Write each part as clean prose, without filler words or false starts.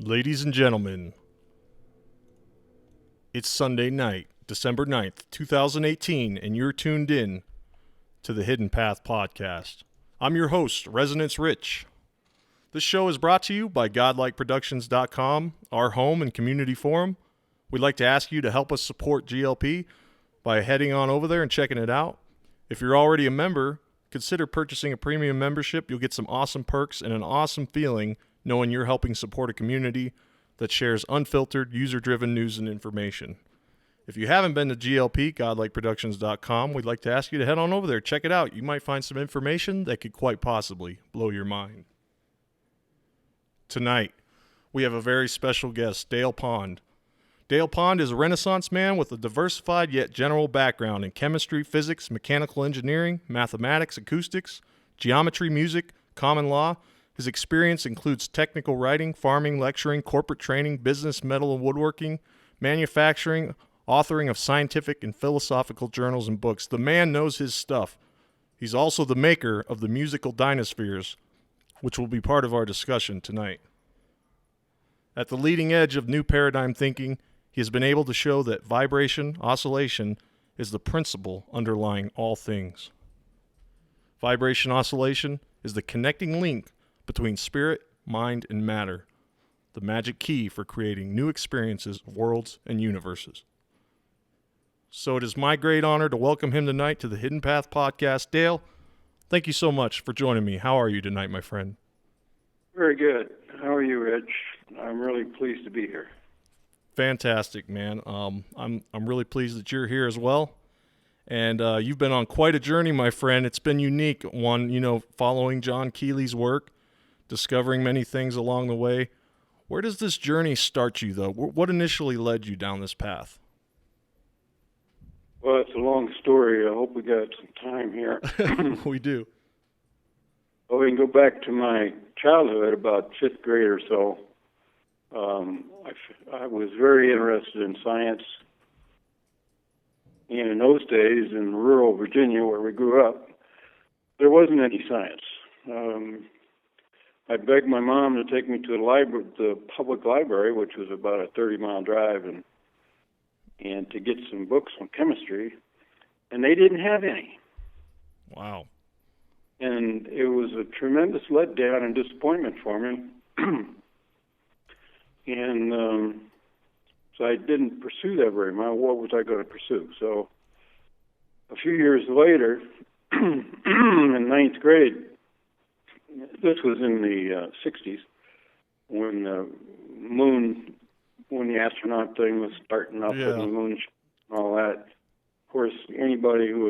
Ladies and gentlemen, it's Sunday night, December 9th, 2018, and you're tuned in to the Hidden Path Podcast. I'm your host, Resonance Rich. This show is brought to you by godlikeproductions.com, our home and community forum. We'd like to ask you to help us support GLP by heading on over there and checking it out. If you're already a member, consider purchasing a premium membership. You'll get some awesome perks and an awesome feeling knowing you're helping support a community that shares unfiltered, user-driven news and information. If you haven't been to GLP, godlikeproductions.com, we'd like to ask you to head on over there. Check it out. You might find some information that could quite possibly blow your mind. Tonight, we have a very special guest, Dale Pond. Dale Pond is a Renaissance man with a diversified yet general background in chemistry, physics, mechanical engineering, mathematics, acoustics, geometry, music, common law. His experience includes technical writing, farming, lecturing, corporate training, business, metal and woodworking, manufacturing, authoring of scientific and philosophical journals and books. The man knows his stuff. He's also the maker of the musical Dynaspheres, which will be part of our discussion tonight. At the leading edge of new paradigm thinking, he has been able to show that vibration, oscillation, is the principle underlying all things. Vibration oscillation is the connecting link between spirit, mind, and matter, the magic key for creating new experiences, worlds, and universes. So it is my great honor to welcome him tonight to the Hidden Path Podcast. Dale, thank you so much for joining me. How are you tonight, my friend? Very good. How are you, Rich? I'm really pleased to be here. Fantastic, man. I'm really pleased that you're here as well. And you've been on quite a journey, my friend. It's been unique. One, following John Keely's work, discovering many things along the way. Where does this journey start you, though? What initially led you down this path? Well, it's a long story. I hope we got some time here. We do. Well, we can go back to my childhood, about fifth grade or so. I was very interested in science. And in those days, in rural Virginia, where we grew up, there wasn't any science. I begged my mom to take me to the public library, which was about a 30-mile drive, and to get some books on chemistry, and they didn't have any. Wow. And it was a tremendous letdown and disappointment for me. And so I didn't pursue that very much. What was I going to pursue? So a few years later, in ninth grade, this was in the 60s, when the astronaut thing was starting up, and the moon and all that. Of course, anybody who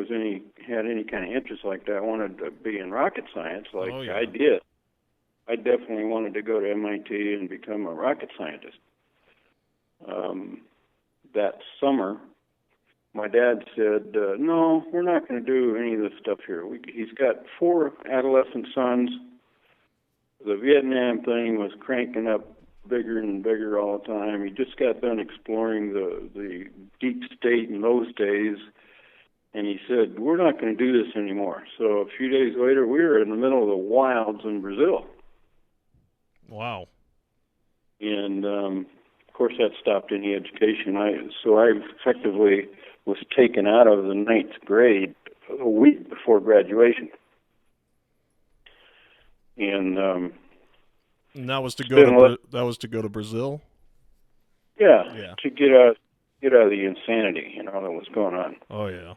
had any kind of interest like that wanted to be in rocket science, I did. I definitely wanted to go to MIT and become a rocket scientist. That summer, my dad said, no, we're not going to do any of this stuff here. He's got 4 adolescent sons. The Vietnam thing was cranking up bigger and bigger all the time. He just got done exploring the deep state in those days, and he said, we're not going to do this anymore. So a few days later, we were in the middle of the wilds in Brazil. Wow. And, of course, that stopped any education. So I effectively was taken out of the ninth grade a week before graduation. And that was to go to Brazil? Yeah. To get out of the insanity, that was going on. Oh, yeah.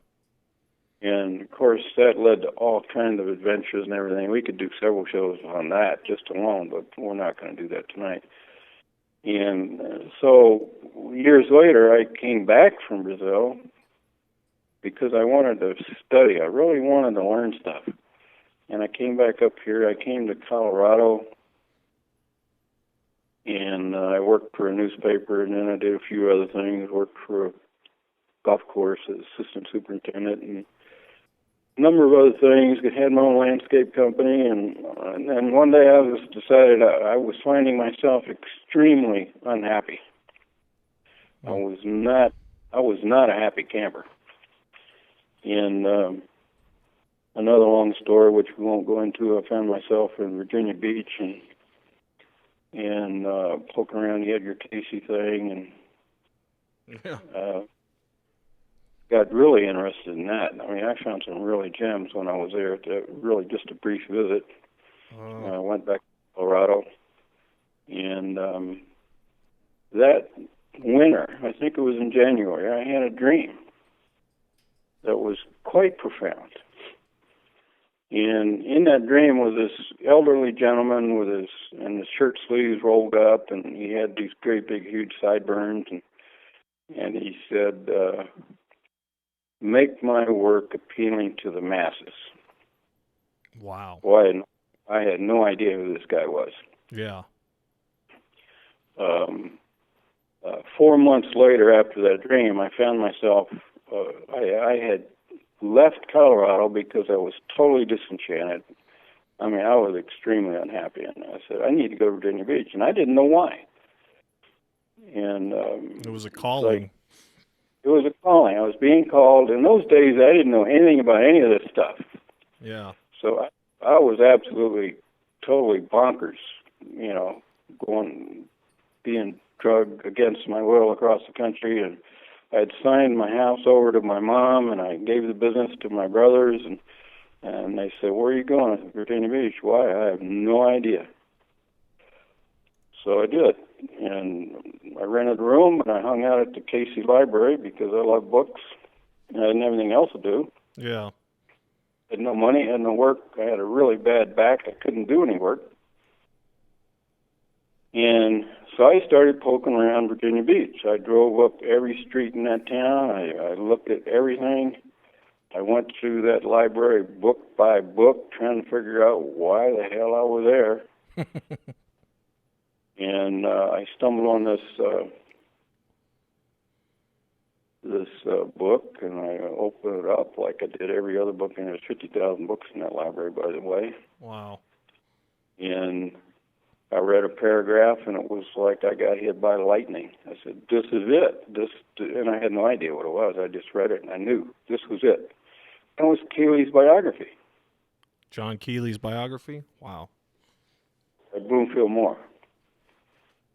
And, of course, that led to all kinds of adventures and everything. We could do several shows on that just alone, but we're not going to do that tonight. And so years later, I came back from Brazil because I wanted to study. I really wanted to learn stuff. And I came back up here. I came to Colorado, and I worked for a newspaper, and then I did a few other things. Worked for a golf course as assistant superintendent, and a number of other things. I had my own landscape company, and then one day I was finding myself extremely unhappy. I was not a happy camper. And another long story, which we won't go into, I found myself in Virginia Beach, and and poking around the Edgar Casey thing, and got really interested in that. I mean, I found some really gems when I was there. Really just a brief visit. I went back to Colorado, and that winter, I think it was in January, I had a dream that was quite profound. And in that dream was this elderly gentleman with his shirt sleeves rolled up, and he had these great big huge sideburns, and he said, "Make my work appealing to the masses." Wow. Well, I had no idea who this guy was. Yeah. 4 months later, after that dream, I found myself, I had left Colorado because I was totally disenchanted. I mean, I was extremely unhappy, and I said, I need to go to Virginia Beach, and I didn't know why. And it was a calling. It was a calling. I was being called. In those days, I didn't know anything about any of this stuff. Yeah. So I was absolutely, totally bonkers, being drugged against my will across the country, and I had signed my house over to my mom, and I gave the business to my brothers, and they said, "Where are you going?" I said, "Virginia Beach." "Why?" "I have no idea." So I did, and I rented a room, and I hung out at the Casey Library because I love books, and I didn't have anything else to do. Yeah. I had no money, had no work. I had a really bad back. I couldn't do any work. And so I started poking around Virginia Beach. I drove up every street in that town. I looked at everything. I went through that library book by book, trying to figure out why the hell I was there. And I stumbled on this book, and I opened it up like I did every other book, and there's 50,000 books in that library, by the way. Wow. And I read a paragraph, and it was like I got hit by lightning. I said, "This is it." And I had no idea what it was. I just read it, and I knew this was it. And it was Keely's biography. John Keely's biography? Wow. By Bloomfield Moore.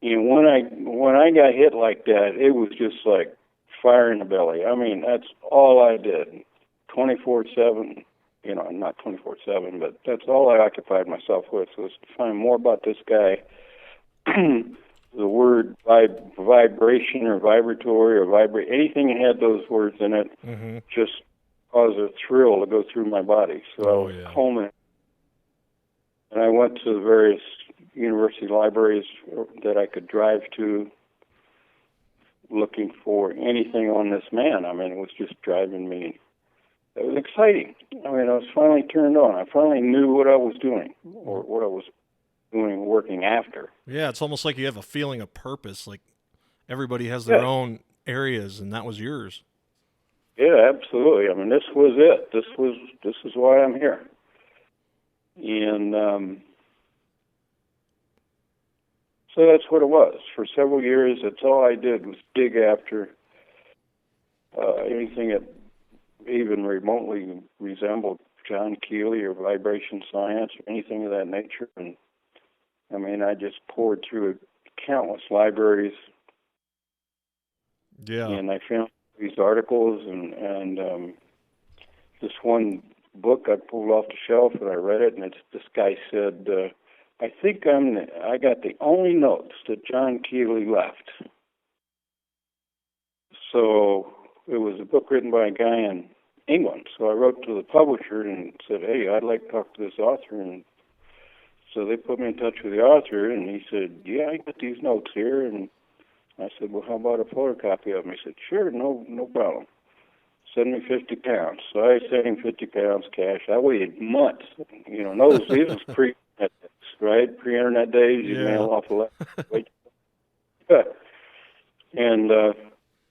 And when I got hit like that, it was just like fire in the belly. I mean, that's all I did, 24/7. Not 24/7, but that's all I occupied myself with, was to find more about this guy. The word vibration or vibratory or vibrate, anything that had those words in it, just caused a thrill to go through my body. So I was home, and I went to the various university libraries that I could drive to, looking for anything on this man. I mean, it was just driving me. It was exciting. I mean, I was finally turned on. I finally knew what I was doing, or what I was doing, working after. Yeah, it's almost like you have a feeling of purpose. Like everybody has their own areas, and that was yours. Yeah, absolutely. I mean, this was it. This is why I'm here. And so that's what it was. For several years, that's all I did was dig after anything that even remotely resembled John Keely or vibration science or anything of that nature. And I mean, I just poured through countless libraries. Yeah. And I found these articles and this one book I pulled off the shelf, and I read it, and this guy said, I think I got the only notes that John Keely left. So it was a book written by a guy in England. So I wrote to the publisher and said, "Hey, I'd like to talk to this author." And so they put me in touch with the author, and he said, "Yeah, I got these notes here." And I said, "Well, how about a photocopy of them?" He said, "Sure, no problem. Send me 50 pounds. So I sent him 50 pounds cash. I waited months. Those days was pre-internet days, right? Pre-internet days, you mail off a letter. And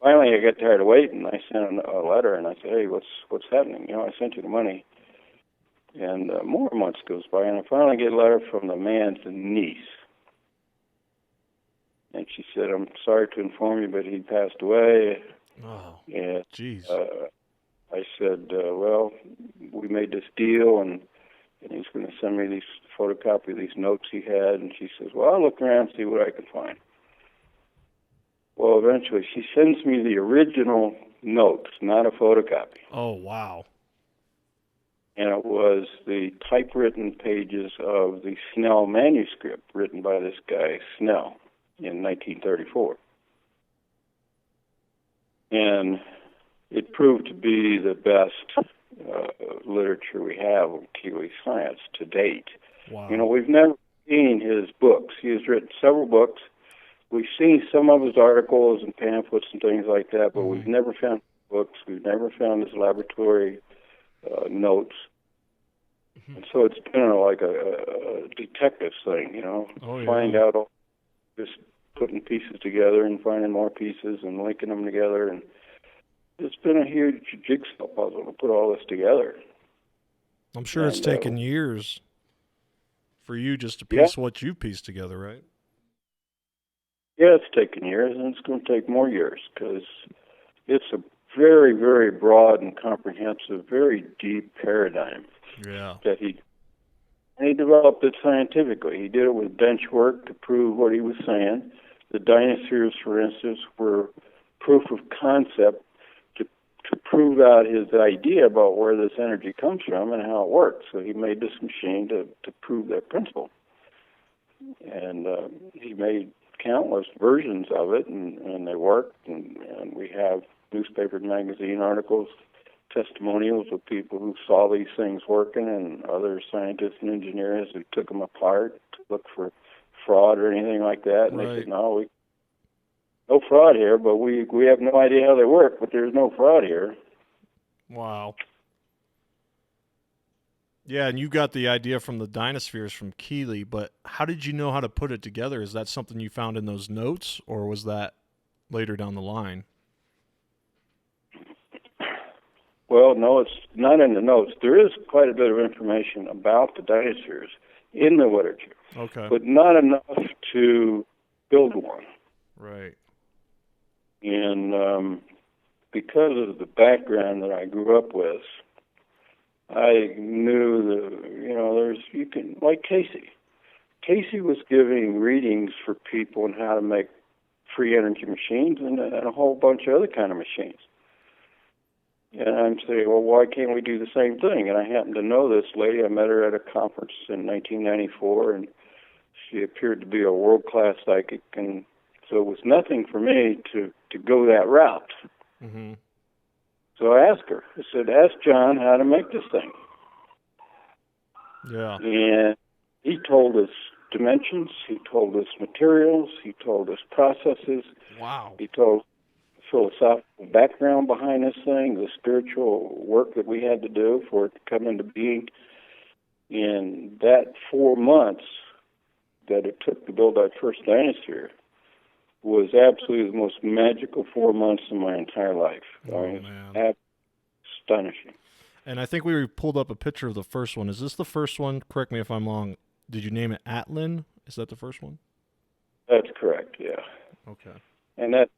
finally, I got tired of waiting. I sent a letter, and I said, "Hey, what's happening? I sent you the money." And more months goes by, and I finally get a letter from the man's niece. And she said, "I'm sorry to inform you, but he passed away." Oh, and jeez. I said, "Well, we made this deal, and and he's going to send me these photocopy of these notes he had. And she says, well, I'll look around and see what I can find. Well, eventually she sends me the original notes, not a photocopy. Oh, wow. And it was the typewritten pages of the Snell manuscript written by this guy, Snell, in 1934. And it proved to be the best literature we have on Keely science to date. Wow. You know, we've never seen his books. He has written several books. We've seen some of his articles and pamphlets and things like that, but we've never found books. We've never found his laboratory notes. And so it's been like a detective thing, you know, find out all, just putting pieces together and finding more pieces and linking them together. And it's been a huge jigsaw puzzle to put all this together. I'm sure it's taken years for you just to piece what you pieced together, right? Yeah, it's taken years, and it's going to take more years because it's a very, very broad and comprehensive, very deep paradigm. Yeah. That he developed it scientifically. He did it with bench work to prove what he was saying. The Dynaspheres, for instance, were proof of concept to prove out his idea about where this energy comes from and how it works. So he made this machine to prove that principle. And he made countless versions of it, and they worked. And we have newspaper and magazine articles, testimonials of people who saw these things working, and other scientists and engineers who took them apart to look for fraud or anything like that. And they said, no fraud here, but we have no idea how they work, but there's no fraud here. Wow. Yeah, and you got the idea from the Dynaspheres from Keely, but how did you know how to put it together? Is that something you found in those notes, or was that later down the line? Well, no, it's not in the notes. There is quite a bit of information about the Dynaspheres in the literature, but not enough to build one. Right. And because of the background that I grew up with, I knew that, like Casey. Casey was giving readings for people on how to make free energy machines and a whole bunch of other kind of machines. And I'm saying, well, why can't we do the same thing? And I happen to know this lady. I met her at a conference in 1994, and she appeared to be a world-class psychic. And so it was nothing for me to go that route. Mm-hmm. So I asked her. I said, ask John how to make this thing. Yeah. And he told us dimensions. He told us materials. He told us processes. Wow. He told philosophical background behind this thing, the spiritual work that we had to do for it to come into being. In that 4 months that it took to build our first Dynasphere was absolutely the most magical 4 months of my entire life. Man. Astonishing. And I think we pulled up a picture of the first one. Is this the first one? Correct me if I'm wrong. Did you name it Atlin? Is that the first one? That's correct, yeah. Okay. And that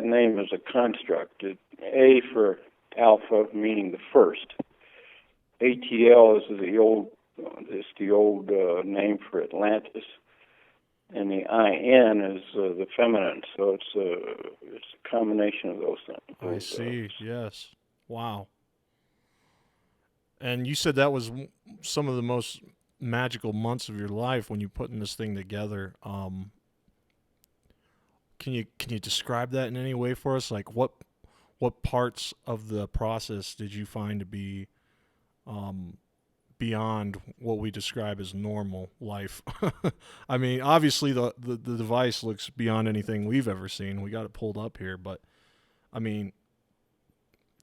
name is a construct. A for alpha, meaning the first. ATL is the old name for Atlantis, and the IN is the feminine. So it's a combination of those things. I see. Yes. Wow. And you said that was some of the most magical months of your life when you're putting this thing together. Can you describe that in any way for us? Like what parts of the process did you find to be beyond what we describe as normal life? I mean, obviously the device looks beyond anything we've ever seen. We got it pulled up here, but I mean,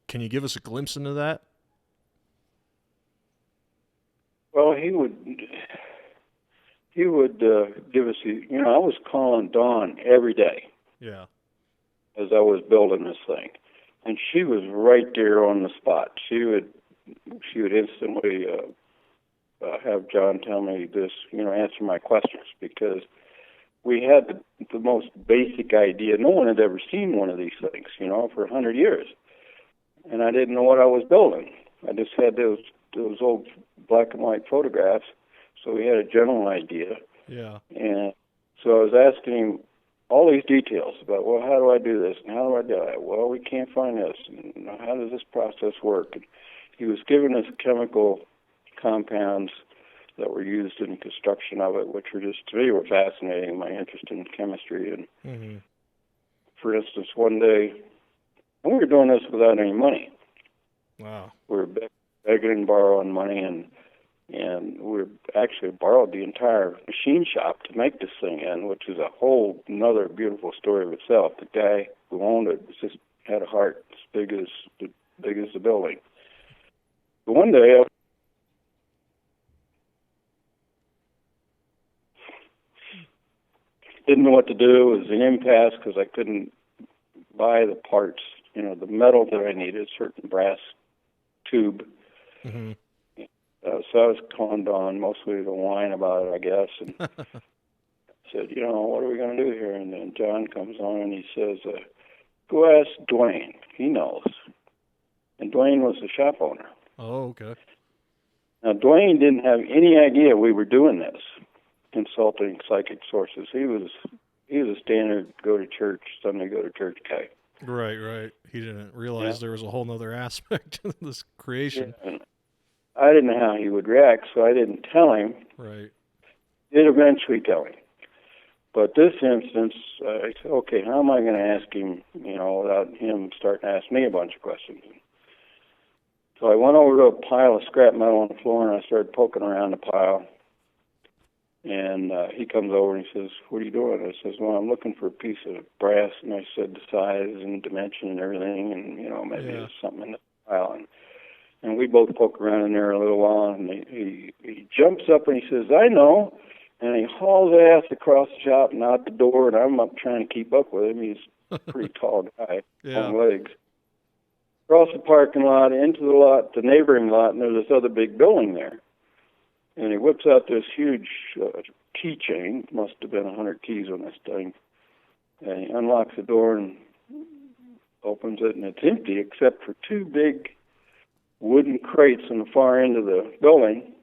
can you give us a glimpse into that? Well, he would give us, I was calling Dawn every day. Yeah. As I was building this thing. And she was right there on the spot. She would instantly have John tell me this, answer my questions, because we had the most basic idea. No one had ever seen one of these things, for 100 years. And I didn't know what I was building. I just had those old black and white photographs, so we had a general idea. Yeah. And so I was asking him all these details about, well, how do I do this, and how do I do that? Well, we can't find this, and how does this process work? And he was giving us chemical compounds that were used in the construction of it, which were just, to me, were fascinating, my interest in chemistry. And for instance, one day, and we were doing this without any money. Wow. We were begging and borrowing money, and we actually borrowed the entire machine shop to make this thing in, which is a whole another beautiful story of itself. The guy who owned it just had a heart as big as the building. But one day, didn't know what to do. It was an impasse because I couldn't buy the parts, the metal that I needed, a certain brass tube. Mm-hmm. So I was conned on, mostly to whine about it, I guess, and said, what are we going to do here? And then John comes on and he says, go ask Dwayne. He knows. And Dwayne was the shop owner. Oh, okay. Now, Dwayne didn't have any idea we were doing this, consulting psychic sources. He was a standard Sunday go to church guy. Right. He didn't realize there was a whole nother aspect to this creation. Yeah. I didn't know how he would react, so I didn't tell him. Right. Did eventually tell him. But this instance, I said, okay, how am I going to ask him, without him starting to ask me a bunch of questions? So I went over to a pile of scrap metal on the floor, and I started poking around the pile. And he comes over and he says, what are you doing? I says, well, I'm looking for a piece of brass. And I said the size and dimension and everything, and, maybe there's something in the pile. And we both poke around in there a little while, and he jumps up and he says, I know. And he hauls ass across the shop and out the door, and I'm up trying to keep up with him. He's a pretty tall guy, long legs. Across the parking lot, into the neighboring lot, and there's this other big building there. And he whips out this huge keychain. Must have been 100 keys on this thing. And he unlocks the door and opens it, and it's empty except for two big wooden crates on the far end of the building.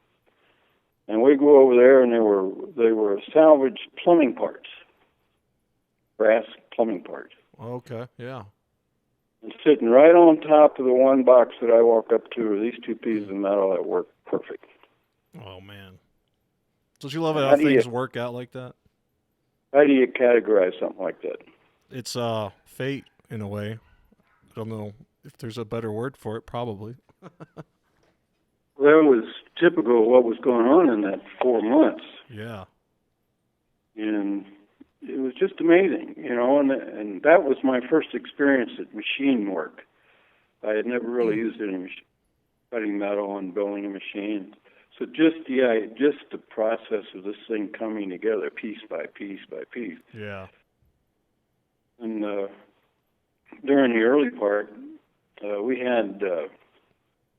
And we go over there, and they were salvaged plumbing parts, brass plumbing parts. Okay, yeah. And sitting right on top of the one box that I walk up to are these two pieces of metal that work perfect. Oh, man. Don't you love it how things work out like that? How do you categorize something like that? It's fate, in a way. I don't know if there's a better word for it, probably. Well, that was typical of what was going on in that 4 months. Yeah. And it was just amazing, and that was my first experience at machine work. I had never really used any cutting metal and building a machine. So just the process of this thing coming together piece by piece by piece. Yeah. And during the early part, we had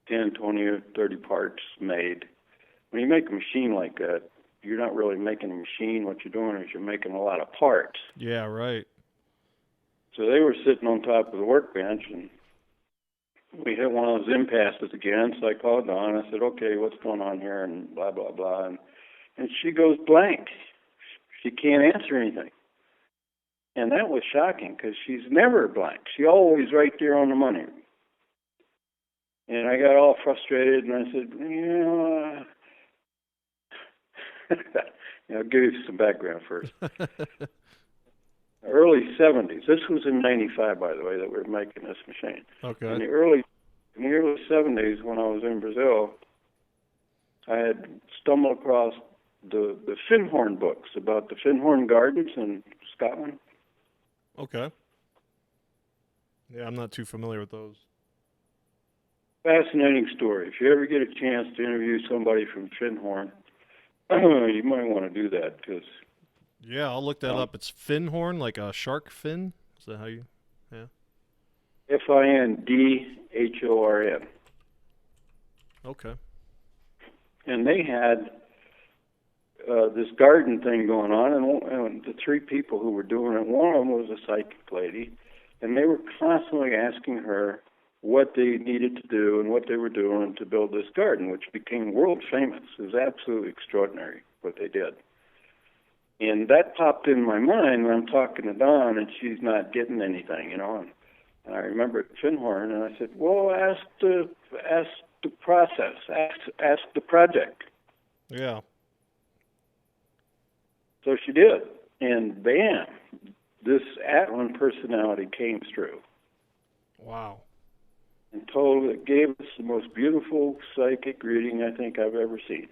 10, 20, or 30 parts made. When you make a machine like that, you're not really making a machine. What you're doing is you're making a lot of parts. Yeah, right. So they were sitting on top of the workbench, and we hit one of those impasses again. So I called Dawn. I said, okay, what's going on here? And blah, blah, blah. And she goes blank. She can't answer anything. And that was shocking because she's never blank. She always right there on the money. And I got all frustrated, and I said, I'll give you some background first. Early 70s. This was in 95, by the way, that we were making this machine. Okay. In the early 70s, when I was in Brazil, I had stumbled across the Finhorn books about the Finhorn Gardens in Scotland. Okay. Yeah, I'm not too familiar with those. Fascinating story. If you ever get a chance to interview somebody from Finhorn, you might want to do that because. Yeah, I'll look that up. It's Finhorn, like a shark fin. Is that how you? Yeah. Findhorn. Okay. And they had this garden thing going on, and the three people who were doing it, one of them was a psychic lady, and they were constantly asking her what they needed to do and what they were doing to build this garden, which became world famous. It was absolutely extraordinary what they did. And that popped in my mind when I'm talking to Dawn and she's not getting anything, you know. And I remember at Finhorn, and I said, well, ask the process, ask the project. Yeah. So she did. And bam, this Atlan personality came through. Wow. And gave us the most beautiful psychic reading I think I've ever seen.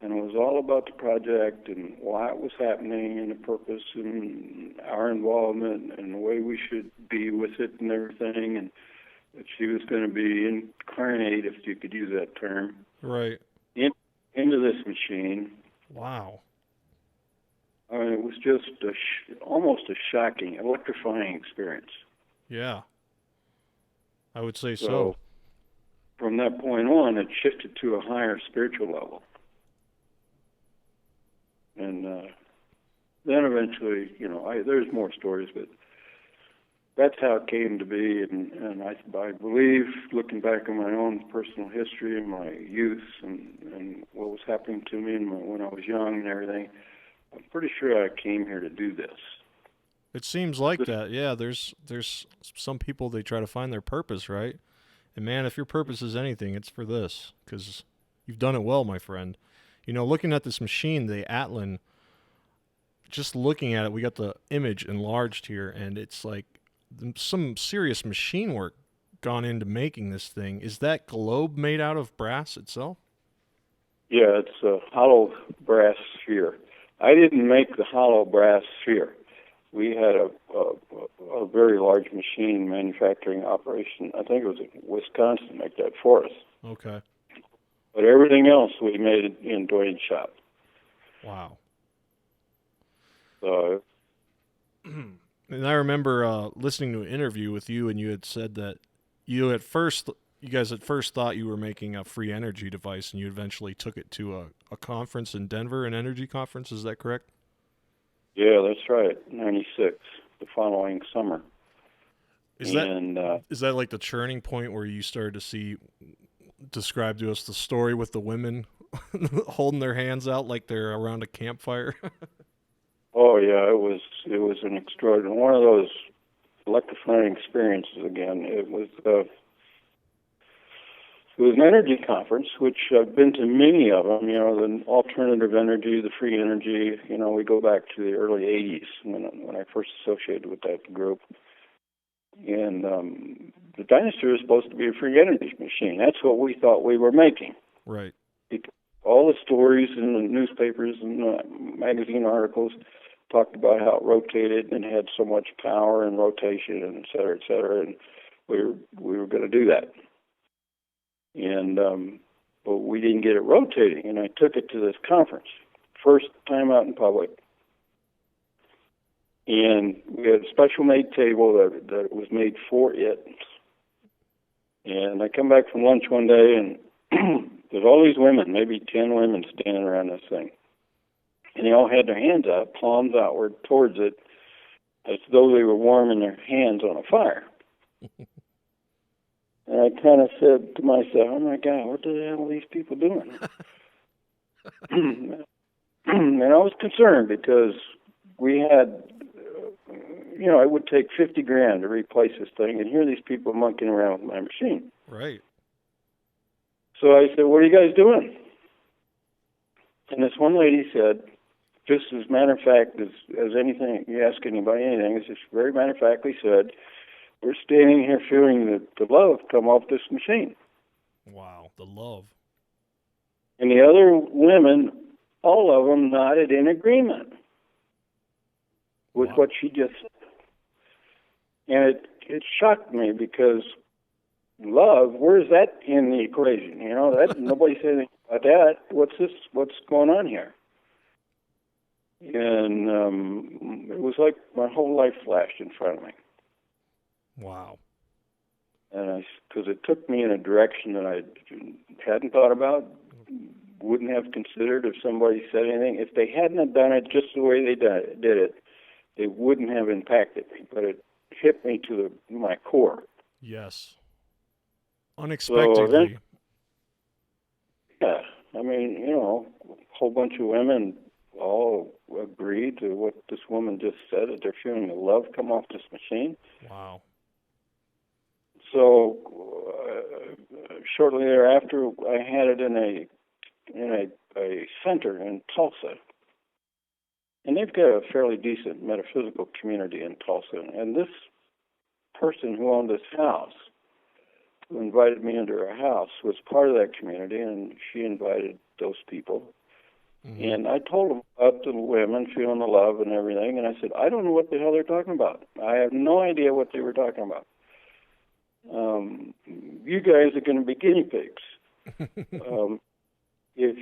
And it was all about the project and why it was happening and the purpose and our involvement and the way we should be with it and everything. And that she was going to be incarnate, if you could use that term, right, into this machine. Wow. I mean, it was just almost a shocking, electrifying experience. Yeah. I would say so. From that point on, it shifted to a higher spiritual level. And then eventually, you know, there's more stories, but that's how it came to be. And I believe, looking back on my own personal history and my youth and what was happening to me when I was young and everything, I'm pretty sure I came here to do this. It seems like that. Yeah, there's some people, they try to find their purpose, right? And man, if your purpose is anything, it's for this, because you've done it well, my friend. You know, looking at this machine, the Atlan, just looking at it, we got the image enlarged here, and it's like some serious machine work gone into making this thing. Is that globe made out of brass itself? Yeah, it's a hollow brass sphere. I didn't make the hollow brass sphere. We had a very large machine manufacturing operation. I think it was in Wisconsin, make that for us. Okay. But everything else we made in Dwayne's shop. Wow. So. And I remember listening to an interview with you, and you had said that you guys at first thought you were making a free energy device, and you eventually took it to a conference in Denver, an energy conference. Is that correct? Yeah, that's right. 96, the following summer. Is that like the churning point where you started to describe to us the story with the women holding their hands out like they're around a campfire? Oh yeah, it was an extraordinary, one of those electrifying experiences again. It was an energy conference, which I've been to many of them, you know, the alternative energy, the free energy, you know, we go back to the early 80s when I first associated with that group. And the Dynasphere is supposed to be a free energy machine. That's what we thought we were making. Right. Because all the stories in the newspapers and magazine articles talked about how it rotated and had so much power and rotation and et cetera, and we were going to do that. And but we didn't get it rotating, and I took it to this conference, first time out in public. And we had a special made table that was made for it. And I come back from lunch one day, and there's all these women, maybe 10 women standing around this thing. And they all had their hands out, palms outward towards it, as though they were warming their hands on a fire. And I kind of said to myself, oh my God, what the hell are these people doing? And I was concerned because we had, you know, it would take $50,000 to replace this thing, and here are these people monkeying around with my machine. Right. So I said, what are you guys doing? And this one lady said, just as a matter of fact, as anything, you ask anybody anything, it's just very matter of factly said, we're standing here feeling the love come off this machine. Wow, the love. And the other women, all of them nodded in agreement with what she just said. And it shocked me because love, where's that in the equation? You know, that nobody said anything about that. What's going on here? And it was like my whole life flashed in front of me. Wow. And because it took me in a direction that I hadn't thought about, wouldn't have considered if somebody said anything. If they hadn't have done it just the way they did it, it wouldn't have impacted me. But it hit me to my core. Yes. Unexpectedly. Yeah, I mean, a whole bunch of women all agreed to what this woman just said, that they're feeling the love come off this machine. Wow. So shortly thereafter, I had it in a center in Tulsa, and they've got a fairly decent metaphysical community in Tulsa. And this person who owned this house, who invited me into her house, was part of that community, and she invited those people. Mm-hmm. And I told them about the women feeling the love and everything, and I said, I don't know what the hell they're talking about. I have no idea what they were talking about. You guys are going to be guinea pigs. If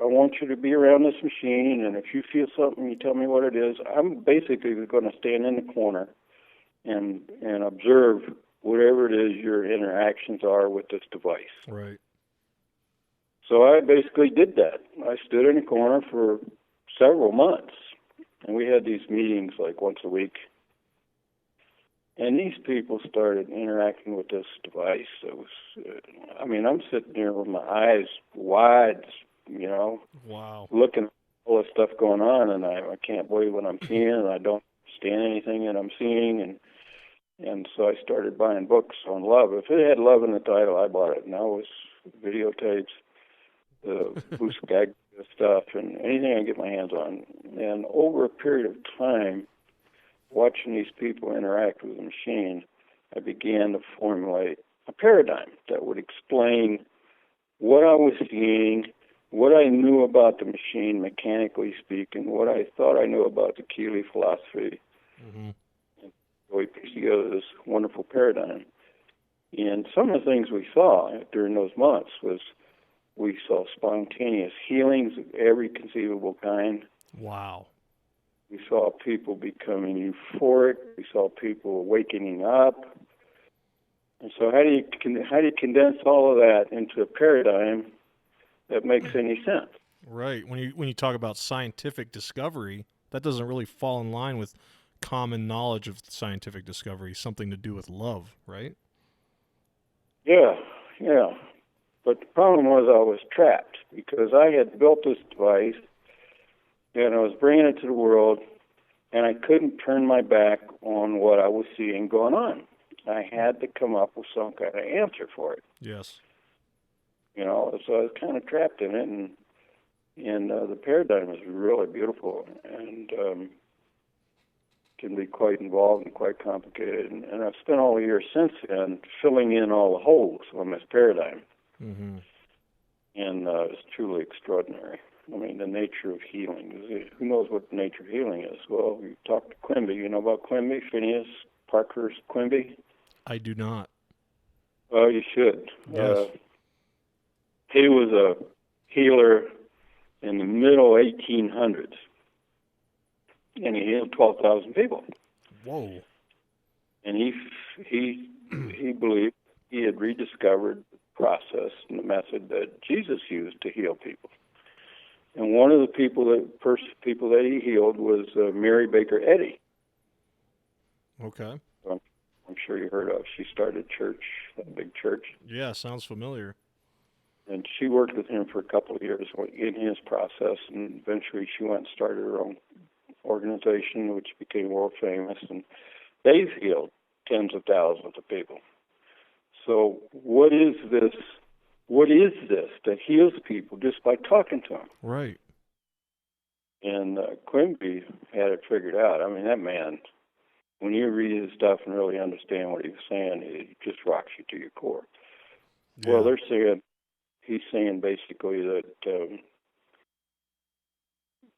I want you to be around this machine, and if you feel something, you tell me what it is. I'm basically going to stand in the corner and observe whatever it is your interactions are with this device. Right. So I basically did that. I stood in a corner for several months, and we had these meetings like once a week. And these people started interacting with this device. It was, I'm sitting there with my eyes wide, wow, looking at all this stuff going on, and I can't believe what I'm seeing, and I don't understand anything that I'm seeing, and so I started buying books on love. If it had love in the title, I bought it. Now it was videotapes, the Bruce Gag stuff, and anything I get my hands on. And over a period of time, watching these people interact with the machine, I began to formulate a paradigm that would explain what I was seeing, what I knew about the machine, mechanically speaking, what I thought I knew about the Keely philosophy. Mm-hmm. And so we pieced together this wonderful paradigm. And some of the things we saw during those months was we saw spontaneous healings of every conceivable kind. Wow. We saw people becoming euphoric. We saw people awakening up. And so how do you condense all of that into a paradigm that makes any sense? Right. When you talk about scientific discovery, that doesn't really fall in line with common knowledge of scientific discovery, something to do with love, right? Yeah. But the problem was I was trapped because I had built this device, and I was bringing it to the world, and I couldn't turn my back on what I was seeing going on. I had to come up with some kind of answer for it. Yes. So I was kind of trapped in it, and the paradigm is really beautiful and can be quite involved and quite complicated. And I've spent all the years since then filling in all the holes on this paradigm. Mm-hmm. And it's truly extraordinary. I mean, the nature of healing. Who knows what the nature of healing is? Well, you talk to Quimby. You know about Quimby? Phineas Parkhurst Quimby? I do not. Oh, you should. Yes. He was a healer in the middle 1800s, and he healed 12,000 people. Whoa. And he believed he had rediscovered the process and the method that Jesus used to heal people. And one of the first people that he healed was Mary Baker Eddy. Okay. I'm sure you heard of. She started a big church. Yeah, sounds familiar. And she worked with him for a couple of years in his process, and eventually she went and started her own organization, which became world famous, and they've healed tens of thousands of people. So what is this? What is this that heals people just by talking to them? Right. And Quimby had it figured out. I mean, that man, when you read his stuff and really understand what he was saying, it just rocks you to your core. Yeah. Well, he's saying basically that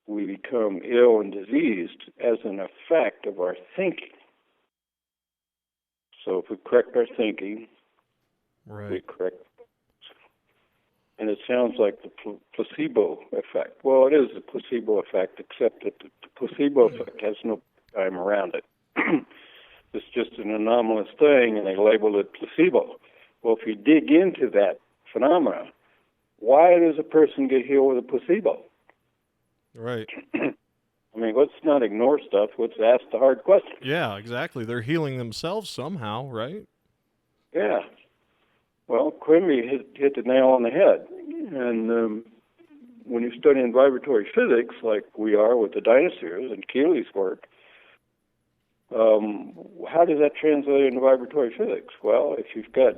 we become ill and diseased as an effect of our thinking. So if we correct our thinking, right, we correct. And it sounds like the placebo effect. Well, it is a placebo effect, except that the placebo effect has no time around it. It's just an anomalous thing, and they label it placebo. Well, if you dig into that phenomena, why does a person get healed with a placebo? Right. I mean, let's not ignore stuff. Let's ask the hard questions. Yeah, exactly. They're healing themselves somehow, right? Yeah. Well, Quimby hit the nail on the head. And when you're studying vibratory physics, like we are with the Dynaspheres and Keely's work, how does that translate into vibratory physics? Well, if you've got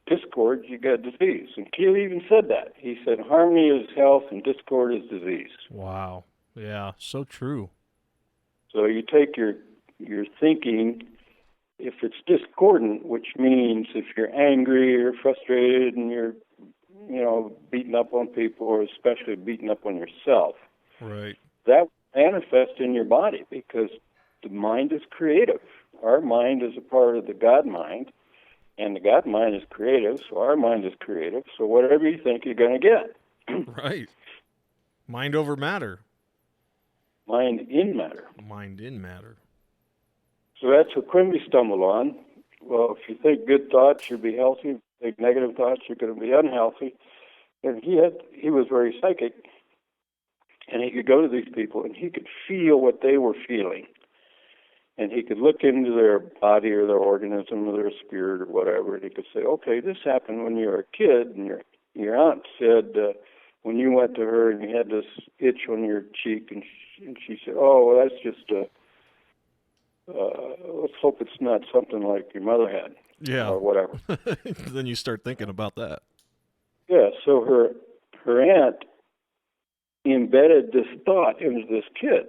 discord, you've got disease. And Keely even said that. He said harmony is health and discord is disease. Wow. Yeah, so true. So you take your thinking, if it's discordant, which means if you're angry or frustrated and you're, beating up on people, or especially beating up on yourself, right, that manifests in your body because the mind is creative. Our mind is a part of the God mind, and the God mind is creative, so our mind is creative. So whatever you think, you're going to get. Right. Mind over matter. Mind in matter. Mind in matter. So that's what Quimby stumbled on. Well, if you think good thoughts, you'll be healthy. If you think negative thoughts, you're going to be unhealthy. And he was very psychic, and he could go to these people, and he could feel what they were feeling. And he could look into their body or their organism or their spirit or whatever, and he could say, okay, this happened when you were a kid, and your aunt said when you went to her and you had this itch on your cheek, and she said, oh, well, that's just let's hope it's not something like your mother had. Yeah. Or whatever. Then you start thinking about that. Yeah, so her aunt embedded this thought into this kid.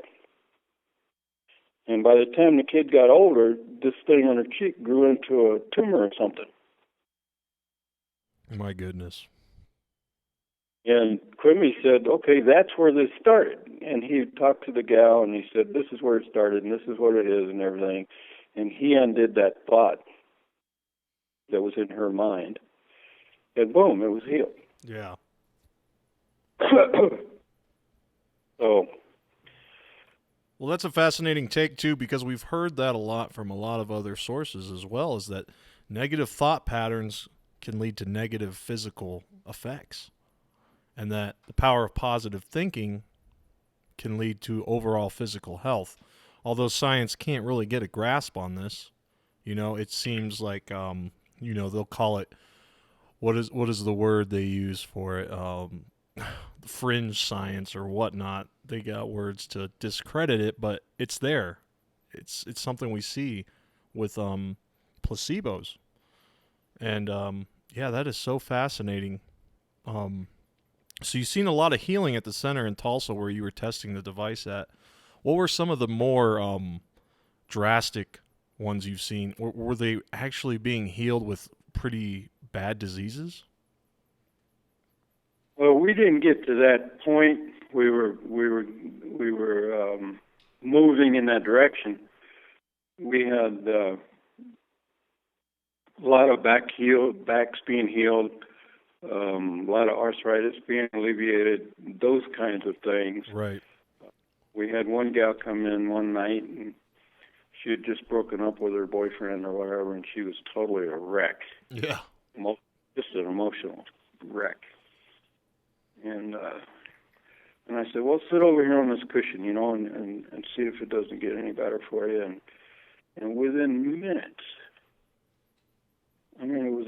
And by the time the kid got older, this thing on her cheek grew into a tumor or something. My goodness. And Quimby said, okay, that's where this started. And he talked to the gal, and he said, this is where it started, and this is what it is, and everything. And he undid that thought that was in her mind. And boom, it was healed. Yeah. So. Well, that's a fascinating take, too, because we've heard that a lot from a lot of other sources as well, is that negative thought patterns can lead to negative physical effects, and that the power of positive thinking can lead to overall physical health. Although science can't really get a grasp on this, it seems like, they'll call it, what is the word they use for it? Fringe science or whatnot. They got words to discredit it, but it's there. It's something we see with placebos, and that is so fascinating. So you've seen a lot of healing at the center in Tulsa where you were testing the device at. What were some of the more drastic ones you've seen? Were they actually being healed with pretty bad diseases? Well, we didn't get to that point. We were moving in that direction. We had a lot of backs being healed, a lot of arthritis being alleviated, those kinds of things. Right. We had one gal come in one night, and she had just broken up with her boyfriend or whatever, and she was totally a wreck. Yeah. Just an emotional wreck. And I said, well, sit over here on this cushion, and see if it doesn't get any better for you. And within minutes, it was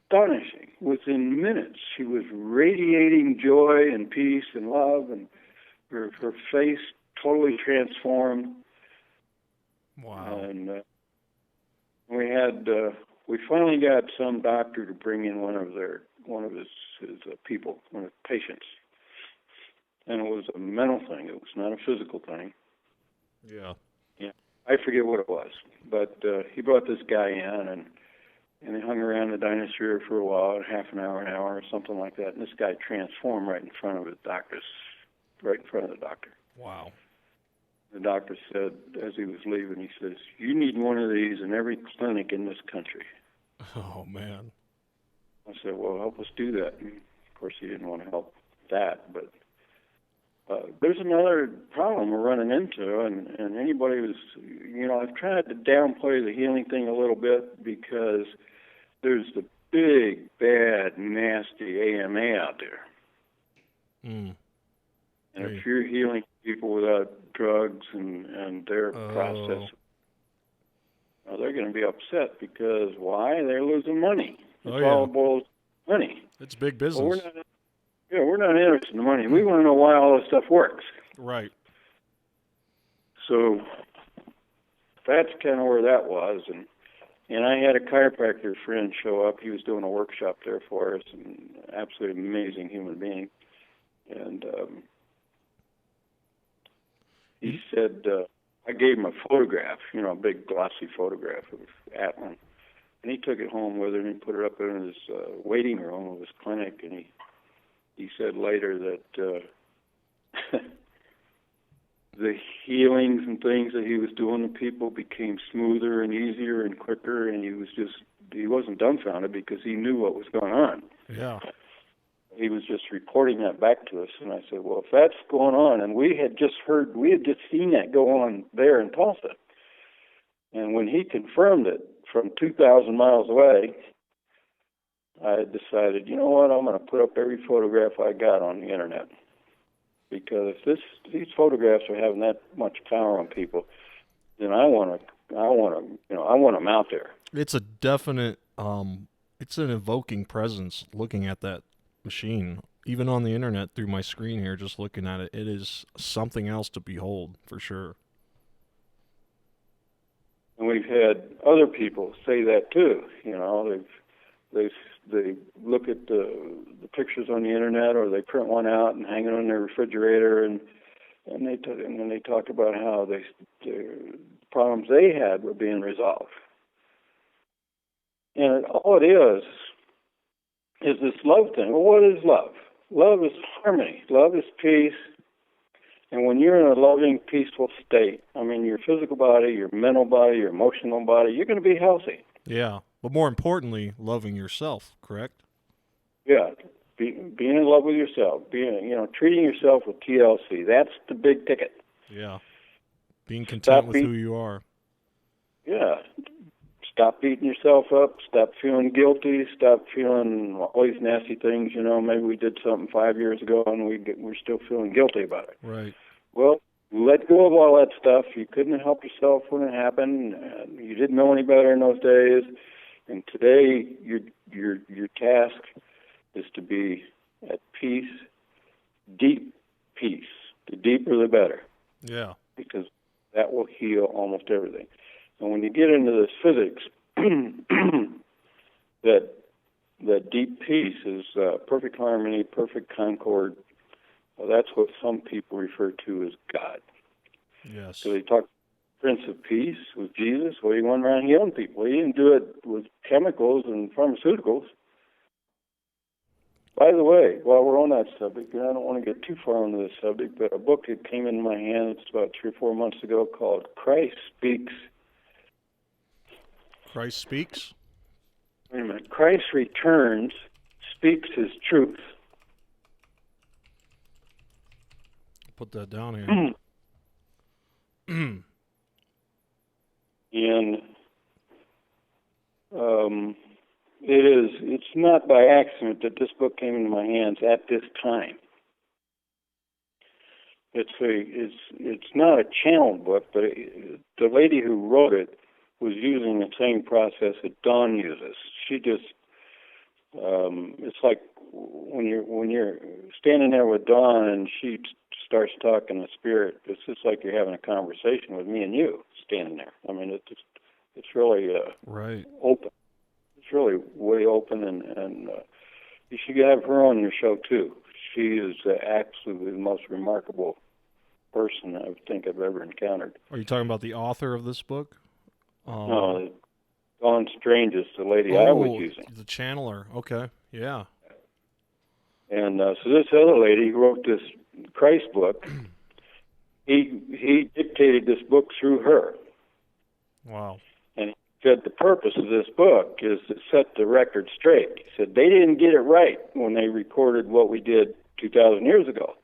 astonishing. Within minutes, she was radiating joy and peace and love, and her face totally transformed. Wow. And we finally got some doctor to bring in one of his people, one of his patients. And it was a mental thing. It was not a physical thing. Yeah. Yeah. I forget what it was. But he brought this guy in, and he hung around the Dynasphere for a while, half an hour, or something like that. And this guy transformed right in front of the doctor. Wow. The doctor said, as he was leaving, he says, you need one of these in every clinic in this country. Oh, man. I said, well, help us do that. And of course, he didn't want to help that, but there's another problem we're running into, and anybody who's, I've tried to downplay the healing thing a little bit because there's the big, bad, nasty AMA out there. Mm. And if you're healing people without drugs and their process, they're going to be upset because why? They're losing money. It's all boils money. It's big Well, business. we're not interested in the money. We want to know why all this stuff works. Right. So that's kind of where that was. And I had a chiropractor friend show up. He was doing a workshop there for us, and absolutely amazing human being. And he said, I gave him a photograph, a big glossy photograph of Atlin. And he took it home with him and put it up in his waiting room of his clinic. And he said later that the healings and things that he was doing to people became smoother and easier and quicker, and he wasn't dumbfounded because he knew what was going on. Yeah. He was just reporting that back to us, and I said, well, if that's going on, and we had just seen that go on there in Tulsa, and when he confirmed it from 2,000 miles away, I decided, you know what, I'm going to put up every photograph I got on the internet. Because if these photographs are having that much power on people, then I want them out there. It's a definite, it's an evoking presence looking at that machine. Even on the internet through my screen here, just looking at it, it is something else to behold, for sure. And we've had other people say that too. They look at the pictures on the internet, or they print one out and hang it on their refrigerator, and then they talk about how the problems they had were being resolved. And all it is this love thing. Well, what is love? Love is harmony. Love is peace. And when you're in a loving, peaceful state, your physical body, your mental body, your emotional body, you're going to be healthy. Yeah. But more importantly, loving yourself, correct? Yeah, being in love with yourself, treating yourself with TLC. That's the big ticket. Yeah, being content with who you are. Yeah, stop beating yourself up. Stop feeling guilty. Stop feeling all these nasty things. Maybe we did something 5 years ago and we're still feeling guilty about it. Right. Well, let go of all that stuff. You couldn't help yourself when it happened. You didn't know any better in those days. And today, your task is to be at peace, deep peace. The deeper, the better. Yeah. Because that will heal almost everything. And when you get into this physics, that deep peace is perfect harmony, perfect concord. Well, that's what some people refer to as God. Yes. So they talk Prince of Peace with Jesus. Well, he went around healing people. He didn't do it with chemicals and pharmaceuticals. By the way, while we're on that subject, and I don't want to get too far into this subject, but a book that came into my hands about 3 or 4 months ago called Christ Speaks. Christ Speaks? Wait a minute. Christ Returns, Speaks His Truth. Put that down here. And it's not by accident that this book came into my hands at this time. It's not a channeled book, but the lady who wrote it was using the same process that Dawn uses. She just it's like when you're standing there with Dawn and she starts talking to spirit, it's just like you're having a conversation with me and you standing there. It's really right. Open. It's really way open, and you should have her on your show too. She is absolutely the most remarkable person I think I've ever encountered. Are you talking about the author of this book? No, Dawn Strange is the lady I was using. The channeler. Okay, yeah. And so this other lady who wrote this Christ book, he dictated this book through her. Wow. And he said the purpose of this book is to set the record straight. He said they didn't get it right when they recorded what we did 2,000 years ago.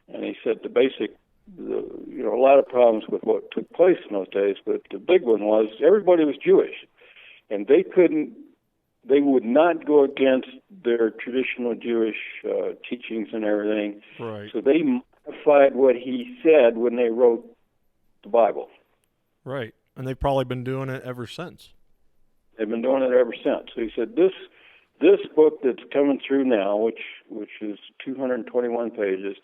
And he said a lot of problems with what took place in those days, but the big one was everybody was Jewish. And they would not go against their traditional Jewish teachings and everything. Right. So they modified what he said when they wrote the Bible. Right. And they've probably been doing it ever since. They've been doing it ever since. So he said, this This book that's coming through now, which is 221 pages,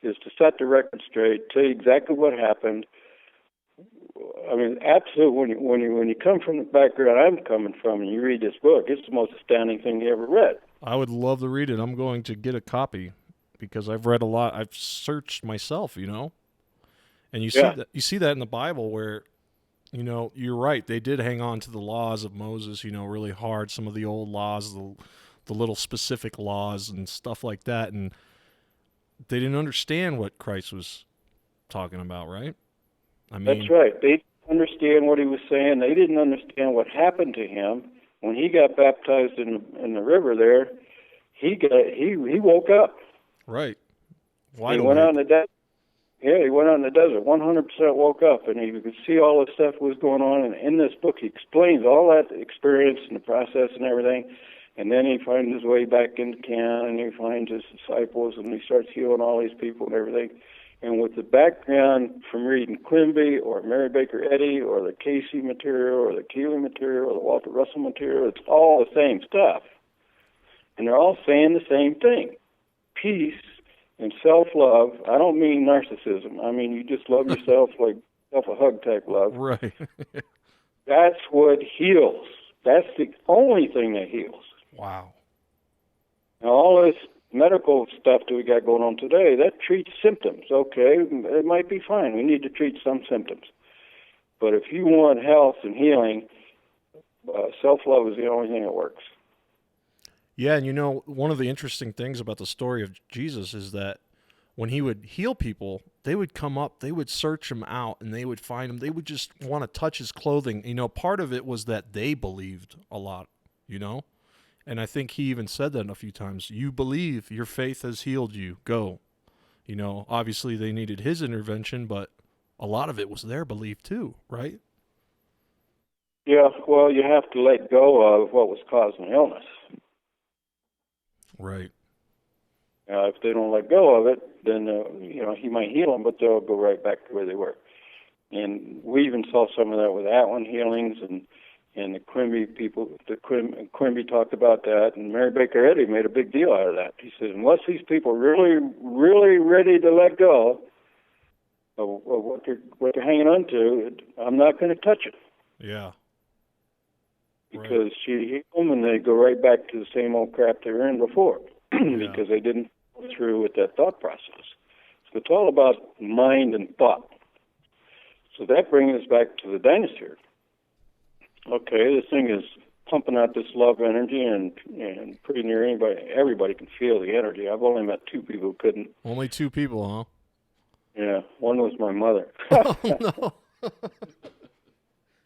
is to set the record straight, tell you exactly what happened. I mean, absolutely. When you come from the background I'm coming from, and you read this book, it's the most astounding thing you ever read. I would love to read it. I'm going to get a copy because I've read a lot. I've searched myself, you know, and you see that in the Bible where, you know, you're right. They did hang on to the laws of Moses, you know, really hard. Some of the old laws, the little specific laws and stuff like that, and they didn't understand what Christ was talking about, right? I mean, that's right. They didn't understand what he was saying. They didn't understand what happened to him when he got baptized in the river. There, he woke up. Right. He went out in the desert. Yeah, he went out in the desert. 100% woke up, and he could see all the stuff that was going on. And in this book, he explains all that experience and the process and everything. And then he finds his way back into camp, and he finds his disciples, and he starts healing all these people and everything. And with the background from reading Quimby or Mary Baker Eddy or the Casey material or the Keely material or the Walter Russell material, it's all the same stuff. And they're all saying the same thing. Peace and self-love. I don't mean narcissism. I mean you just love yourself like self-a-hug type love. Right. That's what heals. That's the only thing that heals. Wow. Now all this medical stuff that we got going on today, that treats symptoms. Okay, it might be fine. We need to treat some symptoms. But if you want health and healing, self-love is the only thing that works. Yeah, and you know, one of the interesting things about the story of Jesus is that when he would heal people, they would come up, they would search him out, and they would find him. They would just want to touch his clothing. You know, part of it was that they believed a lot, you know? And I think he even said that a few times. You believe, your faith has healed you. Go. You know, obviously they needed his intervention, but a lot of it was their belief too, right? Yeah, well, you have to let go of what was causing the illness. Right. If they don't let go of it, then, you know, he might heal them, but they'll go right back to where they were. And we even saw some of that with Atlan healings and the Quimby people. Quimby talked about that, and Mary Baker Eddy made a big deal out of that. He said, unless these people are really, really ready to let go of what they're hanging on to, I'm not going to touch it. Yeah. Because she healed them, and they go right back to the same old crap they were in before, because they didn't go through with that thought process. So it's all about mind and thought. So that brings us back to the Dynasphere. Okay, this thing is pumping out this love energy, and pretty near everybody can feel the energy. I've only met 2 people who couldn't. Only 2 people, huh? Yeah, one was my mother. Oh, no.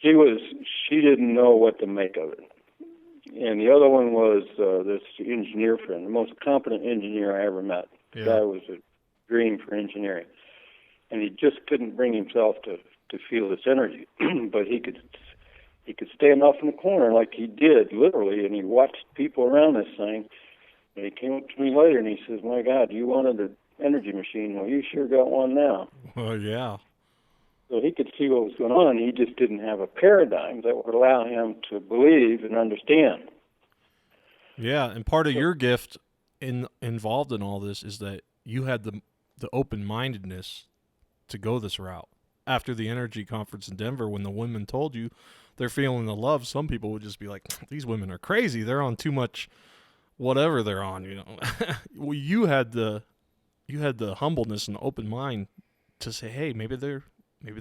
She didn't know what to make of it. And the other one was this engineer friend, the most competent engineer I ever met. The guy was a dream for engineering. And he just couldn't bring himself to feel this energy. But he could stand off in the corner like he did, literally, and he watched people around this thing. And he came up to me later and he says, my God, you wanted an energy machine. Well, you sure got one now. Well, yeah. So he could see what was going on. He just didn't have a paradigm that would allow him to believe and understand. Yeah, and part of your gift involved in all this is that you had the open-mindedness to go this route. After the energy conference in Denver, when the women told you they're feeling the love, some people would just be like, these women are crazy. They're on too much whatever they're on, you know. Well, you had the humbleness and the open mind to say, hey, maybe they're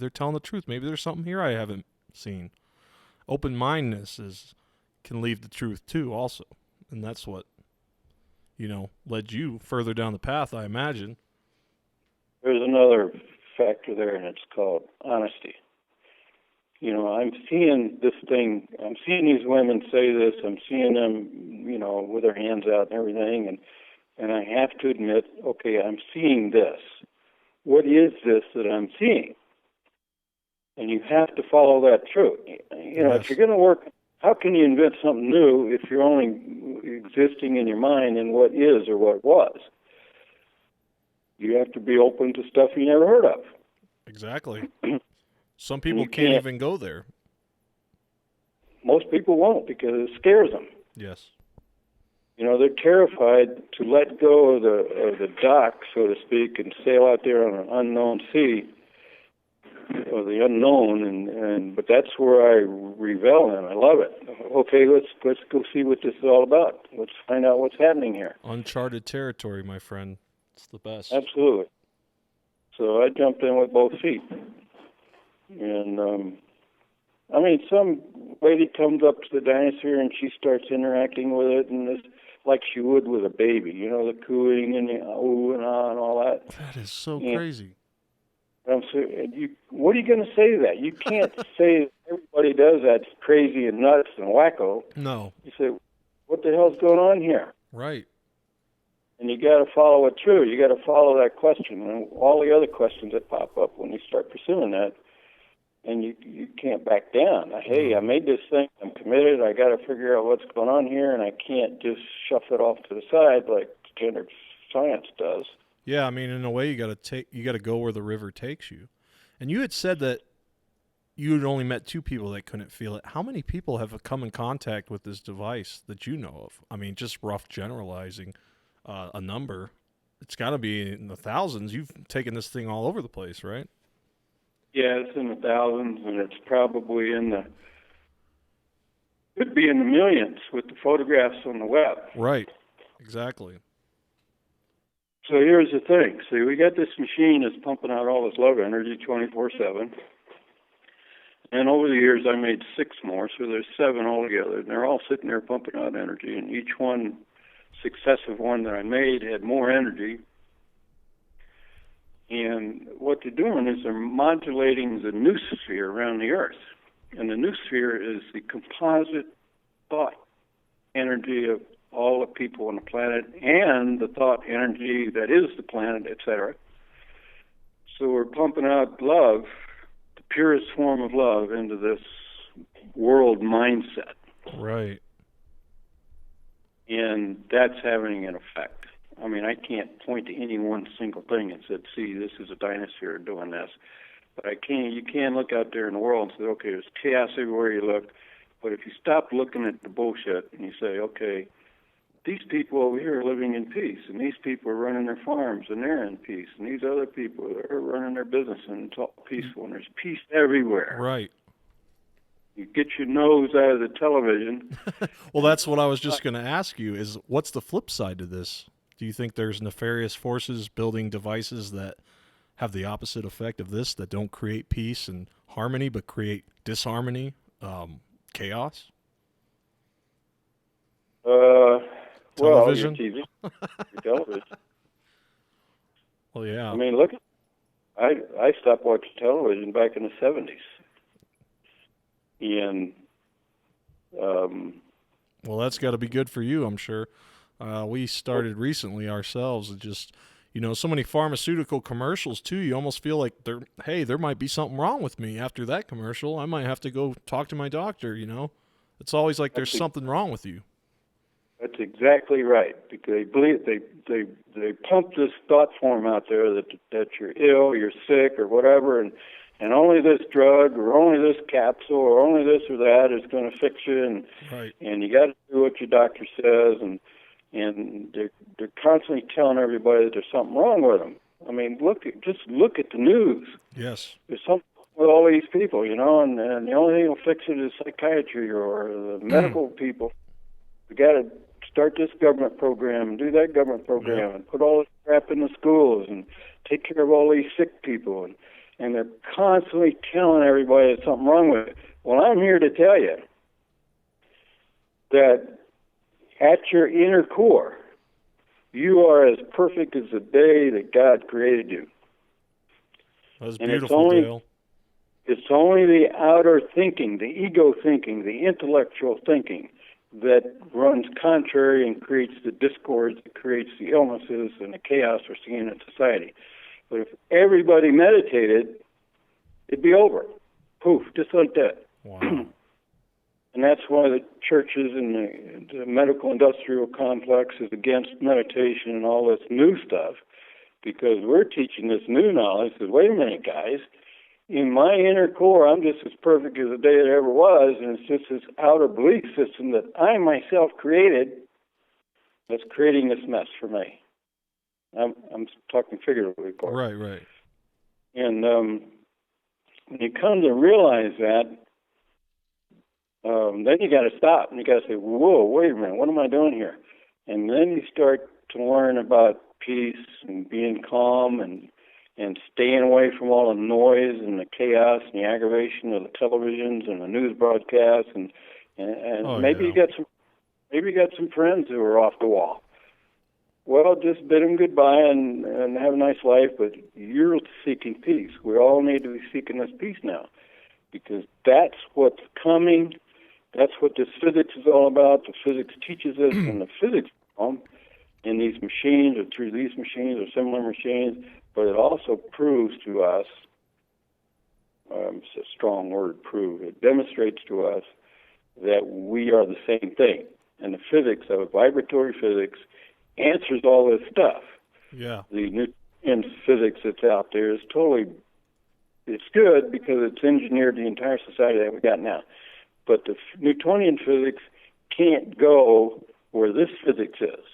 telling the truth. Maybe there's something here I haven't seen. Open-mindedness can lead the truth too also. And that's what, you know, led you further down the path, I imagine. There's another factor there, and it's called honesty. You know, I'm seeing this thing. I'm seeing these women say this. I'm seeing them, you know, with their hands out and everything. And I have to admit, okay, I'm seeing this. What is this that I'm seeing? And you have to follow that through. You know, If you're going to work, how can you invent something new if you're only existing in your mind in what is or what was? You have to be open to stuff you never heard of. Exactly. Some people can't even go there. Most people won't because it scares them. Yes. You know, they're terrified to let go of the dock, so to speak, and sail out there on an unknown sea, or the unknown, but that's where I revel in. I love it. Okay, let's go see what this is all about. Let's find out what's happening here. Uncharted territory, my friend. It's the best. Absolutely. So I jumped in with both feet. And, I mean, some lady comes up to the Dynasphere and she starts interacting with it, and this, like she would with a baby, you know, the cooing and the ooh and ah and all that. That is so crazy. What are you going to say to that? You can't say everybody does that's crazy and nuts and wacko. No. You say, what the hell's going on here? Right. And you got to follow it through. You got to follow that question and all the other questions that pop up when you start pursuing that. And you can't back down. Hey, I made this thing. I'm committed. I got to figure out what's going on here, and I can't just shove it off to the side like standard science does. Yeah, I mean, in a way, you got to go where the river takes you. And you had said that you had only met 2 people that couldn't feel it. How many people have come in contact with this device that you know of? I mean, just rough generalizing a number. It's got to be in the thousands. You've taken this thing all over the place, right? Yeah, it's in the thousands, and it's probably could be in the millions with the photographs on the web. Right, exactly. So here's the thing. See, we got this machine that's pumping out all this love energy 24/7. And over the years, I made 6 more, so there's 7 altogether. And they're all sitting there pumping out energy, and each one, successive one that I made, had more energy. And what they're doing is they're modulating the noosphere around the Earth. And the noosphere is the composite thought energy of all the people on the planet and the thought energy that is the planet, etc. So we're pumping out love, the purest form of love, into this world mindset. Right. And that's having an effect. I mean, I can't point to any one single thing and say, see, this is a Dynasphere doing this. But you can look out there in the world and say, okay, there's chaos everywhere you look. But if you stop looking at the bullshit and you say, okay, these people over here are living in peace, and these people are running their farms, and they're in peace, and these other people are running their business, and it's all peaceful, and there's peace everywhere. Right. You get your nose out of the television. Well, that's what I was just going to ask you, is what's the flip side to this? Do you think there's nefarious forces building devices that have the opposite effect of this, that don't create peace and harmony, but create disharmony, chaos? Television? Well, your TV, your television. Well, yeah. I mean, look, I stopped watching television back in the 70s. And, well, that's got to be good for you, I'm sure. We started recently ourselves, and just, so many pharmaceutical commercials too. You almost feel like there might be something wrong with me after that commercial. I might have to go talk to my doctor. It's always like there's something wrong with you. That's exactly right, because they believe they pump this thought form out there that you're ill, you're sick, or whatever, and only this drug or only this capsule or only this or that is going to fix you, and right. And you got to do what your doctor says, and they're constantly telling everybody that there's something wrong with them. I mean, just look at the news. Yes. There's something with all these people, and the only thing that'll fix it is psychiatry or the medical people. We got to start this government program and do that government program and put all this crap in the schools and take care of all these sick people. And they're constantly telling everybody there's something wrong with it. Well, I'm here to tell you that at your inner core, you are as perfect as the day that God created you. That's beautiful, Dale. It's only the outer thinking, the ego thinking, the intellectual thinking that runs contrary and creates the discords, that creates the illnesses and the chaos we're seeing in society. But if everybody meditated, it'd be over. Poof, just like that. Wow. And that's why the churches and the medical industrial complex is against meditation and all this new stuff, because we're teaching this new knowledge. Because wait a minute, guys, in my inner core, I'm just as perfect as the day it ever was, and it's just this outer belief system that I myself created that's creating this mess for me. I'm talking figuratively, of course. Right, right. And when you come to realize that, then you got to stop and you got to say, whoa, wait a minute, what am I doing here? And then you start to learn about peace and being calm and staying away from all the noise and the chaos and the aggravation of the televisions and the news broadcasts and maybe you got some friends who are off the wall. Well, just bid them goodbye and have a nice life, but you're seeking peace. We all need to be seeking this peace now, because that's what's coming. That's what this physics is all about. The physics teaches us in the physics realm, in these machines or through these machines or similar machines, but it also proves to us, it's a strong word, prove, it demonstrates to us that we are the same thing. And the physics of vibratory physics answers all this stuff. Yeah. The Newtonian physics that's out there is it's good because it's engineered the entire society that we got now. But the Newtonian physics can't go where this physics is.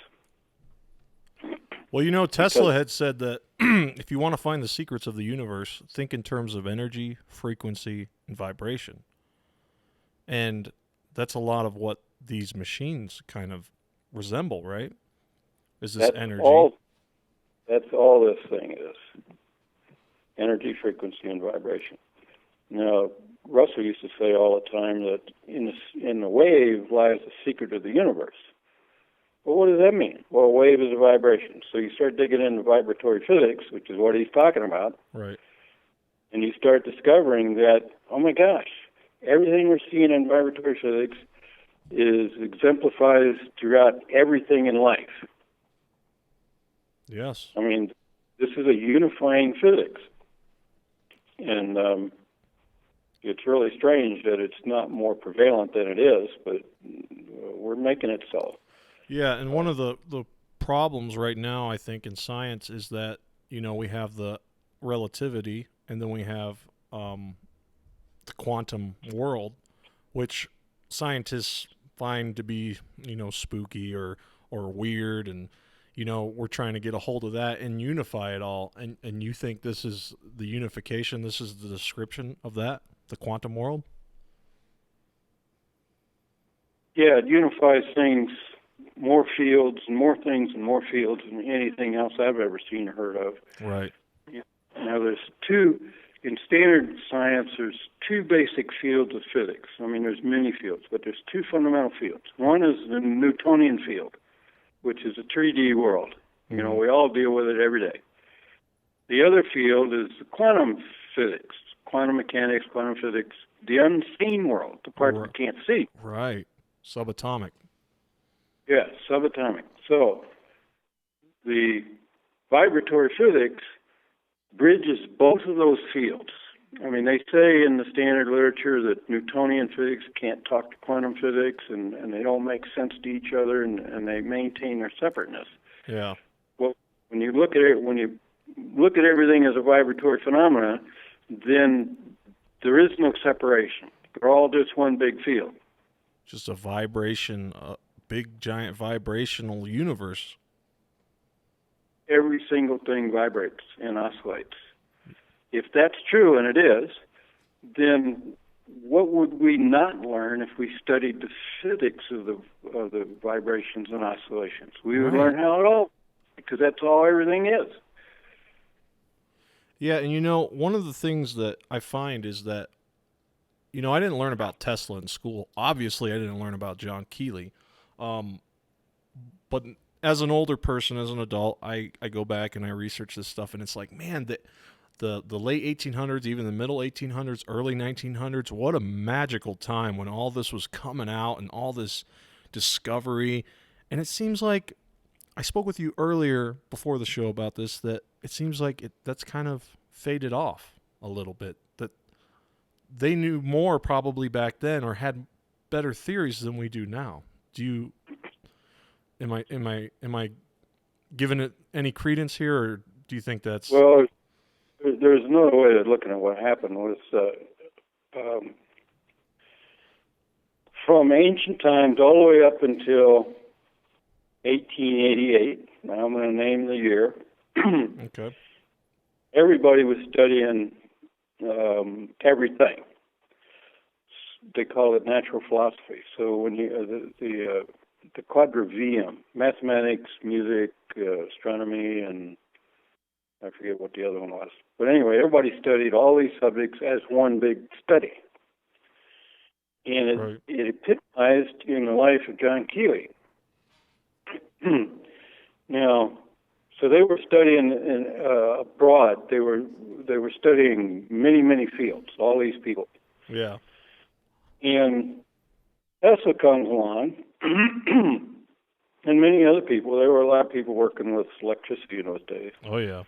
Well, Tesla had said that if you want to find the secrets of the universe, think in terms of energy, frequency, and vibration. And that's a lot of what these machines kind of resemble, right? Is this energy? That's all this thing is. Energy, frequency, and vibration. Now, Russell used to say all the time that in the wave lies the secret of the universe. Well, what does that mean? Well, a wave is a vibration. So you start digging into vibratory physics, which is what he's talking about. Right. And you start discovering that, oh my gosh, everything we're seeing in vibratory physics is exemplified throughout everything in life. Yes. I mean, this is a unifying physics. And it's really strange that it's not more prevalent than it is, but we're making it so. Yeah, and one of the problems right now, I think, in science is that, we have the relativity, and then we have the quantum world, which scientists find to be, spooky or weird, and, we're trying to get a hold of that and unify it all. And you think this is the unification, this is the description of that, the quantum world? Yeah, it unifies things, more fields and more things and more fields than anything else I've ever seen or heard of. Right. Now, in standard science, there's two basic fields of physics. I mean, there's many fields, but there's two fundamental fields. One is the Newtonian field, which is a 3D world. Mm-hmm. We all deal with it every day. The other field is the quantum physics, quantum mechanics, quantum physics, the unseen world, the part we can't see. Right. Subatomic. Yeah, subatomic. So the vibratory physics bridges both of those fields. I mean, they say in the standard literature that Newtonian physics can't talk to quantum physics, and they don't make sense to each other, and they maintain their separateness. Yeah. Well, when you look at everything as a vibratory phenomena, then there is no separation. They're all just one big field. Just a vibration, a big, giant vibrational universe. Every single thing vibrates and oscillates. If that's true, and it is, then what would we not learn if we studied the physics of the vibrations and oscillations? We would learn how it all, because that's all everything is. Yeah, and one of the things that I find is that, I didn't learn about Tesla in school. Obviously, I didn't learn about John Keely. But as an older person, as an adult, I go back and I research this stuff, and it's like, man, the late 1800s, even the middle 1800s, early 1900s, what a magical time when all this was coming out and all this discovery. And it seems like, I spoke with you earlier before the show about this, that it seems like that's kind of faded off a little bit, that they knew more probably back then or had better theories than we do now. Am I giving it any credence here, or do you think that's... Well, there's another way of looking at what happened was from ancient times all the way up until 1888. Now I'm going to name the year. Okay. Everybody was studying everything. They call it natural philosophy. So when the quadrivium, mathematics, music, astronomy, and I forget what the other one was. But anyway, everybody studied all these subjects as one big study. And it epitomized in the life of John Keely. Now, so they were studying abroad. They were studying many fields. All these people. Yeah. And Tesla comes along, and many other people. There were a lot of people working with electricity in those days. Oh yeah.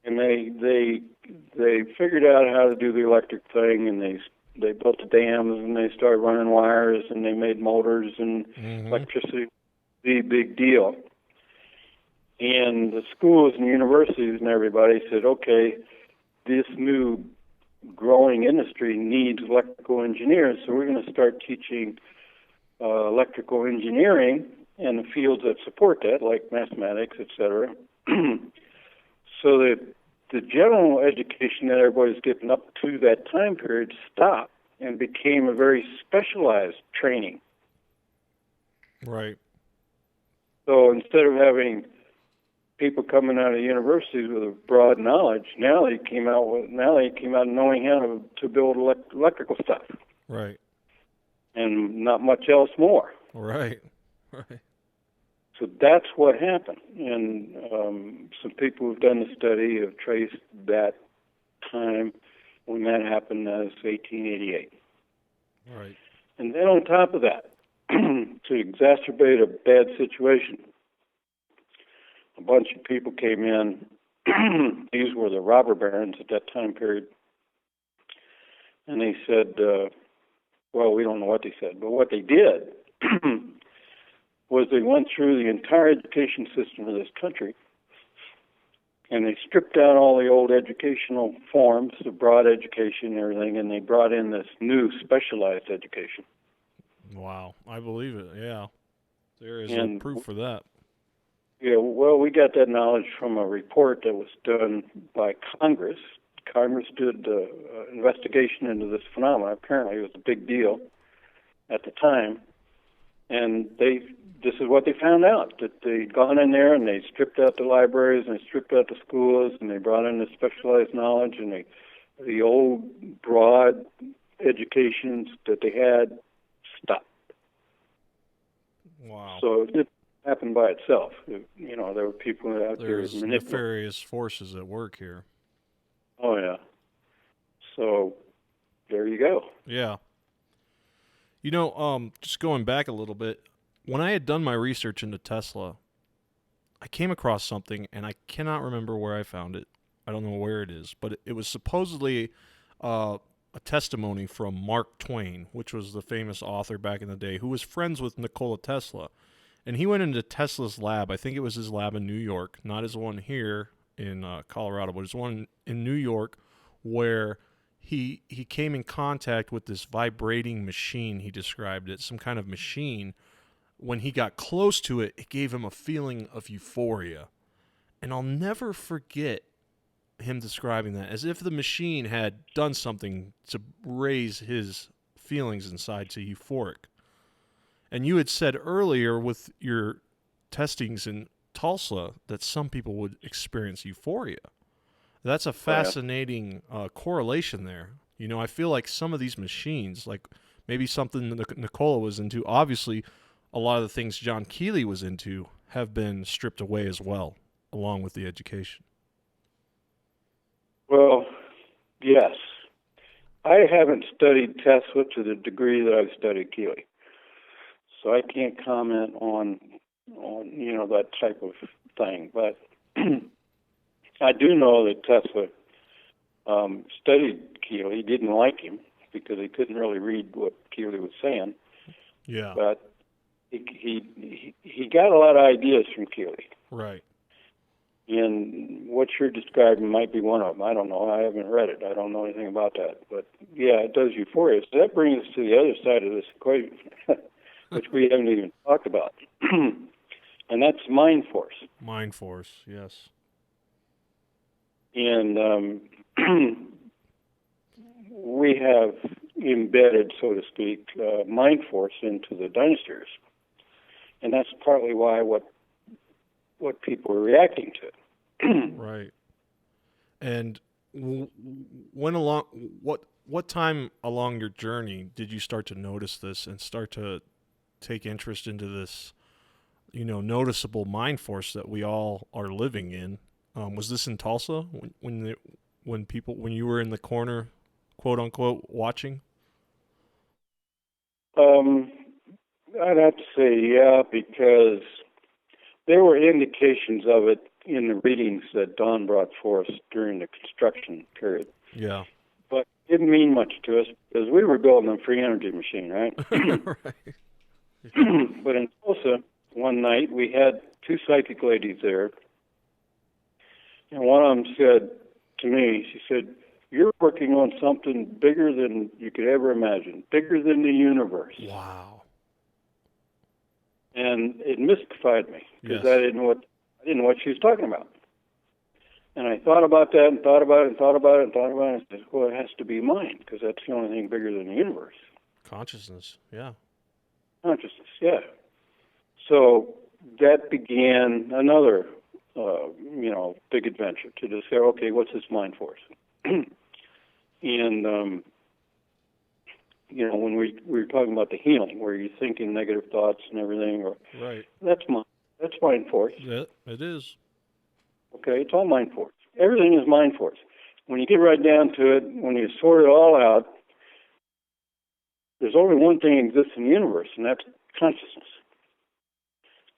And they figured out how to do the electric thing, and they built the dams, and they started running wires, and they made motors and electricity. The big deal. And the schools and universities and everybody said, okay, this new growing industry needs electrical engineers, so we're going to start teaching electrical engineering and the fields that support that, like mathematics, etc. So that the general education that everybody's getting up to that time period stopped and became a very specialized training. Right. So instead of having people coming out of universities with a broad knowledge, now they came out knowing how to build electrical stuff. Right. And not much else more. Right. Right. So that's what happened. And some people who've done the study have traced that time when that happened as 1888. Right. And then on top of that, to exacerbate a bad situation, a bunch of people came in. These were the robber barons at that time period. And they said, well, we don't know what they said, but what they did was they went through the entire education system of this country, and they stripped out all the old educational forms, the broad education and everything, and they brought in this new specialized education. Wow, I believe it, yeah. There is no proof for that. Yeah, well, we got that knowledge from a report that was done by Congress. Congress did an investigation into this phenomenon. Apparently it was a big deal at the time. And this is what they found out, that they'd gone in there and they stripped out the libraries and they stripped out the schools and they brought in the specialized knowledge, and the old broad educations that they had stopped. Wow. So it didn't happen by itself. There were people out there There's nefarious forces at work here. Oh, yeah. So there you go. Yeah. Just going back a little bit, when I had done my research into Tesla, I came across something, and I cannot remember where I found it. I don't know where it is, but it was supposedly a testimony from Mark Twain, which was the famous author back in the day, who was friends with Nikola Tesla. And he went into Tesla's lab. I think it was his lab in New York, not his one here in Colorado, but his one in New York, where he came in contact with this vibrating machine. He described it, some kind of machine. When he got close to it, it gave him a feeling of euphoria. And I'll never forget him describing that, as if the machine had done something to raise his feelings inside to euphoric. And you had said earlier with your testings in Tulsa that some people would experience euphoria. That's a fascinating correlation there. I feel like some of these machines, like maybe something Nikola was into, obviously a lot of the things John Keely was into have been stripped away as well, along with the education. Well, yes. I haven't studied Tesla to the degree that I've studied Keely. So I can't comment on that type of thing. But I do know that Tesla studied Keely. He didn't like him because he couldn't really read what Keely was saying. Yeah. But he got a lot of ideas from Keely. Right. And what you're describing might be one of them. I don't know. I haven't read it. I don't know anything about that. But, yeah, it does euphoria. So that brings us to the other side of this equation, which we haven't even talked about. and that's mind force. Mind force, yes. And we have embedded, so to speak, mind force into the Dynaspheres, and that's partly why what people are reacting to. Right. And what time along your journey did you start to notice this and start to take interest into this, noticeable mind force that we all are living in? Was this in Tulsa when you were in the corner, quote unquote, watching? I'd have to say yeah, because there were indications of it in the readings that Don brought for us during the construction period. Yeah. But it didn't mean much to us because we were building a free energy machine, right? Right. But in Tulsa, one night, we had two psychic ladies there. And one of them said to me, she said, "You're working on something bigger than you could ever imagine, bigger than the universe." Wow. And it mystified me because Yes. I didn't know what she was talking about. And I thought about that and thought about it and thought about it and thought about it. And I said, well, it has to be mind because that's the only thing bigger than the universe. Consciousness, yeah. Consciousness, yeah. So that began another, big adventure to discover, okay, what's this mind force? And, when we were talking about the healing, where you're thinking negative thoughts and everything, Right. that's mind force. Yeah, it is. Okay, it's all mind force. Everything is mind force. When you get right down to it, when you sort it all out, there's only one thing that exists in the universe, and that's consciousness.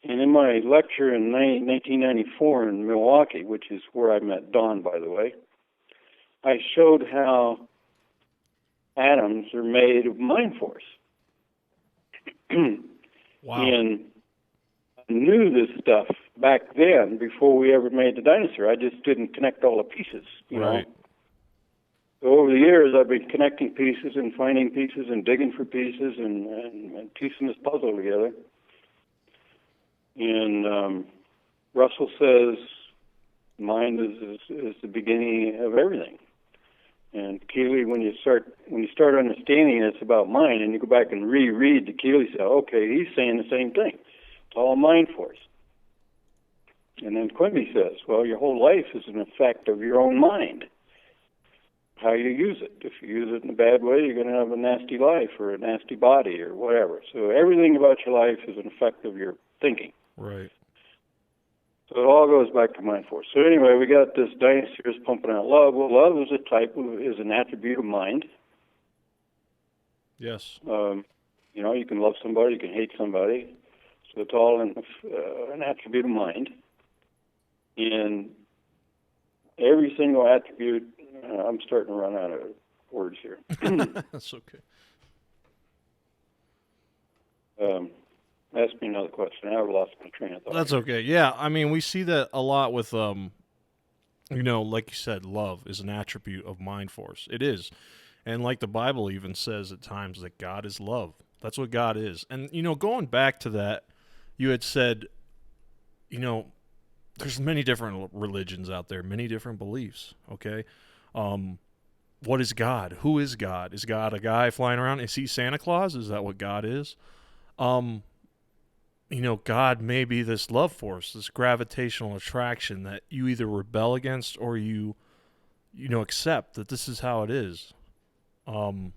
And in my lecture in 1994 in Milwaukee, which is where I met Don, by the way, I showed how atoms are made of mind force. Wow. And I knew this stuff back then before we ever made the Dynasphere. I just didn't connect all the pieces, you Right. know. So over the years, I've been connecting pieces and finding pieces and digging for pieces and piecing this puzzle together. And Russell says mind is the beginning of everything. And Keely, when you start understanding it's about mind, and you go back and reread the Keely stuff, okay, he's saying the same thing. It's all mind force. And then Quimby says, well, your whole life is an effect of your own mind. How you use it. If you use it in a bad way, you're going to have a nasty life or a nasty body or whatever. So everything about your life is an effect of your thinking. Right. So it all goes back to mind force. So anyway, we got this Dynasphere pumping out love. Well, love is an attribute of mind. Yes. You can love somebody, you can hate somebody. So it's all an attribute of mind. And every single attribute, I'm starting to run out of words here. That's okay. Ask me another question. I've lost my train of thought. That's okay. Yeah, I mean, we see that a lot with, like you said, love is an attribute of mind force. It is. And like the Bible even says at times that God is love. That's what God is. And, going back to that, you had said, there's many different religions out there, many different beliefs, okay? What is God? Who is God? Is God a guy flying around? Is he Santa Claus? Is that what God is? God may be this love force, this gravitational attraction that you either rebel against or you accept that this is how it is. Do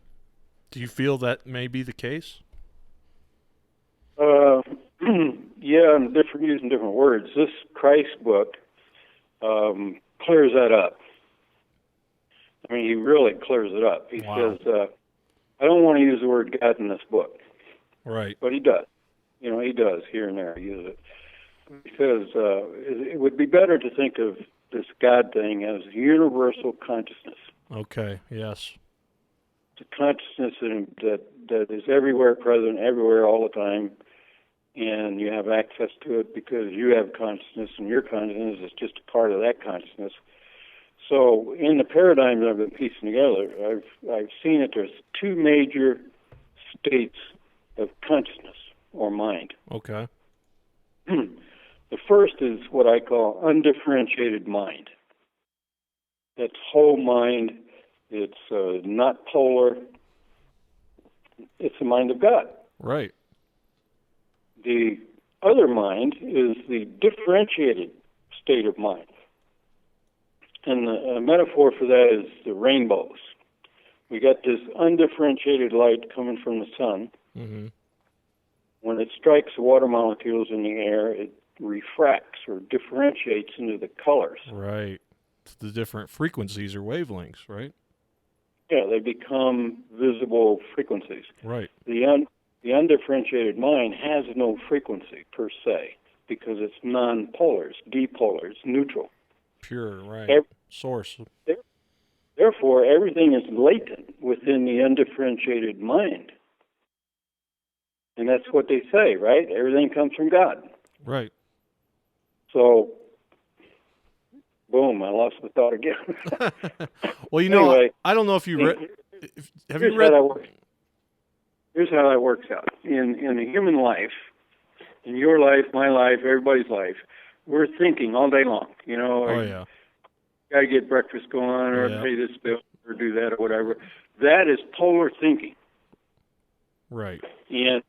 you feel that may be the case? Yeah, and using different words. This Christ book clears that up. I mean, he really clears it up. He Wow. says, I don't want to use the word God in this book. Right. But he does. He does here and there use it. He says it would be better to think of this God thing as universal consciousness. Okay, yes. It's a consciousness that is everywhere, present, everywhere, all the time, and you have access to it because you have consciousness, and your consciousness is just a part of that consciousness. So in the paradigms I've been piecing together, I've seen that there's two major states of consciousness or mind. Okay. The first is what I call undifferentiated mind. It's whole mind. It's not polar. It's the mind of God. Right. The other mind is the differentiated state of mind. And the metaphor for that is the rainbows. We got this undifferentiated light coming from the sun. Mm-hmm. When it strikes the water molecules in the air, it refracts or differentiates into the colors. Right. The different frequencies or wavelengths, right? Yeah, they become visible frequencies. Right. The undifferentiated mind has no frequency per se because it's non-polar, it's dipolar, it's neutral. Pure, right. Source. Therefore, everything is latent within the undifferentiated mind. And that's what they say, right? Everything comes from God. Right. So, boom, I lost the thought again. Well, anyway, I don't know if you read. Have you here's read? Here's how that works out. In a human life, in your life, my life, everybody's life, we're thinking all day long. Oh, yeah. Got to get breakfast going, or Yeah. pay this bill, or do that, or whatever. That is polar thinking. Right. And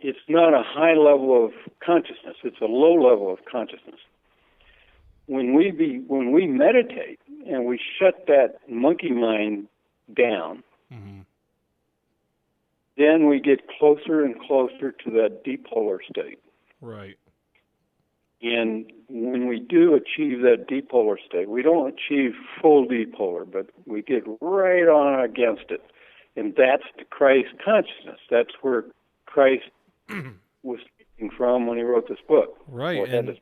it's not a high level of consciousness. It's a low level of consciousness. When we meditate and we shut that monkey mind down, Mm-hmm. then we get closer and closer to that dipolar state. Right. And when we do achieve that dipolar state, we don't achieve full dipolar, but we get right on against it. And that's the Christ consciousness. That's where Christ was speaking from when he wrote this book. Right. And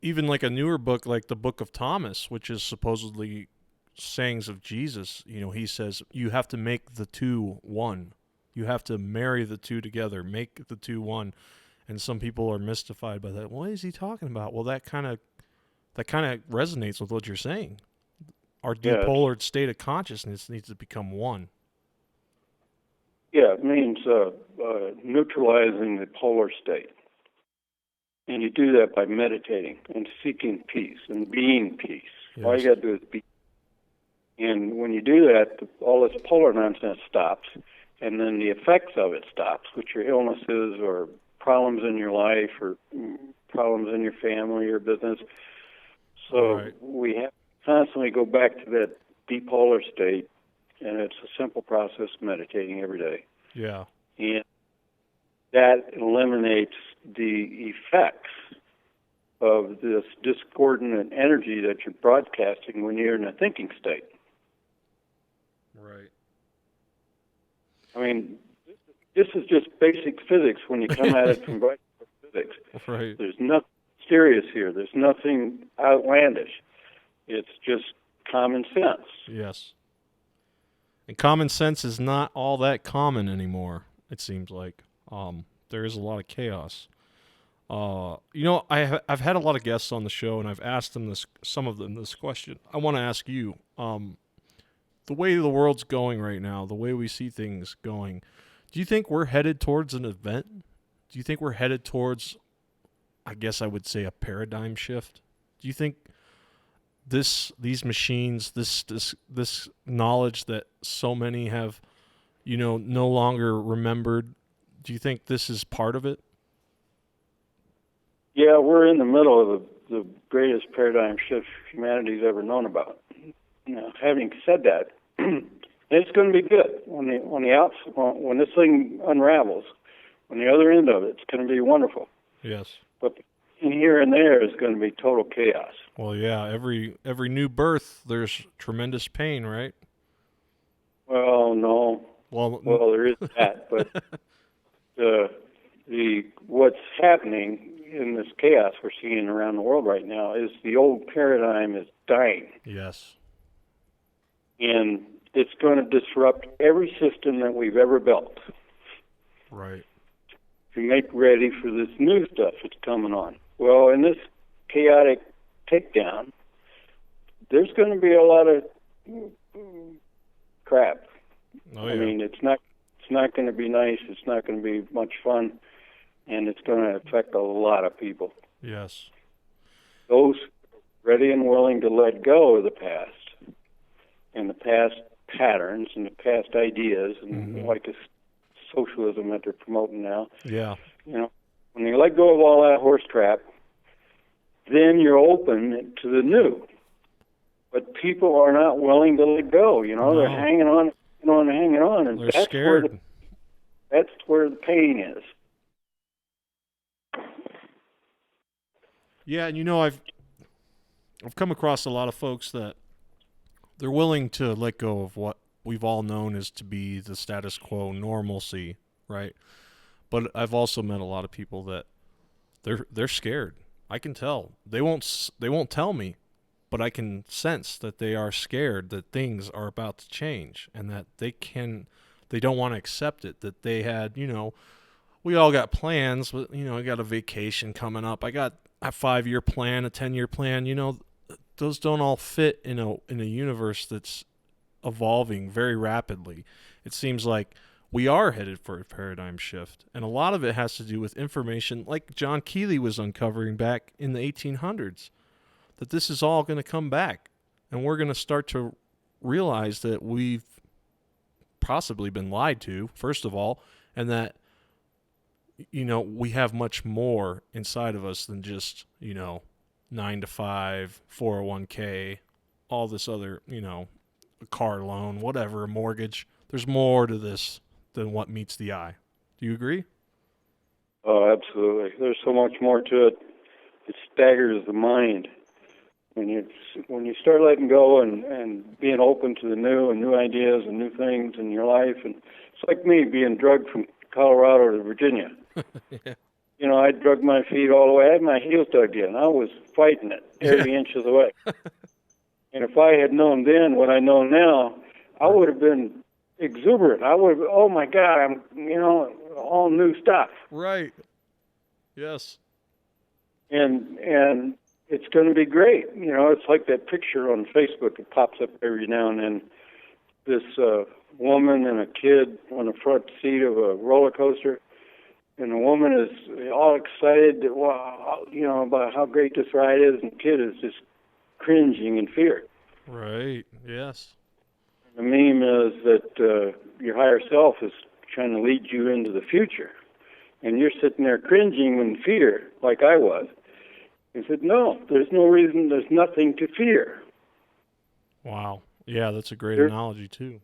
even like a newer book, like the Book of Thomas, which is supposedly sayings of Jesus, he says you have to make the two one. You have to marry the two together, make the two one. And some people are mystified by that. What is he talking about? Well, that kind of resonates with what you're saying. Our dipolar state of consciousness needs to become one. Yeah, it means neutralizing the polar state. And you do that by meditating and seeking peace and being peace. Yes. All you got to do is be. And when you do that, all this polar nonsense stops, and then the effects of it stops, which are illnesses or problems in your life or problems in your family or business. So we have to constantly go back to that dipolar state, and it's a simple process, meditating every day. Yeah. And that eliminates the effects of this discordant energy that you're broadcasting when you're in a thinking state. Right. I mean, this is just basic physics when you come at it from physics. Right. There's nothing mysterious here. There's nothing outlandish. It's just common sense. Yes. And common sense is not all that common anymore, it seems like. There is a lot of chaos. I've had a lot of guests on the show, and I've asked them some of them this question. I want to ask you, the way the world's going right now, the way we see things going, do you think we're headed towards an event? Do you think we're headed towards, I guess I would say, a paradigm shift? Do you think these machines, this knowledge that so many have, no longer remembered, do you think this is part of it? Yeah, we're in the middle of the greatest paradigm shift humanity's ever known about. Now, having said that, it's going to be good when this thing unravels. On the other end of it, it's going to be wonderful. Yes. But in here and there is going to be total chaos. Well, yeah. Every new birth, there's tremendous pain, right? Well, no. Well, there is that, but what's happening in this chaos we're seeing around the world right now is the old paradigm is dying. Yes. And it's going to disrupt every system that we've ever built. Right. To make ready for this new stuff that's coming on. Well, in this chaotic takedown, there's going to be a lot of crap. Oh, yeah. I mean, it's not going to be nice. It's not going to be much fun, and it's going to affect a lot of people. Yes. Those ready and willing to let go of the past and the past patterns and the past ideas and like this socialism that they're promoting now. Yeah. You know, when you let go of all that horse crap, then you're open to the new. But people are not willing to let go. You know, they're hanging on, hanging on, and they're scared. That's where the pain is. Yeah, and I've come across a lot of folks that they're willing to let go of what we've all known as to be the status quo normalcy, right? But I've also met a lot of people that they're scared. I can tell. They won't tell me, but I can sense that they are scared that things are about to change and that they don't want to accept it, that they had, we all got plans, but I got a vacation coming up. I got a 5-year plan, a 10-year plan, those don't all fit in a universe that's evolving very rapidly. It seems like we are headed for a paradigm shift, and a lot of it has to do with information like John Keely was uncovering back in the 1800s, that this is all going to come back, and we're going to start to realize that we've possibly been lied to, first of all, and that we have much more inside of us than just 9 to 5, 401k, all this other, a car loan, whatever, a mortgage. There's more to this than what meets the eye. Do you agree? Oh, absolutely. There's so much more to it. It staggers the mind. When you start letting go and being open to the new and new ideas and new things in your life, and it's like me being drugged from Colorado to Virginia. Yeah. I drugged my feet all the way. I had my heels dug in. I was fighting it every inch of the way. And if I had known then what I know now, I would have been exuberant. I would have, oh my God, I'm, all new stuff. Right. Yes. And it's going to be great. It's like that picture on Facebook that pops up every now and then. This woman and a kid on the front seat of a roller coaster. And the woman is all excited, about how great this ride is, and the kid is just cringing in fear. Right. Yes. The meme is that your higher self is trying to lead you into the future, and you're sitting there cringing in fear, like I was. He said, "No, there's no reason. There's nothing to fear." Wow. Yeah, that's a great analogy too.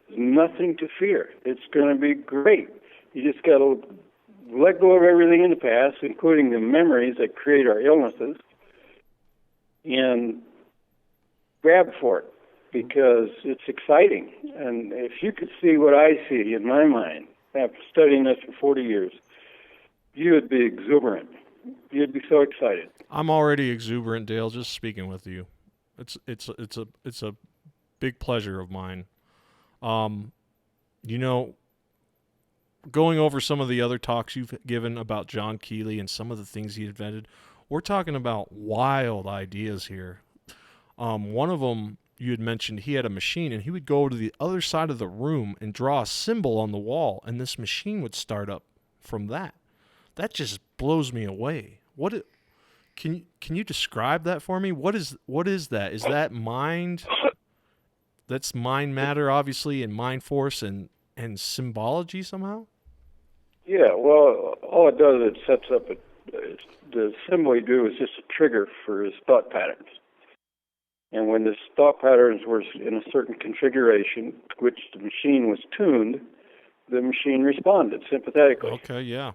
There's nothing to fear. It's going to be great. You just got to let go of everything in the past, including the memories that create our illnesses, and grab for it, because it's exciting. And if you could see what I see in my mind after studying this for 40 years, you would be exuberant. You'd be so excited. I'm already exuberant, Dale, just speaking with you. It's a big pleasure of mine. Going over some of the other talks you've given about John Keely and some of the things he invented, we're talking about wild ideas here. One of them, you had mentioned, he had a machine, and he would go to the other side of the room and draw a symbol on the wall, and this machine would start up from that. That just blows me away. Can you describe that for me? What is that? Is that mind? That's mind matter, obviously, and mind force and symbology somehow? Yeah, well, all it does is it sets up the symbol you do is just a trigger for his thought patterns. And when the thought patterns were in a certain configuration, which the machine was tuned, the machine responded sympathetically. Okay, yeah.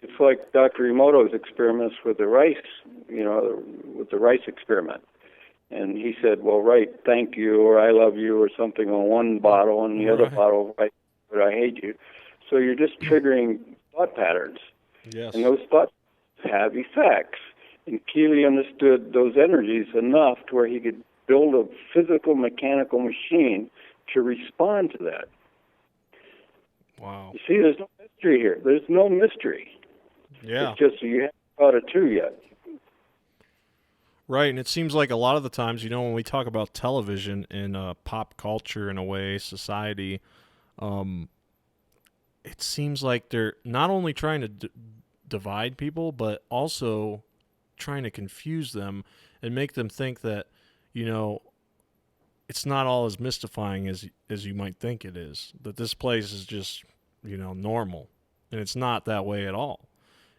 It's like Dr. Emoto's experiments with the rice, with the rice experiment. And he said, well, write thank you or I love you or something on one bottle, and the other bottle, write but I hate you. So you're just triggering thought patterns. Yes. And those thoughts have effects. And Keely understood those energies enough to where he could build a physical, mechanical machine to respond to that. Wow. You see, there's no mystery here. There's no mystery. Yeah. It's just you haven't thought it through yet. Right, and it seems like a lot of the times, when we talk about television and pop culture in a way, society, it seems like they're not only trying to divide people, but also trying to confuse them and make them think that, it's not all as mystifying as you might think it is. That this place is just, normal, and it's not that way at all.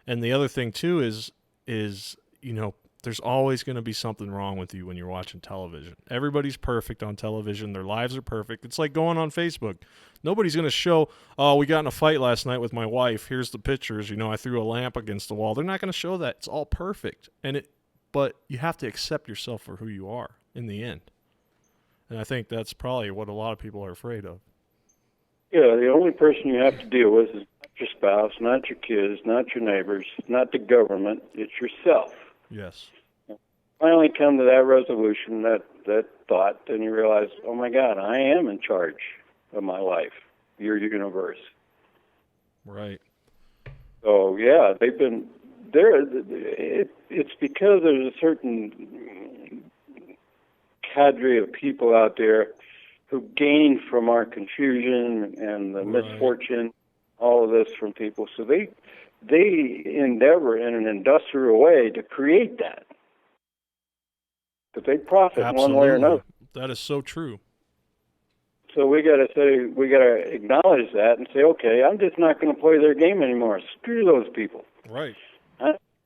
And the other thing too is there's always going to be something wrong with you when you're watching television. Everybody's perfect on television. Their lives are perfect. It's like going on Facebook. Nobody's going to show, oh, we got in a fight last night with my wife. Here's the pictures. I threw a lamp against the wall. They're not going to show that. It's all perfect. But you have to accept yourself for who you are in the end. And I think that's probably what a lot of people are afraid of. Yeah, the only person you have to deal with is not your spouse, not your kids, not your neighbors, not the government. It's yourself. Yes. Finally come to that resolution, that thought, and you realize, oh my God, I am in charge of my life, your universe. Right. So yeah, they've been there. It's because there's a certain cadre of people out there who gain from our confusion and the misfortune, all of this from people. So they endeavor in an industrial way to create that. But they profit Absolutely. one way or another. That is so true. So we got to acknowledge that and say, okay, I'm just not going to play their game anymore. Screw those people. Right.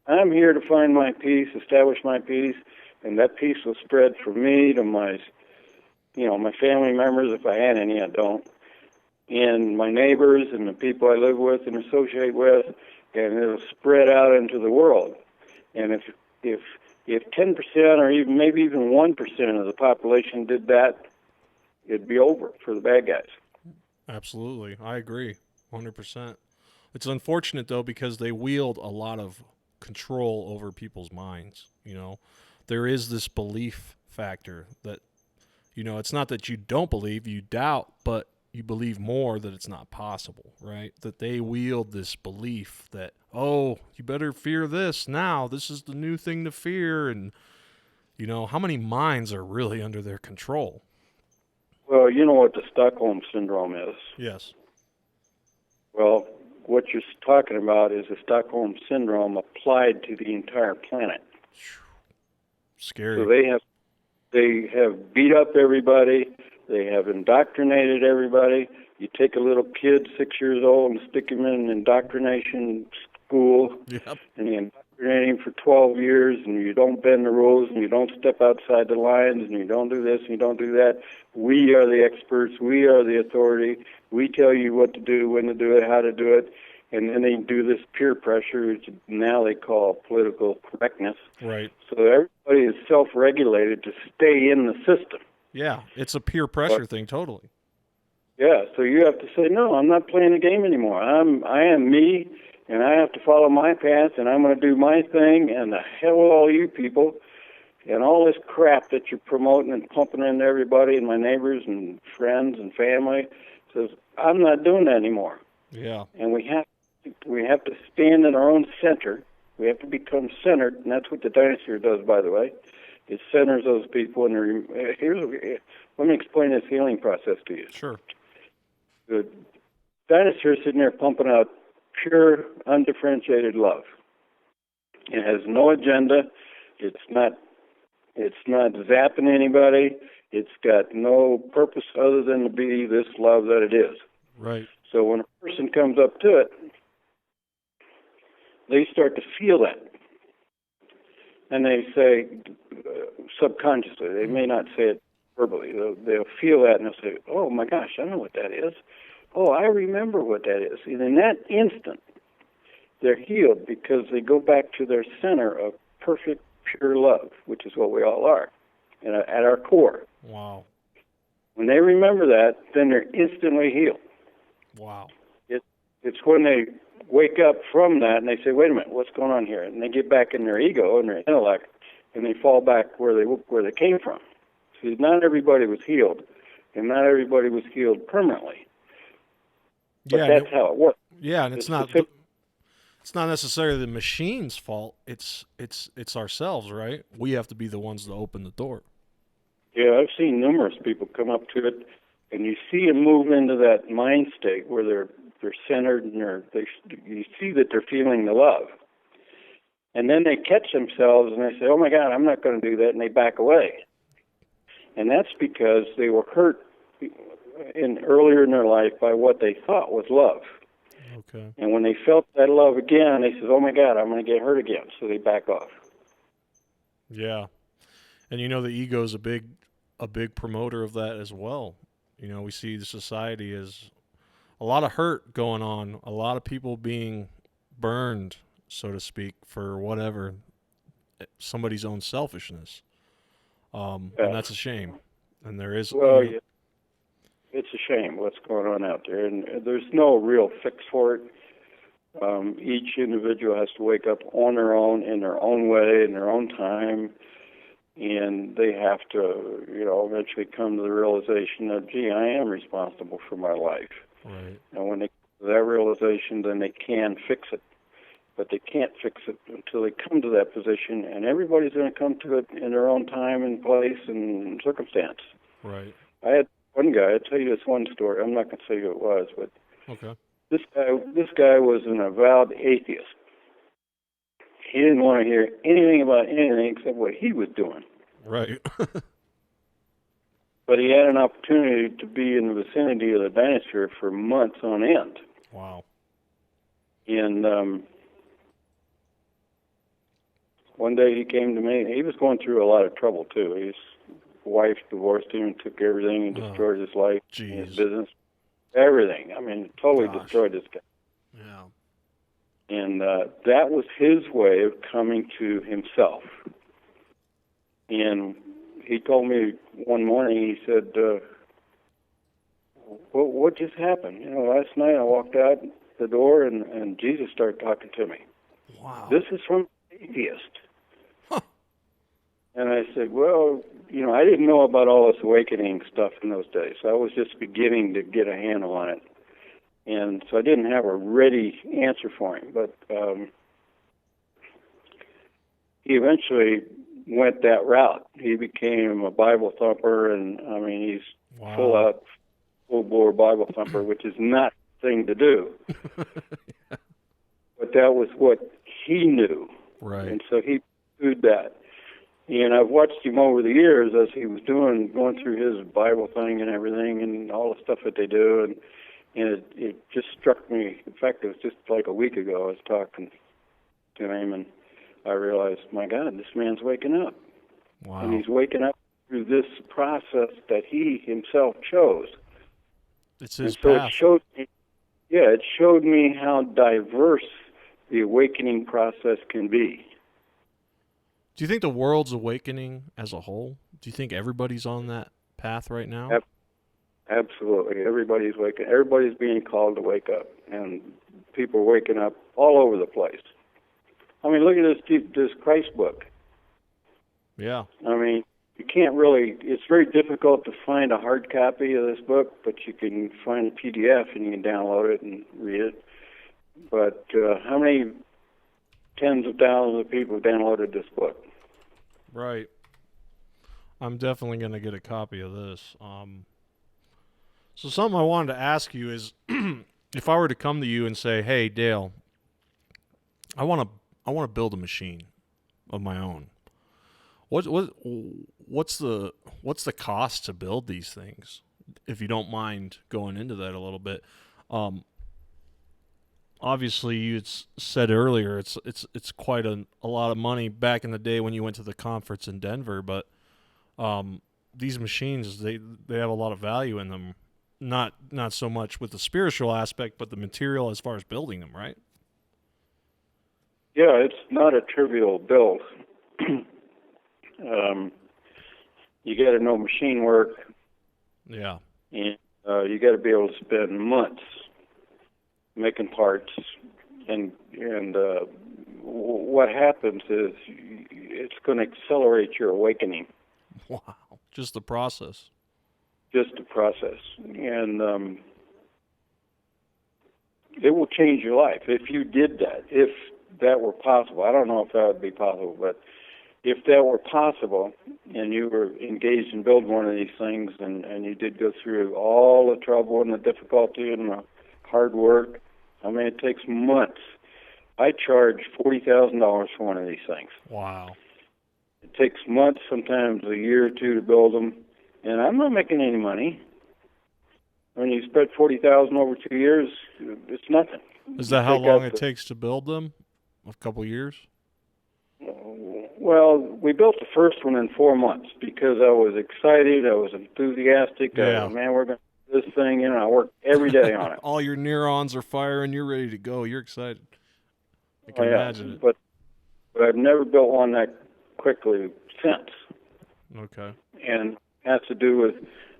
I'm here to find my peace, establish my peace, and that peace will spread from me to my family members, if I had any. I don't, and my neighbors and the people I live with and associate with, and it'll spread out into the world. And if 10% or maybe even 1% of the population did that, it'd be over for the bad guys. Absolutely. I agree 100%. It's unfortunate, though, because they wield a lot of control over people's minds. There is this belief factor that, it's not that you don't believe, you doubt, but you believe more that it's not possible, right? That they wield this belief that, oh, you better fear this now. This is the new thing to fear. And, how many minds are really under their control? Well, you know what the Stockholm Syndrome is. Yes. Well, what you're talking about is the Stockholm Syndrome applied to the entire planet. Scary. So they have beat up everybody. They have indoctrinated everybody. You take a little kid, 6 years old, and stick him in an indoctrination school, Yep. and you indoctrinate him for 12 years, and you don't bend the rules, and you don't step outside the lines, and you don't do this, and you don't do that. We are the experts. We are the authority. We tell you what to do, when to do it, how to do it. And then they do this peer pressure, which now they call political correctness. Right. So everybody is self-regulated to stay in the system. Yeah, it's a peer pressure thing, totally. Yeah, so you have to say, no, I'm not playing the game anymore. I am me, and I have to follow my path, and I'm going to do my thing, and the hell with all you people, and all this crap that you're promoting and pumping into everybody, and my neighbors and friends and family, says, I'm not doing that anymore. Yeah. And we have to stand in our own center. We have to become centered, and that's what the Dynasphere does, by the way. It centers those people. And let me explain this healing process to you. Sure. The Dynasphere is sitting there pumping out pure, undifferentiated love. It has no agenda. It's not zapping anybody. It's got no purpose other than to be this love that it is. Right. So when a person comes up to it, they start to feel that. And they say, subconsciously, they may not say it verbally, they'll feel that and they'll say, oh my gosh, I know what that is. Oh, I remember what that is. And in that instant, they're healed because they go back to their center of perfect, pure love, which is what we all are, at our core. Wow. When they remember that, then they're instantly healed. Wow. It's when they wake up from that and they say, wait a minute, what's going on here? And they get back in their ego and their intellect, and they fall back where they came from. See, not everybody was healed, and not everybody was healed permanently. But that's how it works. Yeah, and it's not necessarily the machine's fault. It's ourselves, right? We have to be the ones to open the door. Yeah, I've seen numerous people come up to it, and you see them move into that mind state where they're they're centered, and you see that they're feeling the love. And then they catch themselves and they say, oh my God, I'm not going to do that, and they back away. And that's because they were hurt earlier in their life by what they thought was love. Okay. And when they felt that love again, they said, oh my God, I'm going to get hurt again. So they back off. Yeah. And the ego is a big promoter of that as well. We see the society as a lot of hurt going on, a lot of people being burned, so to speak, for whatever, somebody's own selfishness. And that's a shame. And there is... Well, yeah, it's a shame what's going on out there. And there's no real fix for it. Each individual has to wake up on their own, in their own way, in their own time. And they have to, eventually come to the realization that, gee, I am responsible for my life. Right. And when they come to that realization, then they can fix it. But they can't fix it until they come to that position, and everybody's going to come to it in their own time and place and circumstance. Right. I had one guy, I'll tell you this one story. I'm not going to say who it was, but okay. This guy was an avowed atheist. He didn't want to hear anything about anything except what he was doing. Right. But he had an opportunity to be in the vicinity of the Dynasphere for months on end. Wow. And one day he came to me. He was going through a lot of trouble, too. His wife divorced him and took everything and destroyed his life, and his business, everything. I mean, totally destroyed this guy. Yeah. And that was his way of coming to himself. And he told me one morning, he said, what just happened? Last night I walked out the door and Jesus started talking to me. Wow. This is from an atheist. Huh. And I said, well, I didn't know about all this awakening stuff in those days. I was just beginning to get a handle on it. And so I didn't have a ready answer for him. But he eventually went that route. He became a Bible thumper, and, he's full-bore Bible thumper, which is not the thing to do. Yeah. But that was what he knew. Right. And so he pursued that. And I've watched him over the years as he was going through his Bible thing and everything and all the stuff that they do. And it just struck me. In fact, it was just like a week ago I was talking to him, and I realized, my God, this man's waking up. Wow. And he's waking up through this process that he himself chose. It's his path. It showed me how diverse the awakening process can be. Do you think the world's awakening as a whole? Do you think everybody's on that path right now? Absolutely. Everybody's waking. Everybody's being called to wake up, and people are waking up all over the place. I mean, look at this Christ book. Yeah. I mean, you can't really. It's very difficult to find a hard copy of this book, but you can find a PDF and you can download it and read it. But how many tens of thousands of people have downloaded this book? Right. I'm definitely going to get a copy of this. So something I wanted to ask you is, if I were to come to you and say, "Hey, Dale, I want to build a machine of my own. What's the cost to build these things? If you don't mind going into that a little bit." Obviously, you said earlier it's quite a lot of money back in the day when you went to the conference in Denver, but these machines they have a lot of value in them. Not so much with the spiritual aspect, but the material as far as building them, right? Yeah, it's not a trivial build. You got to know machine work. Yeah. And you got to be able to spend months making parts, and what happens is it's going to accelerate your awakening. Wow. Just the process. Just the process. And it will change your life if you did that, if that were possible. I don't know if that would be possible, but if that were possible and you were engaged in building one of these things and you did go through all the trouble and the difficulty and the hard work. I mean, it takes months. I charge $40,000 for one of these things. Wow. It takes months, sometimes a year or two to build them, and I'm not making any money. When you spread $40,000 over 2 years, it's nothing. Is that how long it takes to build them? A couple years? Well, we built the first one in 4 months because I was excited, I was enthusiastic. Yeah. Man, we're going to do this thing, I worked every day on it. All your neurons are firing, you're ready to go, you're excited. I can imagine it. But I've never built one that quickly since. Okay. And it has to do with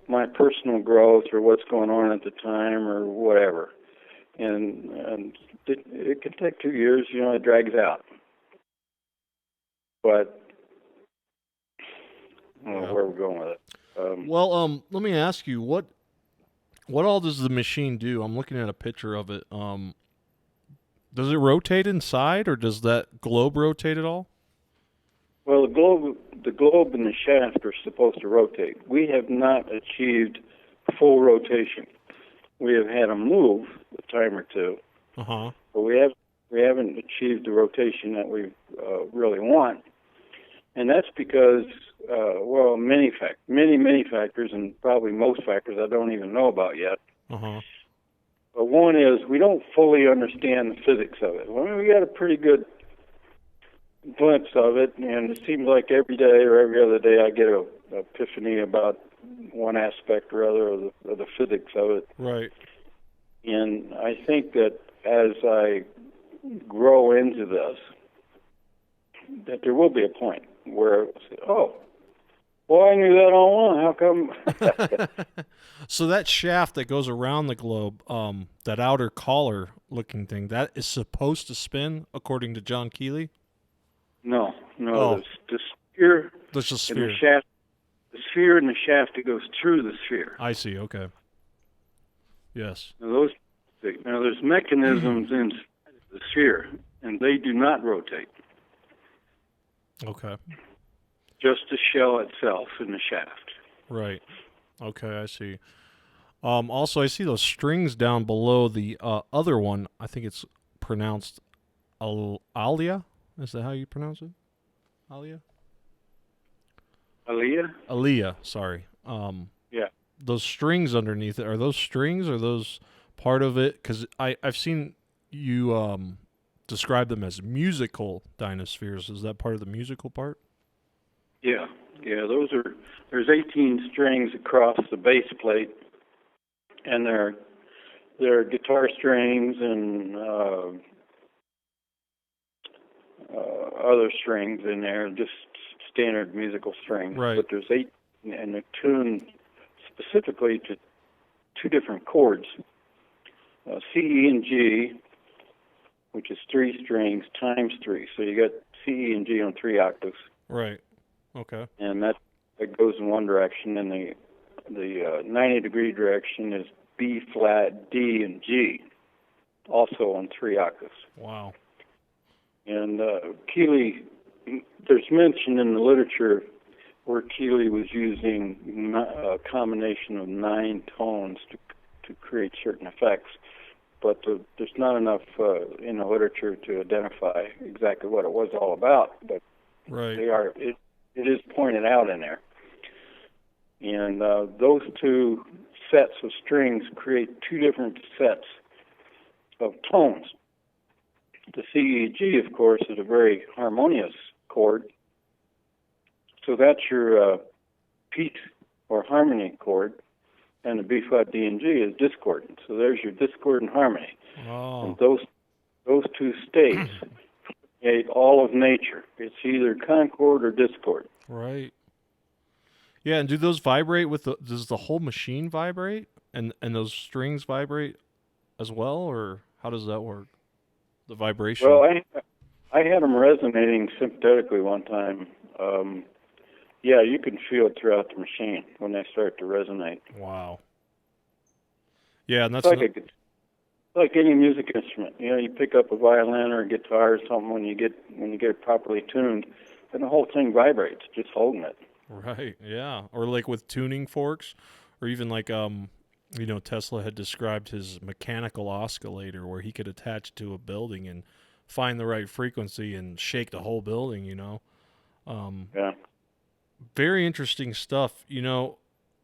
my personal growth or what's going on at the time or whatever. And it can take 2 years, it drags out. But I don't know where we're going with it. Let me ask you, what all does the machine do? I'm looking at a picture of it. Does it rotate inside, or does that globe rotate at all? Well, the globe and the shaft are supposed to rotate. We have not achieved full rotation. We have had them move a time or two, but we haven't achieved the rotation that we really want, and that's because many factors, and probably most factors I don't even know about yet. But one is we don't fully understand the physics of it. Well, we got a pretty good glimpse of it, and it seems like every day or every other day I get an epiphany about one aspect or other of the physics of it. Right. And I think that as I grow into this, that there will be a point where, I knew that all along. How come? So that shaft that goes around the globe, that outer collar-looking thing, that is supposed to spin, according to John Keely? No. The sphere. There's a sphere. And the shaft. The sphere and the shaft that goes through the sphere. I see. Okay. Yes. Now there's mechanisms inside the sphere, and they do not rotate. Okay. Just the shell itself in the shaft. Right. Okay, I see. Also, I see those strings down below the other one. I think it's pronounced Alia. Is that how you pronounce it? Alia? Aliyah? Aliyah, sorry. Yeah. Those strings underneath it, are those strings or are those part of it? Because I've seen you describe them as musical Dynaspheres. Is that part of the musical part? Yeah. There's 18 strings across the base plate, and there are guitar strings and other strings in there, just standard musical strings. Right. But there's 8, and they're tuned specifically to 2 different chords, C, E, and G, which is 3 strings times 3. So you got C, E, and G on 3 octaves. Right. Okay. And that goes in one direction, and the 90-degree direction is B flat, D, and G, also on 3 octaves. Wow. And Keely, there's mention in the literature where Keely was using a combination of 9 tones to create certain effects, but there's not enough in the literature to identify exactly what it was all about. But right. It is pointed out in there. And those 2 sets of strings create 2 different sets of tones. The C, E, G, of course, is a very harmonious chord. So that's your peace or harmony chord. And the B flat, D, and G is discordant. So there's your discordant harmony. Oh. And those 2 states create all of nature. It's either concord or discord. Right. Yeah, and do those vibrate does the whole machine vibrate? And those strings vibrate as well, or how does that work? The vibration? Well, I had them resonating sympathetically one time. Yeah, you can feel it throughout the machine when they start to resonate. Wow. Yeah, and that's like any music instrument. You pick up a violin or a guitar or something when you get it properly tuned, then the whole thing vibrates, just holding it. Right. Yeah. Or like with tuning forks, or even like You know, Tesla had described his mechanical oscillator where he could attach to a building and find the right frequency and shake the whole building, you know. Um, Yeah. Very interesting stuff. You know,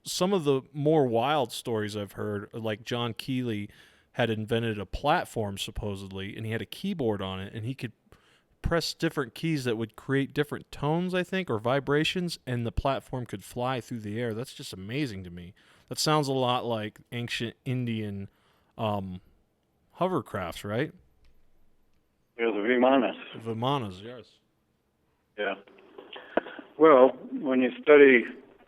some of the more wild stories I've heard, like John Keely had invented a platform supposedly, and he had a keyboard on it, and he could press different keys that would create different tones, I think, or vibrations, and the platform could fly through the air. That's just amazing to me. That sounds a lot like ancient Indian hovercrafts, right? Yeah, the Vimanas. Vimanas, yes. Yeah. Well, when you study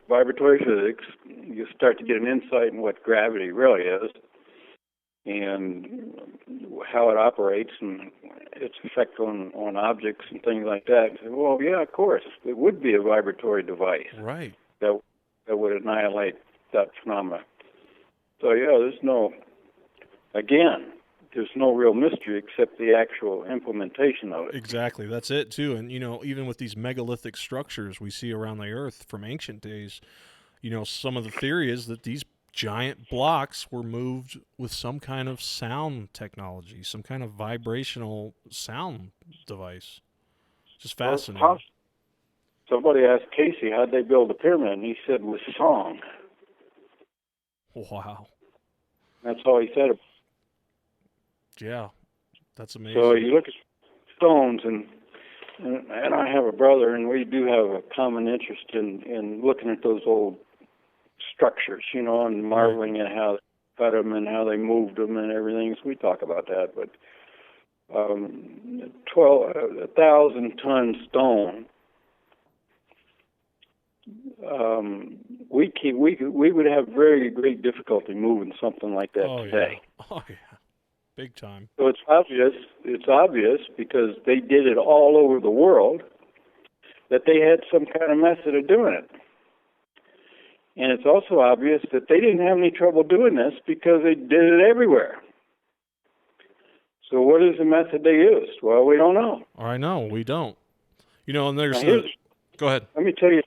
vibratory physics, you start to get an insight in what gravity really is and how it operates and its effect on objects and things like that. And say, well, yeah, of course, it would be a vibratory device Right. that would annihilate that phenomena. So, yeah, there's no real mystery except the actual implementation of it. Exactly. That's it, too. And, you know, even with these megalithic structures we see around the earth from ancient days, you know, some of the theory is that these giant blocks were moved with some kind of sound technology, some kind of vibrational sound device. Just fascinating. Well, somebody asked Casey, how'd they build the pyramid? And he said, with song. Wow. That's all he said. Yeah. That's amazing. So you look at stones, and I have a brother, and we do have a common interest in looking at those old structures, you know, and marveling at how they cut them and how they moved them and everything. So we talk about that. But 1,000-ton stone, we would have very great difficulty moving something like that today. Yeah. Oh yeah, big time. So it's obvious because they did it all over the world that they had some kind of method of doing it. And it's also obvious that they didn't have any trouble doing this because they did it everywhere. So what is the method they used? Well, we don't know. I know, we don't. You know, and there's go ahead. Let me tell you a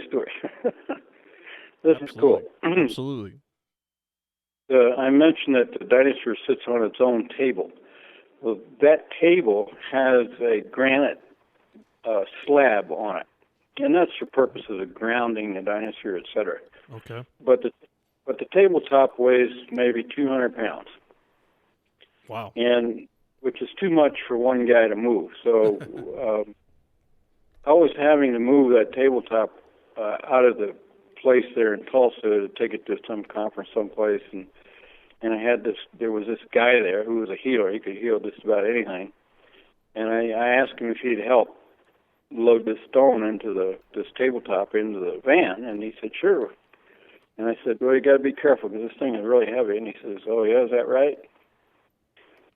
story. This Absolutely. is cool. Absolutely. I mentioned that the Dynasphere sits on its own table. Well, that table has a granite slab on it, and that's for purposes of grounding the Dynasphere, etc. Okay. But the tabletop weighs maybe 200 pounds. Wow. And which is too much for one guy to move. So I was having to move that tabletop out of the place there in Tulsa to take it to some conference someplace, and there was this guy there who was a healer. He could heal just about anything. And I asked him if he'd help load this stone into this tabletop into the van, and he said, sure. And I said, well, you got to be careful because this thing is really heavy. And he says, oh, yeah, is that right?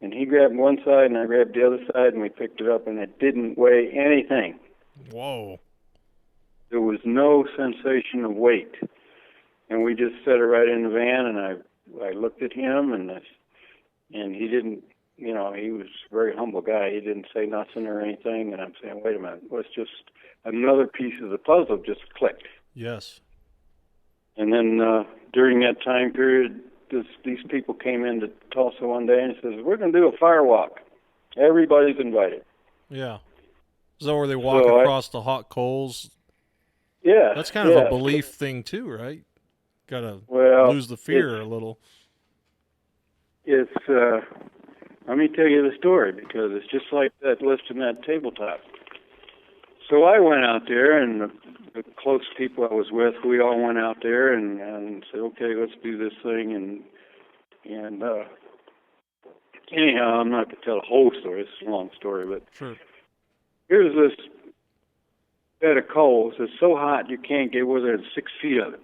And he grabbed one side, and I grabbed the other side, and we picked it up, and it didn't weigh anything. Whoa. There was no sensation of weight. And we just set it right in the van, and I looked at him, and he didn't, you know, he was a very humble guy. He didn't say nothing or anything, and I'm saying, wait a minute, what's just another piece of the puzzle just clicked. Yes. And then during that time period, these people came into Tulsa one day and says, we're going to do a fire walk. Everybody's invited. Yeah. Is that where they walk across the hot coals? Yeah. That's kind of a belief thing too, right? Got to lose the fear a little. It's, let me tell you the story because it's just like that lifting that tabletop. So I went out there, and the close people I was with, we all went out there and said, okay, let's do this thing. And anyhow, I'm not going to tell the whole story. It's a long story, but sure. Here's this bed of coals. It's so hot you can't get within 6 feet of it.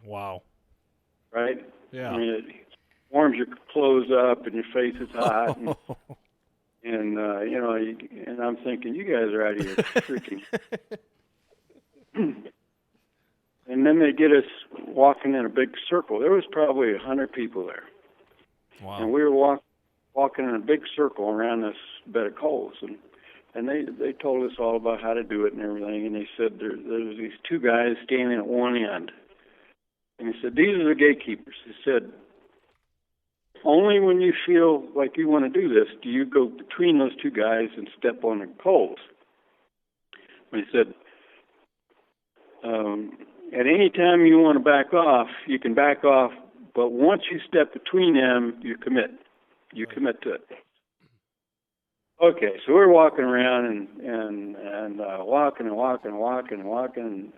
Wow. Right? Yeah. I mean, it warms your clothes up, and your face is hot. And you know, and I'm thinking, you guys are out of here freaking. And then they get us walking in a big circle. There was probably 100 people there. Wow. And we were walking in a big circle around this bed of coals. And they told us all about how to do it and everything. And they said there's these two guys standing at one end. And he said, these are the gatekeepers. He said, only when you feel like you want to do this do you go between those two guys and step on the coals. He said, at any time you want to back off, you can back off, but once you step between them, you commit. You commit to it. Okay, so we're walking around and walking,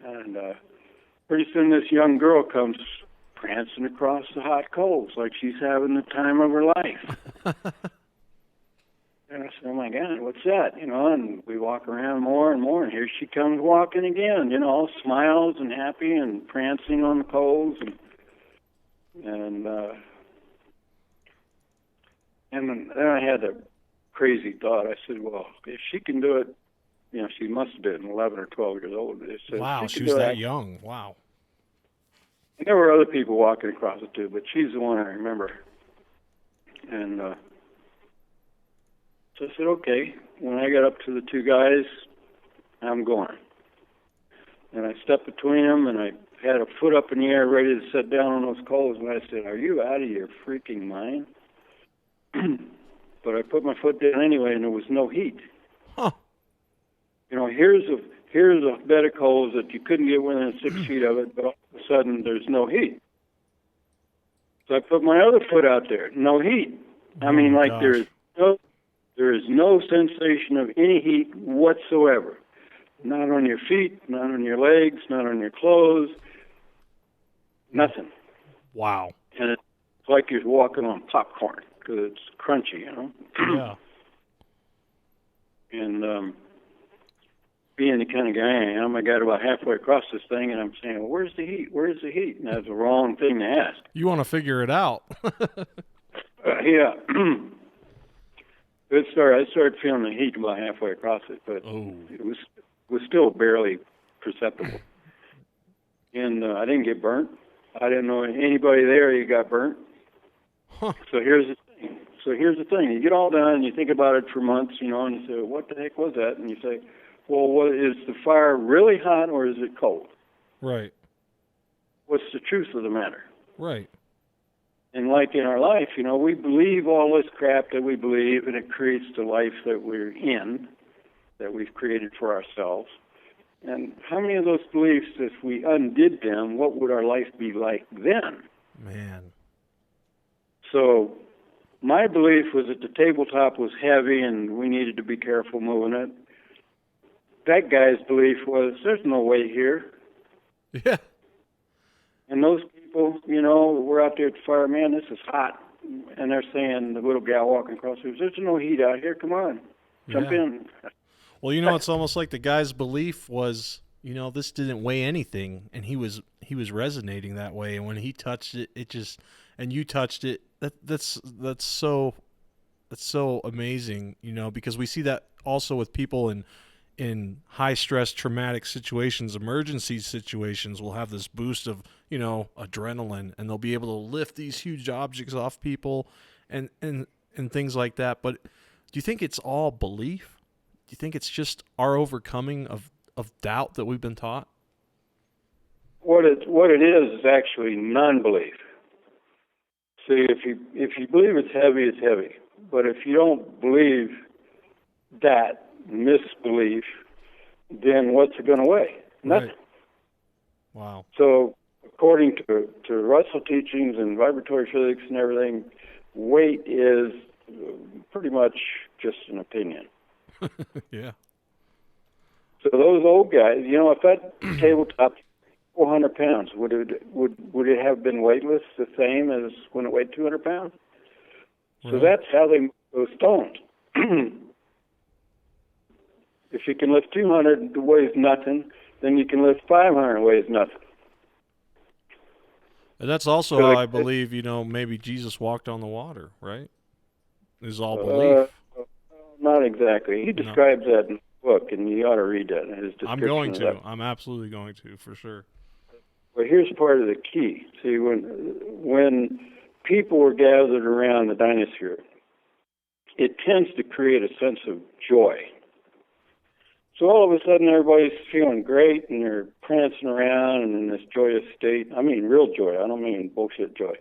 and pretty soon this young girl comes prancing across the hot coals like she's having the time of her life. And I said, oh my God, what's that? And we walk around more and more, and here she comes walking again, all smiles and happy and prancing on the coals. And then I had a crazy thought. I said, well, if she can do it, she must have been 11 or 12 years old. Said, wow, she was that young. Wow. And there were other people walking across it too, but she's the one I remember. And so I said, okay. When I got up to the two guys, I'm going. And I stepped between them, and I had a foot up in the air ready to sit down on those coals, and I said, are you out of your freaking mind? But I put my foot down anyway, and there was no heat. Huh. Here's a bed of coals that you couldn't get within 6 feet of it, but all of a sudden there's no heat. So I put my other foot out there, no heat. I mean, like gosh. there is no sensation of any heat whatsoever. Not on your feet, not on your legs, not on your clothes, nothing. Wow. And it's like you're walking on popcorn because it's crunchy, Yeah. And being the kind of guy I am, I got about halfway across this thing, and I'm saying, well, where's the heat? Where's the heat? And that's the wrong thing to ask. You want to figure it out. Yeah. I started feeling the heat about halfway across it, but it was still barely perceptible. And I didn't get burnt. I didn't know anybody there who got burnt. Huh. So here's the thing. You get all done, and you think about it for months, and you say, what the heck was that? And you say, well, is the fire really hot or is it cold? Right. What's the truth of the matter? Right. And like in our life, we believe all this crap that we believe, and it creates the life that we're in, that we've created for ourselves. And how many of those beliefs, if we undid them, what would our life be like then? Man. So my belief was that the tabletop was heavy and we needed to be careful moving it. That guy's belief was, there's no weight here. Yeah. And those people, we're out there at the fire, man, this is hot. And they're saying, the little gal walking across the room, there's no heat out here, come on, jump in. Well, it's almost like the guy's belief was, this didn't weigh anything, and he was resonating that way. And when he touched it, and you touched it, that's so amazing, because we see that also with people in high stress, traumatic situations, emergency situations will have this boost of, adrenaline, and they'll be able to lift these huge objects off people and things like that. But do you think it's all belief? Do you think it's just our overcoming of doubt that we've been taught? What it is actually non-belief. See, if you believe it's heavy, it's heavy. But if you don't believe that misbelief, then what's it going to weigh? Nothing. Right. Wow. So according to Russell teachings and vibratory physics and everything, weight is pretty much just an opinion. Yeah. So those old guys, if that tabletop 400 pounds, would it have been weightless the same as when it weighed 200 pounds? Right. So that's how they move those stones. If you can lift 200, it weighs nothing. Then you can lift 500, it weighs nothing. And that's also how I believe, maybe Jesus walked on the water, right? It's all belief. Not exactly. He describes that in the book, and you ought to read that. His description I'm going of to. that. I'm absolutely going to, for sure. Well, here's part of the key. See, when people were gathered around the Dynasphere, it tends to create a sense of joy. So all of a sudden, everybody's feeling great, and they're prancing around and in this joyous state. I mean, real joy. I don't mean bullshit joy.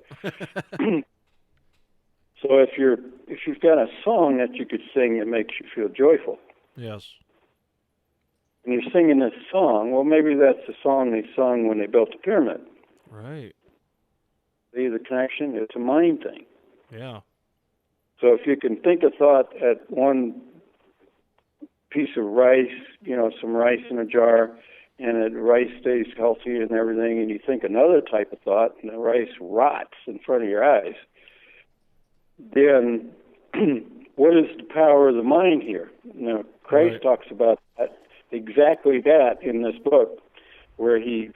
So if you've got a song that you could sing that makes you feel joyful, yes, and you're singing this song, well, maybe that's the song they sung when they built the pyramid. right. See the connection? It's a mind thing. Yeah. So if you can think a thought at one piece of rice, some rice in a jar, and the rice stays healthy and everything, and you think another type of thought, and the rice rots in front of your eyes, then what is the power of the mind here? Christ talks about that, exactly that in this book, where he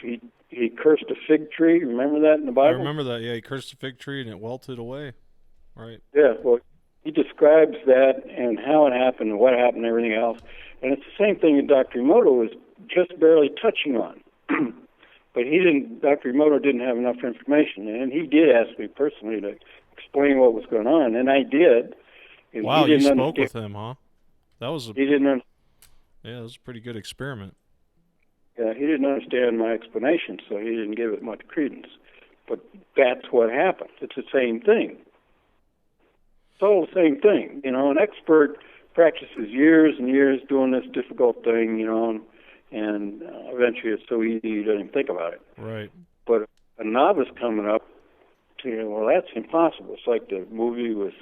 cursed a fig tree. Remember that in the Bible? I remember that. Yeah, he cursed a fig tree and it wilted away. Right. Yeah, well, he describes that and how it happened and what happened and everything else. And it's the same thing that Dr. Emoto was just barely touching on. But Dr. Emoto didn't have enough information. And he did ask me personally to explain what was going on. And I did. And wow, you spoke with him, huh? That was he didn't yeah, it was a pretty good experiment. Yeah, he didn't understand my explanation, so he didn't give it much credence. But that's what happened. It's the same thing. It's all the same thing. An expert practices years and years doing this difficult thing, and eventually it's so easy you don't even think about it. Right. But a novice coming up, well, that's impossible. It's like the movie with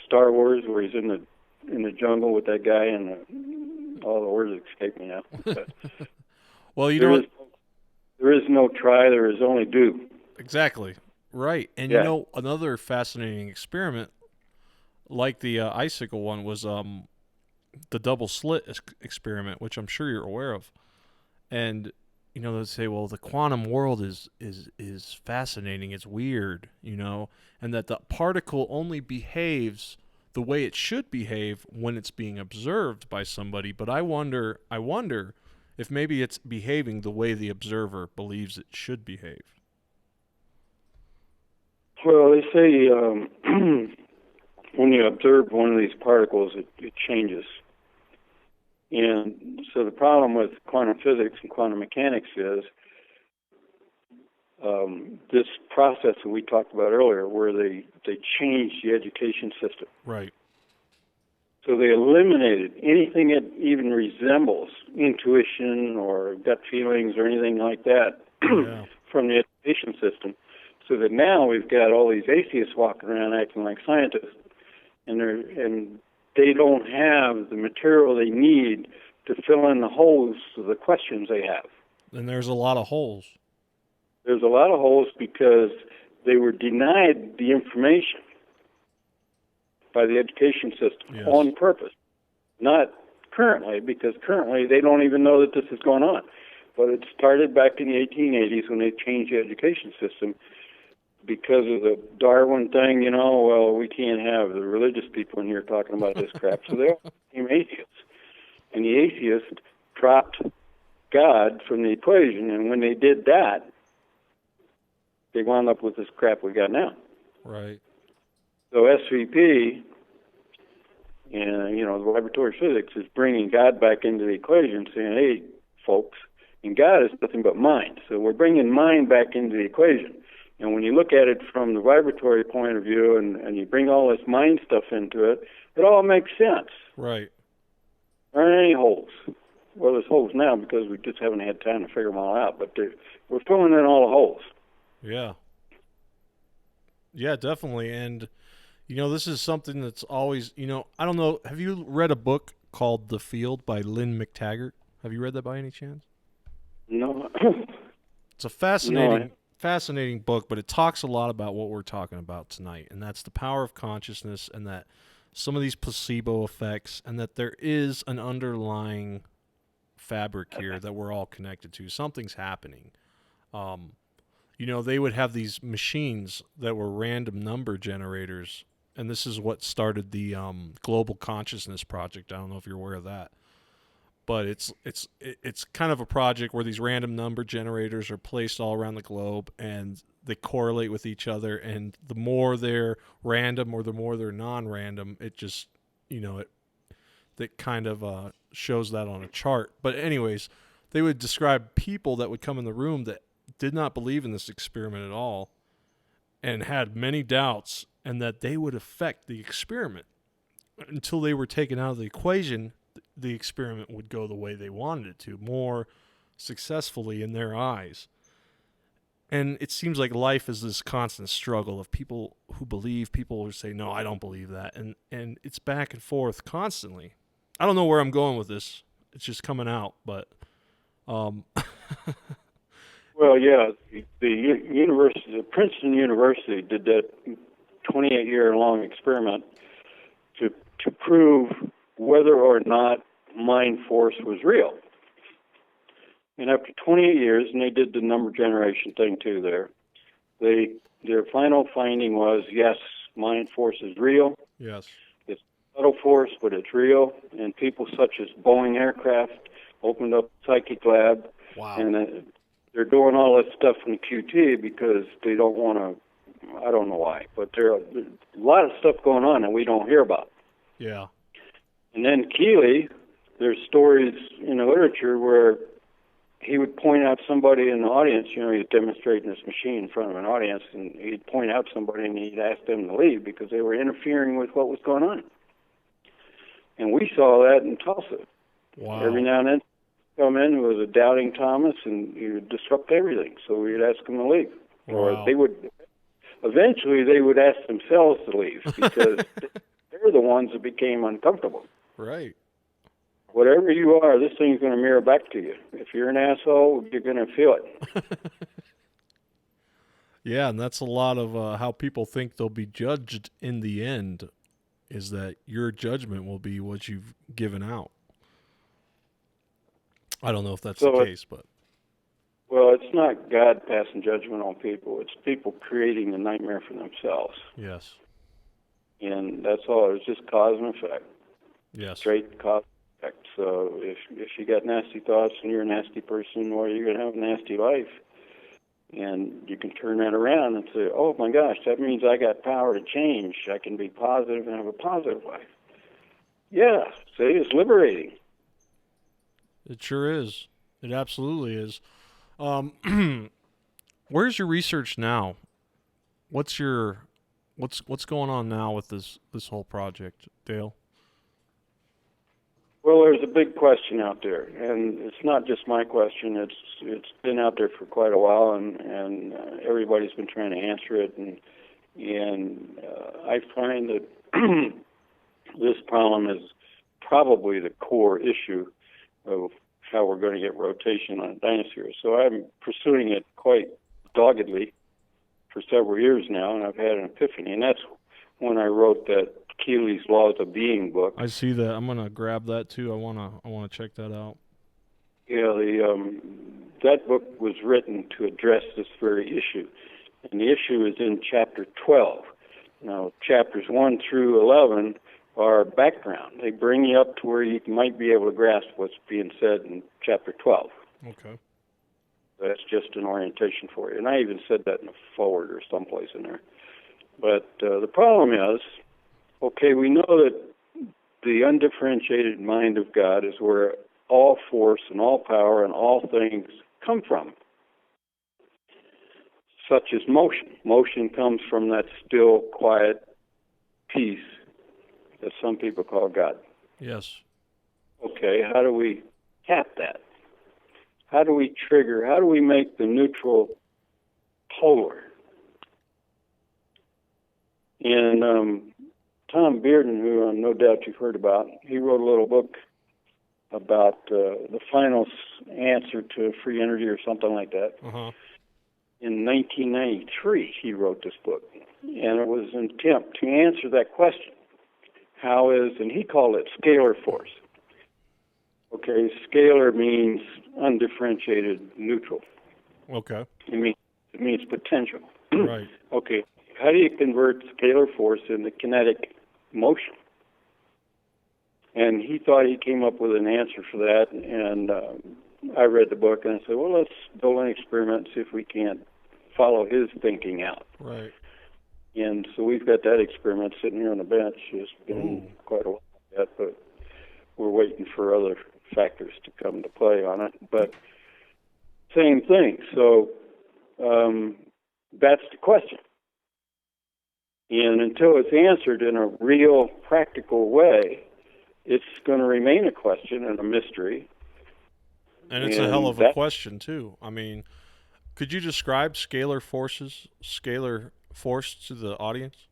Star Wars where he's in the jungle with that guy, and all the words escape me now. Well, there is no try, there is only do. Exactly. Right. And another fascinating experiment, like the icicle one, was the double slit experiment, which I'm sure you're aware of. And they say, well, the quantum world is fascinating, it's weird, and that the particle only behaves the way it should behave when it's being observed by somebody. But I wonder if maybe it's behaving the way the observer believes it should behave. Well, they say when you observe one of these particles, it changes. And so the problem with quantum physics and quantum mechanics is this process that we talked about earlier, where they changed the education system. Right. So they eliminated anything that even resembles intuition or gut feelings or anything like that from the education system. So that now we've got all these atheists walking around acting like scientists, and they don't have the material they need to fill in the holes of the questions they have. And there's a lot of holes. There's a lot of holes because they were denied the information by the education system on purpose. Not currently, because currently they don't even know that this is going on. But it started back in the 1880s when they changed the education system because of the Darwin thing, well, we can't have the religious people in here talking about this crap. So they all became atheists. And the atheists dropped God from the equation. And when they did that, they wound up with this crap we got now. Right. So SVP, and the vibratory physics is bringing God back into the equation, saying, hey, folks, and God is nothing but mind. So we're bringing mind back into the equation. And when you look at it from the vibratory point of view and you bring all this mind stuff into it, it all makes sense. Right. There aren't any holes. Well, there's holes now because we just haven't had time to figure them all out, but we're filling in all the holes. Yeah. Yeah, definitely. And, this is something that's always, I don't know. Have you read a book called The Field by Lynn McTaggart? Have you read that by any chance? No. It's a fascinating book, but it talks a lot about what we're talking about tonight, and that's the power of consciousness, and that some of these placebo effects, and that there is an underlying fabric here that we're all connected to. Something's happening. They would have these machines that were random number generators, and this is what started the Global Consciousness Project. I don't know if you're aware of that. But it's kind of a project where these random number generators are placed all around the globe, and they correlate with each other. And the more they're random or the more they're non-random, it just, that kind of shows that on a chart. But anyways, they would describe people that would come in the room that did not believe in this experiment at all and had many doubts, and that they would affect the experiment. Until they were taken out of the equation, the experiment would go the way they wanted it to, more successfully in their eyes. And it seems like life is this constant struggle of people who believe, people who say, no, I don't believe that. And it's back and forth constantly. I don't know where I'm going with this. It's just coming out, but... Well, yeah, the Princeton University did that 28-year-long experiment to prove whether or not mind force was real. And after 28 years, and they did the number generation thing too there, their final finding was, yes, mind force is real. Yes. It's subtle force, but it's real. And people such as Boeing Aircraft opened up a psychic lab. Wow. And they're doing all this stuff in QT because they don't want to, I don't know why, but there's a lot of stuff going on that we don't hear about. Yeah. And then Keely, there's stories in the literature where he would point out somebody in the audience, he'd demonstrate this machine in front of an audience, and he'd point out somebody and he'd ask them to leave because they were interfering with what was going on. And we saw that in Tulsa. Wow. Every now and then, come in was a doubting Thomas, and he would disrupt everything. So we'd ask them to leave, or they would. Eventually, they would ask themselves to leave because they're the ones that became uncomfortable. Right. Whatever you are, this thing's going to mirror back to you. If you're an asshole, you're going to feel it. Yeah, and that's a lot of how people think they'll be judged in the end, is that your judgment will be what you've given out. I don't know if that's the case, but... Well, it's not God passing judgment on people. It's people creating the nightmare for themselves. Yes. And that's all. It's just cause and effect. Yes. Straight cause and effect. So if you got nasty thoughts and you're a nasty person, well, you're going to have a nasty life. And you can turn that around and say, oh, my gosh, that means I got power to change. I can be positive and have a positive life. Yeah, see, it's liberating. It sure is. It absolutely is. Where's your research now? What's going on now with this whole project, Dale? Well, there's a big question out there, and it's not just my question. It's been out there for quite a while, and everybody's been trying to answer it, and I find that this problem is probably the core issue of how we're going to get rotation on a Dynasphere. So I'm pursuing it quite doggedly for several years now, and I've had an epiphany, and that's when I wrote that Keely's Laws of Being book. I see that. I'm gonna grab that too. I wanna check that out. Yeah, that book was written to address this very issue, and the issue is in chapter 12. Now, chapters 1 through 11 are background. They bring you up to where you might be able to grasp what's being said in chapter 12. Okay. That's just an orientation for you. And I even said that in a forward or someplace in there. But the problem is, okay, we know that the undifferentiated mind of God is where all force and all power and all things come from, such as motion. Motion comes from that still, quiet peace that some people call God. Yes. Okay, how do we tap that? How do we trigger? How do we make the neutral polar? And Tom Bearden, who no doubt you've heard about, he wrote a little book about the final answer to free energy or something like that. Uh-huh. In 1993, he wrote this book, and it was an attempt to answer that question. How is, and he called it scalar force. Okay, scalar means undifferentiated neutral. Okay. It means potential. Right. Okay, how do you convert scalar force into kinetic motion? And he thought he came up with an answer for that, and I read the book, and I said, well, let's build an experiment and see if we can't follow his thinking out. Right. And so we've got that experiment sitting here on the bench. It's been quite a while yet, but waiting for other factors to come to play on it. But same thing. So that's the question. And until it's answered in a real, practical way, it's going to remain a question and a mystery. And it's a hell of a question, too. I mean, could you describe scalar force to the audience?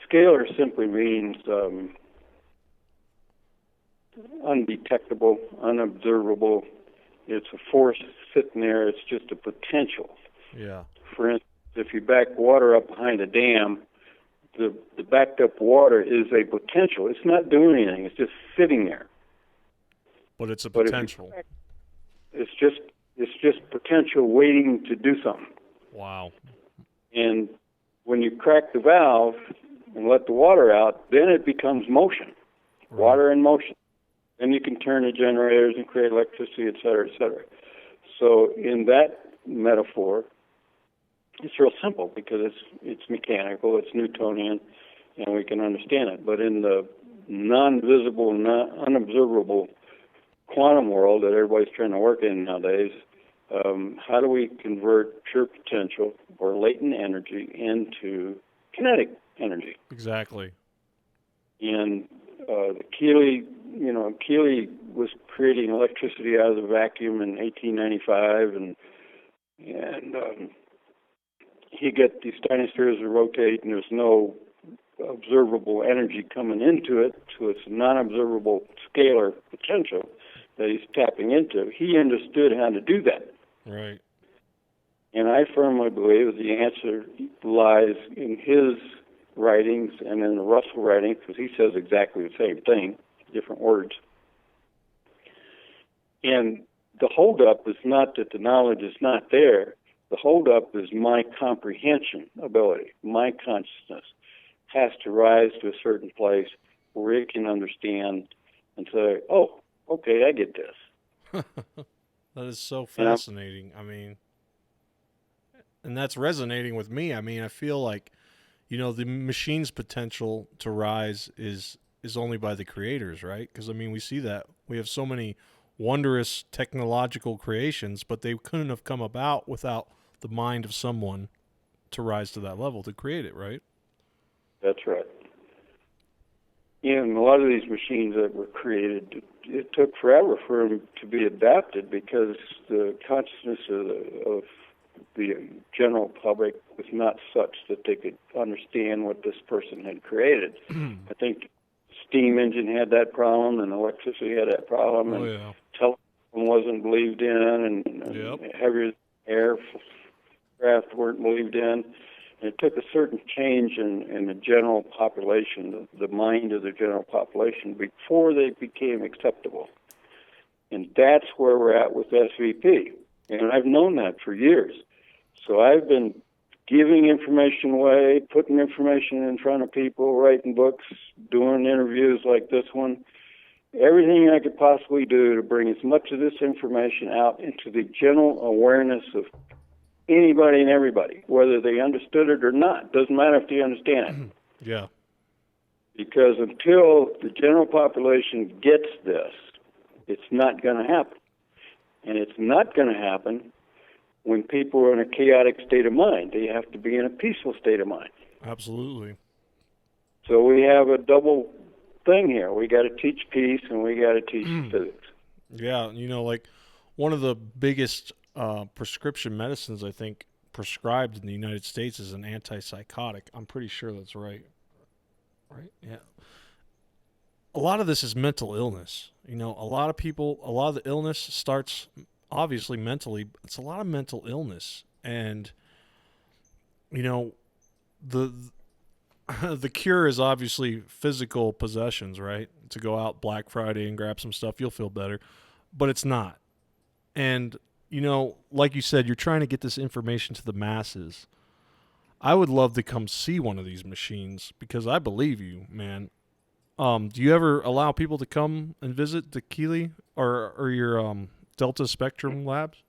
Scalar simply means undetectable, unobservable. It's a force sitting there. It's just a potential. Yeah. For instance, if you back water up behind a dam, the backed up water is a potential. It's not doing anything. It's just sitting there. But it's a potential. It's just potential waiting to do something. Wow. And when you crack the valve and let the water out, then it becomes motion. Right. Water in motion. Then you can turn the generators and create electricity, et cetera, et cetera. So in that metaphor, it's real simple because it's mechanical, it's Newtonian, and we can understand it. But in the non-visible, unobservable quantum world that everybody's trying to work in nowadays, how do we convert pure potential or latent energy into kinetic energy? Exactly. And Keely was creating electricity out of the vacuum in 1895, and he got these Dynaspheres to rotate, and there's no observable energy coming into it, so it's a non-observable scalar potential that he's tapping into. He understood how to do that. Right. And I firmly believe the answer lies in his writings and in the Russell writings, because he says exactly the same thing, different words. And the holdup is not that the knowledge is not there. The holdup is my comprehension ability. My consciousness has to rise to a certain place where it can understand and say, oh, okay, I get this. That is so fascinating. I mean, and that's resonating with me. I mean, I feel like, the machine's potential to rise is only by the creators, right? Because, I mean, we see that. We have so many wondrous technological creations, but they couldn't have come about without the mind of someone to rise to that level to create it, right? That's right. And a lot of these machines that were created, it took forever for them to be adapted because the consciousness of the general public was not such that they could understand what this person had created. I think steam engine had that problem, and electricity had that problem, and telephone wasn't believed in, and heavier aircraft weren't believed in. And it took a certain change in the general population, the mind of the general population, before they became acceptable. And that's where we're at with SVP. And I've known that for years. So I've been giving information away, putting information in front of people, writing books, doing interviews like this one, everything I could possibly do to bring as much of this information out into the general awareness of anybody and everybody, whether they understood it or not. Doesn't matter if they understand it. Yeah. Because until the general population gets this, it's not going to happen. And it's not going to happen when people are in a chaotic state of mind. They have to be in a peaceful state of mind. Absolutely. So we have a double thing here. We got to teach peace and we got to teach physics. Yeah, like one of the biggest prescription medicines I think prescribed in the United States is an antipsychotic. I'm pretty sure that's right. Right? Yeah. A lot of this is mental illness. A lot of the illness starts obviously mentally. It's a lot of mental illness, and the the cure is obviously physical possessions, right? To go out Black Friday and grab some stuff, you'll feel better, but it's not. And like you said, you're trying to get this information to the masses. I would love to come see one of these machines because I believe you, man. Do you ever allow people to come and visit the Keely or your Delta Spectrum labs?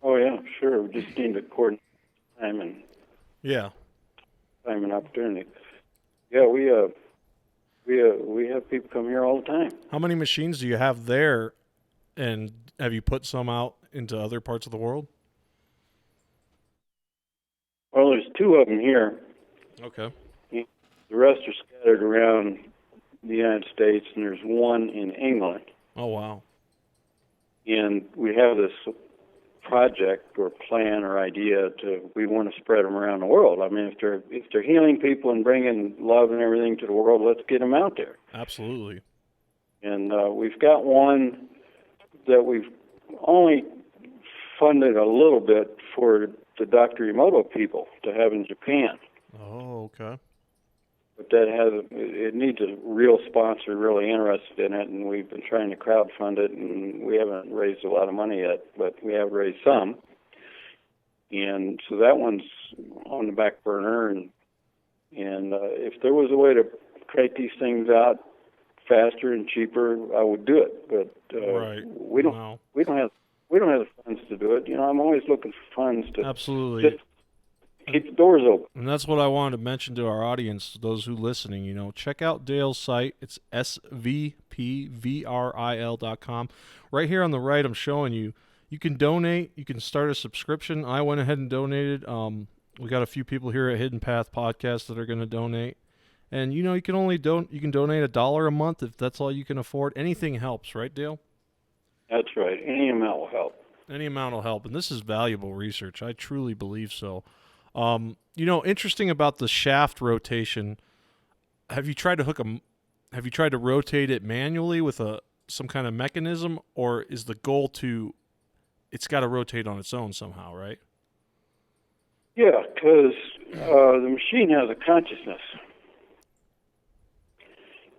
Oh yeah, sure. We just need to coordinate time and opportunity. Yeah, We have people come here all the time. How many machines do you have there, and have you put some out into other parts of the world? Well, there's 2 of them here. Okay. The rest are scattered around the United States, and there's 1 in England. Oh, wow. And we have this project or plan or idea we want to spread them around the world. I mean, if they're healing people and bringing love and everything to the world, let's get them out there. Absolutely. And we've got one that we've only funded a little bit for the Dr. Emoto people to have in Japan. Oh, okay. But it needs a real sponsor really interested in it, and we've been trying to crowdfund it, and we haven't raised a lot of money yet, but we have raised some. And so that one's on the back burner, and if there was a way to create these things out faster and cheaper, I would do it. But right. we don't have the funds to do it. You know, I'm always looking for funds to absolutely just keep the doors open. And that's what I wanted to mention to our audience, those who listening. You know, check out Dale's site. It's svpvril.com. Right here on the right, I'm showing you. You can donate. You can start a subscription. I went ahead and donated. We got a few people here at Hidden Path Podcast that are going to donate. And you know, you can donate $1 a month if that's all you can afford. Anything helps, right, Dale? That's right. Any amount will help. Any amount will help, and this is valuable research. I truly believe so. You know, interesting about the shaft rotation. Have you tried to rotate it manually with some kind of mechanism, or is the goal it's got to rotate on its own somehow, right? Yeah, because the machine has a consciousness.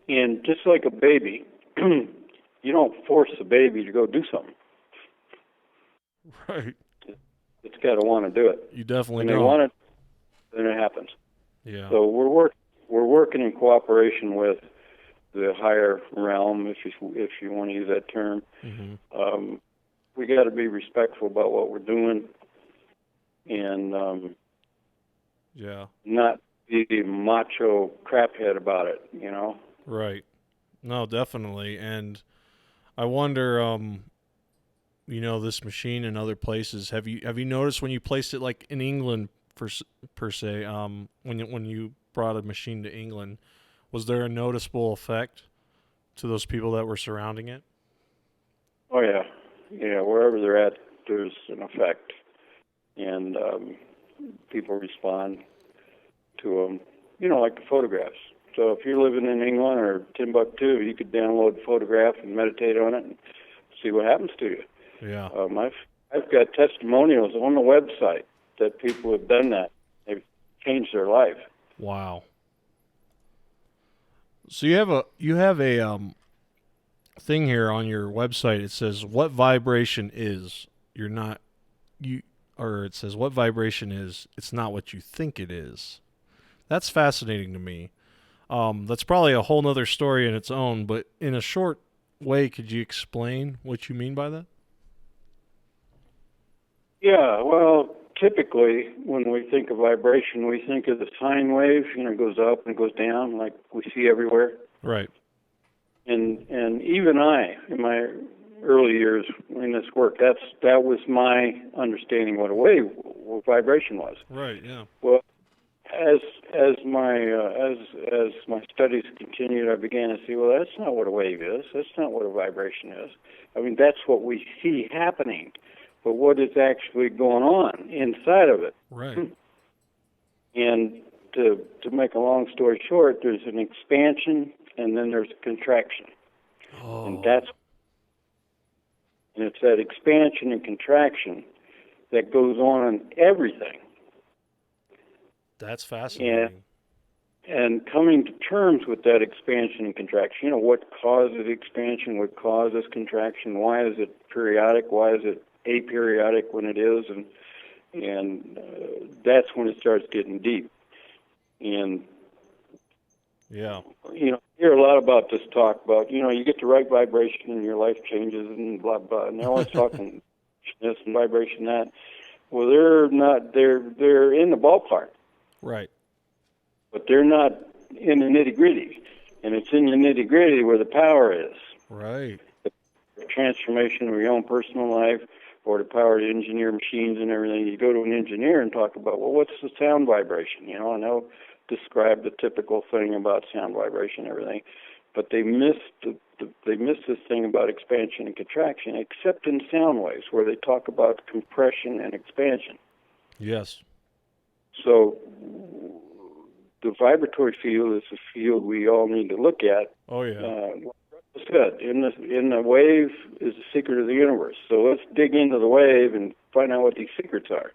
And just like a baby, you don't force the baby to go do something. Right. It's got to want to do it. You definitely when don't. They want it, then it happens. Yeah. So we're working in cooperation with the higher realm, if you want to use that term. Mm-hmm. We got to be respectful about what we're doing, and not be macho craphead about it. You know. Right. No, definitely. And I wonder, you know, this machine in other places. Have you noticed when you placed it, like in England, per se, when you brought a machine to England, was there a noticeable effect to those people that were surrounding it? Oh yeah, wherever they're at, there's an effect, and people respond to them. You know, like the photographs. So if you're living in England or Timbuktu, you could download the photograph and meditate on it and see what happens to you. Yeah. I've got testimonials on the website that people have done that. They've changed their life. Wow. So you have a thing here on your website. It says what vibration is. It says what vibration is. It's not what you think it is. That's fascinating to me. That's probably a whole nother story in its own, but in a short way, could you explain what you mean by that? Yeah, well, typically when we think of vibration, we think of the sine wave, you know, it goes up and it goes down like we see everywhere. Right. And even in my early years in this work, that was my understanding what vibration was. Right, yeah. Well, as my studies continued, I began to see, well, that's not what a wave is. That's not what a vibration is. I mean, that's what we see happening, but what is actually going on inside of it? Right. And to make a long story short, there's an expansion and then there's a contraction. Oh. And it's that expansion and contraction that goes on in everything. That's fascinating. And coming to terms with that expansion and contraction, you know, what causes expansion, what causes contraction, why is it periodic, why is it aperiodic when it is, and that's when it starts getting deep. And, yeah, you know, I hear a lot about this talk about, you know, you get the right vibration and your life changes and blah, blah, and they're always talking this and vibration that. Well, they're in the ballpark. Right. But they're not in the nitty-gritty. And it's in the nitty-gritty where the power is. Right. The transformation of your own personal life, or the power to engineer machines and everything. You go to an engineer and talk about, well, what's the sound vibration? And they'll describe the typical thing about sound vibration and everything. But they miss this thing about expansion and contraction, except in sound waves, where they talk about compression and expansion. Yes. So the vibratory field is a field we all need to look at. Oh, yeah. Like I said, in the wave is the secret of the universe. So let's dig into the wave and find out what these secrets are.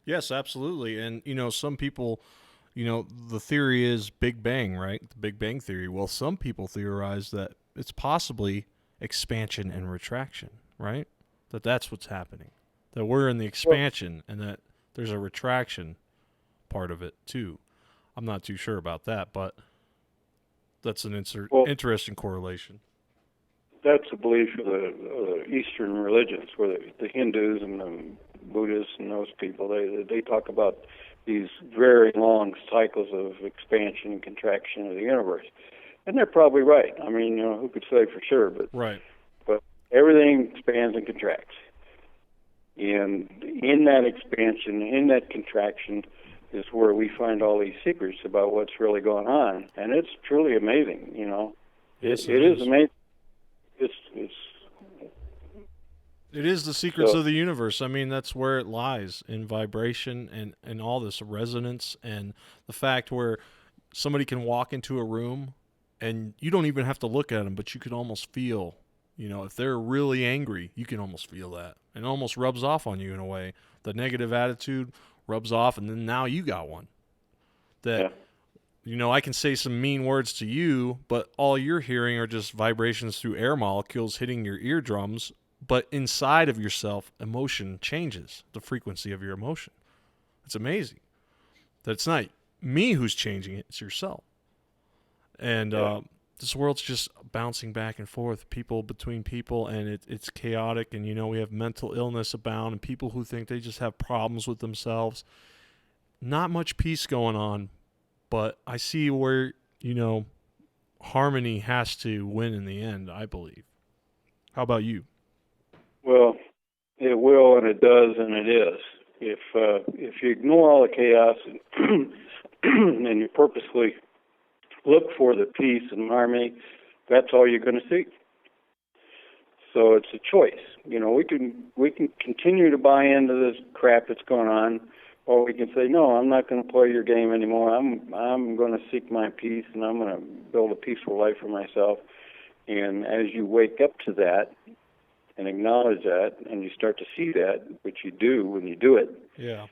Yes, absolutely. And, some people, the theory is Big Bang, right? The Big Bang theory. Well, some people theorize that it's possibly expansion and retraction, right? That's what's happening. That we're in the expansion and that there's a retraction part of it, too. I'm not too sure about that, but that's an interesting correlation. That's a belief of the Eastern religions, where the Hindus and the Buddhists and those people, they talk about these very long cycles of expansion and contraction of the universe. And they're probably right. I mean, who could say for sure, but right. But everything expands and contracts. And in that expansion, in that contraction, is where we find all these secrets about what's really going on. And it's truly amazing, Yes, it is amazing. It is the secrets of the universe. I mean, that's where it lies, in vibration and all this resonance, and the fact where somebody can walk into a room and you don't even have to look at them, but you can almost feel, if they're really angry, you can almost feel that. And it almost rubs off on you in a way. The negative attitude rubs off, and then now you got one. That, I can say some mean words to you, but all you're hearing are just vibrations through air molecules hitting your eardrums. But inside of yourself, emotion changes, the frequency of your emotion. It's amazing. That it's not me who's changing it, it's yourself. And this world's just bouncing back and forth, people between people, and it's chaotic. And, we have mental illness abound and people who think they just have problems with themselves. Not much peace going on, but I see where, harmony has to win in the end, I believe. How about you? Well, it will, and it does, and it is. If you ignore all the chaos and you purposely look for the peace and harmony, that's all you're going to see. So it's a choice. We can continue to buy into this crap that's going on, or we can say, no, I'm not going to play your game anymore. I'm going to seek my peace, and I'm going to build a peaceful life for myself. And as you wake up to that, and acknowledge that, and you start to see that, which you do when you do it. Yeah.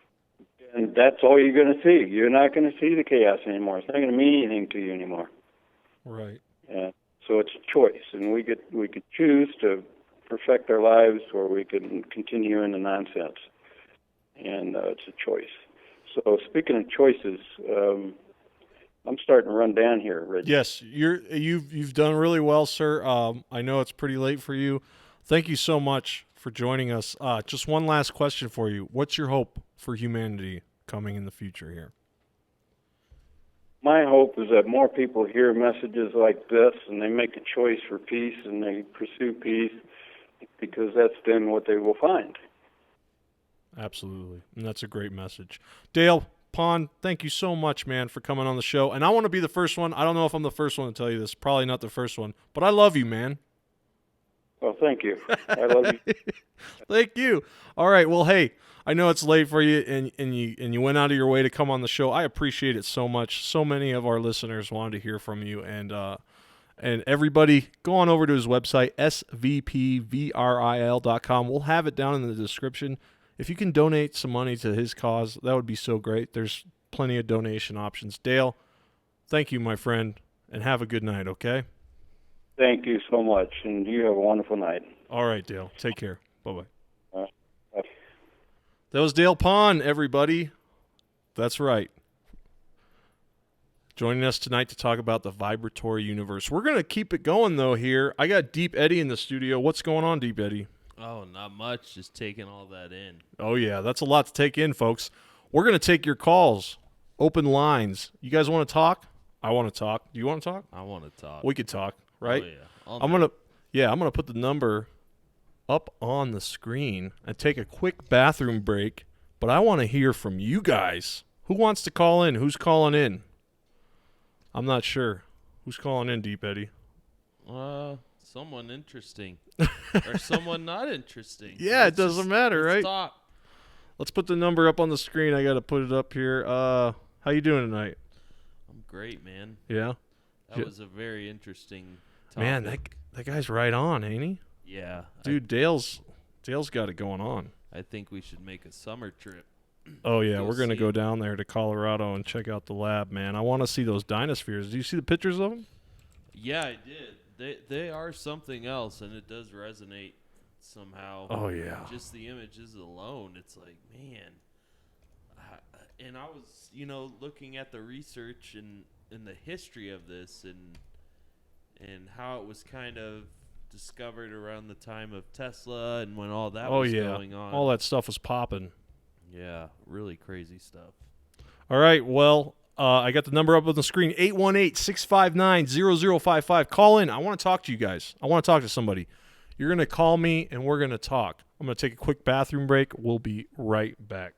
And that's all you're going to see. You're not going to see the chaos anymore. It's not going to mean anything to you anymore. Right. So it's a choice, and we could choose to perfect our lives, or we can continue in the nonsense. And it's a choice. So speaking of choices, I'm starting to run down here, Reggie. Yes, you've done really well, sir. I know it's pretty late for you. Thank you so much for joining us. Just one last question for you. What's your hope for humanity coming in the future here? My hope is that more people hear messages like this and they make a choice for peace and they pursue peace, because that's then what they will find. Absolutely. And that's a great message. Dale Pond, thank you so much, man, for coming on the show. And I want to be the first one. I don't know if I'm the first one to tell you this. Probably not the first one. But I love you, man. Well, thank you. I love you. Thank you. All right. Well, hey, I know it's late for you, and you went out of your way to come on the show. I appreciate it so much. So many of our listeners wanted to hear from you, and everybody, go on over to his website, svpvril.com. We'll have it down in the description. If you can donate some money to his cause, that would be so great. There's plenty of donation options. Dale, thank you, my friend, and have a good night, okay? Thank you so much, and you have a wonderful night. All right, Dale. Take care. Bye-bye. Bye. That was Dale Pond, everybody. That's right. Joining us tonight to talk about the vibratory universe. We're going to keep it going, though, here. I got Deep Eddie in the studio. What's going on, Deep Eddie? Oh, not much. Just taking all that in. Oh, yeah. That's a lot to take in, folks. We're going to take your calls. Open lines. You guys want to talk? I want to talk. Do you want to talk? I want to talk. We could talk, right? Oh, yeah. I'm gonna put the number up on the screen and take a quick bathroom break. But I want to hear from you guys. Who wants to call in? Who's calling in? I'm not sure. Who's calling in, Deep Eddie? Someone interesting or someone not interesting. Yeah, it doesn't matter, right? Talk. Let's put the number up on the screen. I got to put it up here. How you doing tonight? I'm great, man. Yeah. That was a very interesting topic. Man, that guy's right on, ain't he? Yeah. Dude, Dale's got it going on. I think we should make a summer trip. Oh, yeah, Go we're going to see go it. down there to Colorado and check out the lab, man. I want to see those Dynaspheres. Do you see the pictures of them? Yeah, I did. They are something else, and it does resonate somehow. Oh, yeah. Just the images alone, it's like, man. And I was, looking at the research and the history of this and how it was kind of discovered around the time of Tesla and when all that was going on. All that stuff was popping. Yeah, really crazy stuff. All right, well, I got the number up on the screen, 818-659-0055. Call in. I want to talk to you guys. I want to talk to somebody. You're going to call me, and we're going to talk. I'm going to take a quick bathroom break. We'll be right back.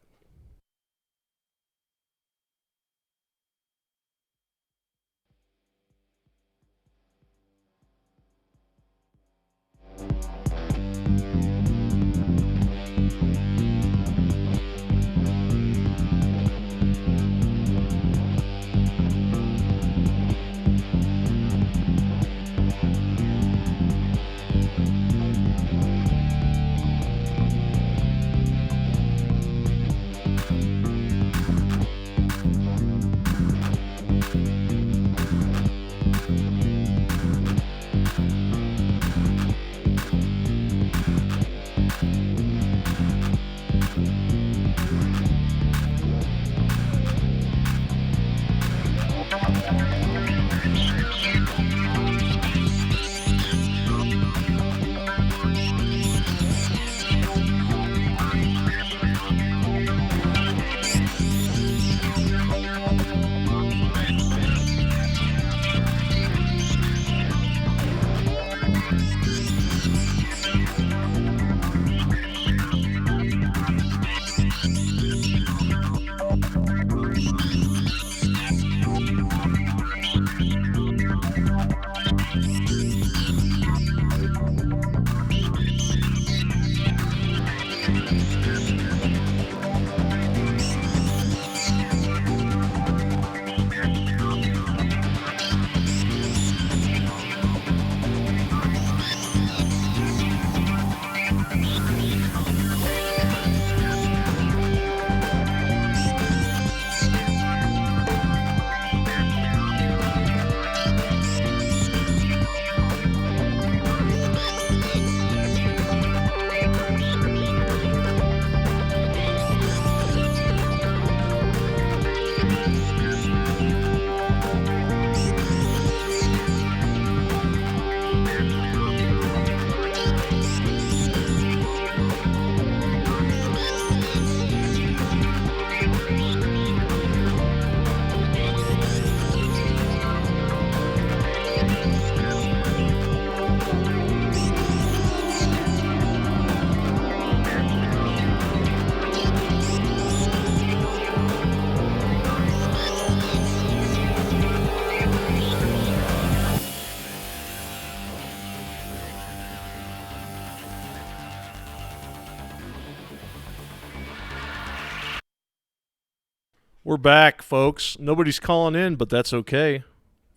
We're back, folks. Nobody's calling in, but that's okay.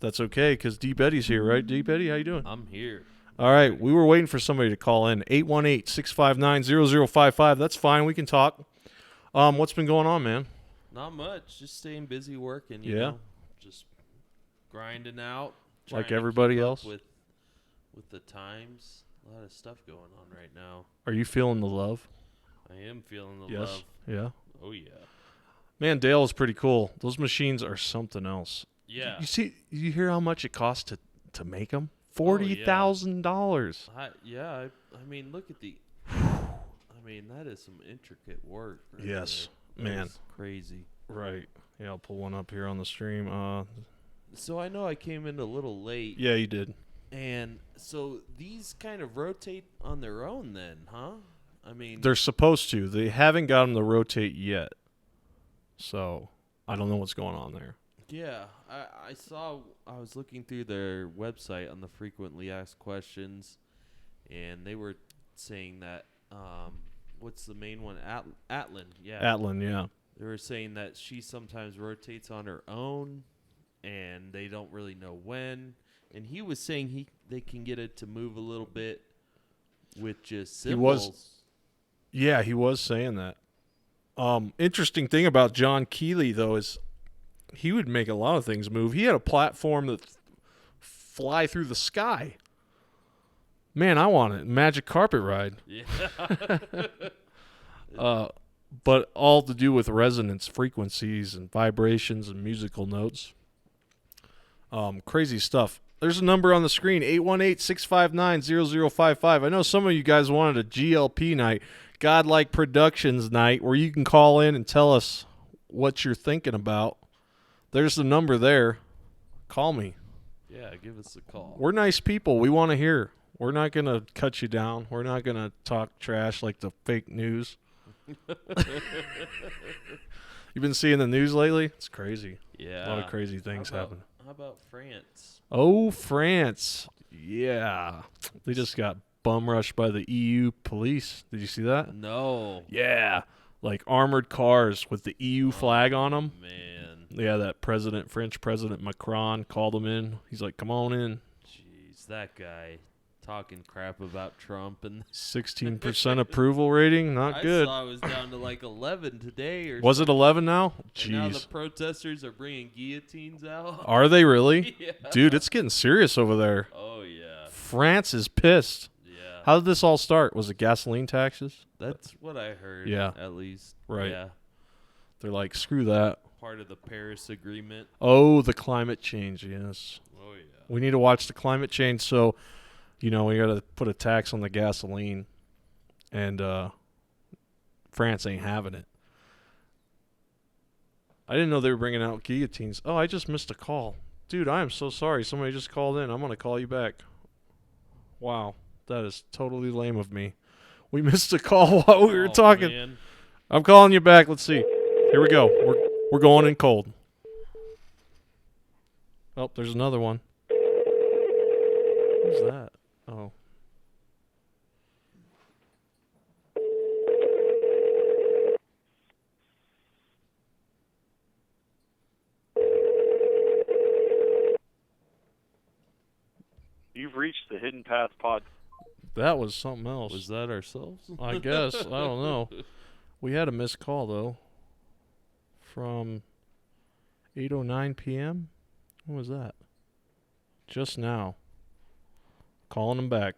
That's okay, because Deep Eddie's here, right? Deep Eddie, how you doing? I'm here. All right, we were waiting for somebody to call in. 818-659-0055. That's fine. We can talk. What's been going on, man? Not much. Just staying busy working, Yeah. you know. Just grinding out. trying Like to everybody keep up else? With the times. A lot of stuff going on right now. Are you feeling the love? I am feeling the Yes. love. Yeah. Oh, yeah. Man, Dale is pretty cool. Those machines are something else. Yeah. You hear how much it costs to make them? Oh, yeah. $40,000. I mean, look at the... I mean, that is some intricate work. Right Yes, there. man. That is crazy. Right. Yeah, I'll pull one up here on the stream. So I know I came in a little late. Yeah, you did. And so these kind of rotate on their own then, huh? I mean, They're supposed to. They haven't got them to rotate yet. So I don't know what's going on there. yeah, I saw, I was looking through their website on the frequently asked questions, and they were saying that, what's the main one? Atlan, yeah. Atlan, yeah. They were saying that she sometimes rotates on her own, and they don't really know when. And he was saying they can get it to move a little bit with just symbols. He was saying that. Interesting thing about John Keely, though, is he would make a lot of things move. He had a platform that fly through the sky. Man, I want it. Magic carpet ride. Yeah. But all to do with resonance frequencies and vibrations and musical notes. Crazy stuff. There's a number on the screen, 818-659-0055. I know some of you guys wanted a GLP night, Godlike Productions night, where you can call in and tell us what you're thinking about. There's the number there. Call me. Yeah, give us a call. We're nice people. We want to hear. We're not going to cut you down. We're not going to talk trash like the fake news. You've been seeing the news lately? It's crazy. Yeah. A lot of crazy things happen. How about France? Oh, France. Yeah. They just got bum rushed by the EU police. Did you see that? No. Yeah. Like armored cars with the EU flag on them. Man. Yeah, that French President Macron called them in. He's like, come on in. Jeez, that guy talking crap about Trump and 16% approval rating. Not good. I saw it was down to like 11 today. Or Was it 11 now? And now the Jeez. protesters are bringing guillotines out. Are they really? Yeah. Dude, it's getting serious over there. Oh, yeah. France is pissed. Yeah. How did this all start? Was it gasoline taxes? That's what I heard. Yeah. At least. Right. Yeah. They're like, screw that. Part of the Paris Agreement. Oh, the climate change, yes. Oh, yeah. We need to watch the climate change, so, we got to put a tax on the gasoline, and France ain't having it. I didn't know they were bringing out guillotines. Oh, I just missed a call. Dude, I am so sorry. Somebody just called in. I'm going to call you back. Wow, that is totally lame of me. We missed a call while we were talking. Man. I'm calling you back. Let's see. Here we go. We're going in cold. Oh, there's another one. Who's that? Oh. You've reached the Hidden Path Pod. That was something else. Was that ourselves? I guess. I don't know. We had a missed call, though, from 8:09 p.m. When was that? Just now. Calling him back.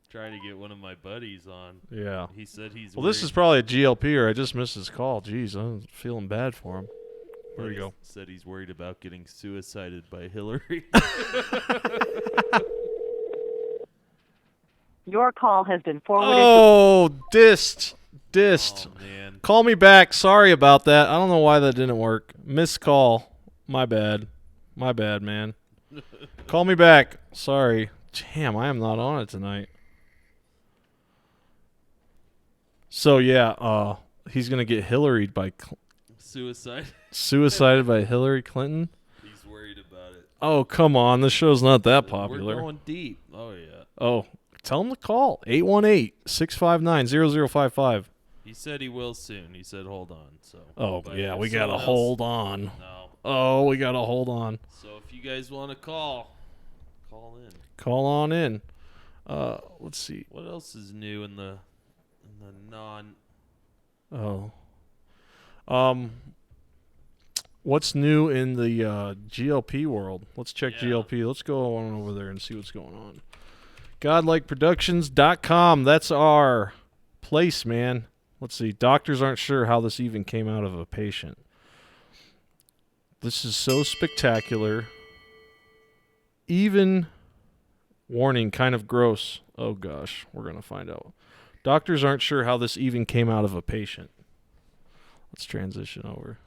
Trying to get one of my buddies on. Yeah. He said he's Well, this is probably a GLP, or I just missed his call. Jeez, I'm feeling bad for him. There you go. Said he's worried about getting suicided by Hillary. Your call has been forwarded. Oh, dissed. Oh, man. Call me back. Sorry about that. I don't know why that didn't work. Missed call. My bad. My bad, man. Call me back. Sorry. Damn, I am not on it tonight. So, yeah, he's going to get Hillaried by... Suicide. Suicided by Hillary Clinton? He's worried about it. Oh, come on. This show's not that popular. We're going deep. Oh, yeah. Oh, tell him to call. 818-659-0055. He said he will soon. He said hold on. So. Oh, But yeah, if we got to someone hold else- on. No. Oh, we got to hold on. So if you guys want to call in. Call on in. Let's see. What else is new in the non? Oh. What's new in the GLP world? Let's check Yeah. GLP. Let's go on over there and see what's going on. GodlikeProductions.com. That's our place, man. Let's see. Doctors aren't sure how this even came out of a patient. This is so spectacular. Even, warning, kind of gross. Oh, gosh. We're going to find out. Doctors aren't sure how this even came out of a patient. Let's transition over.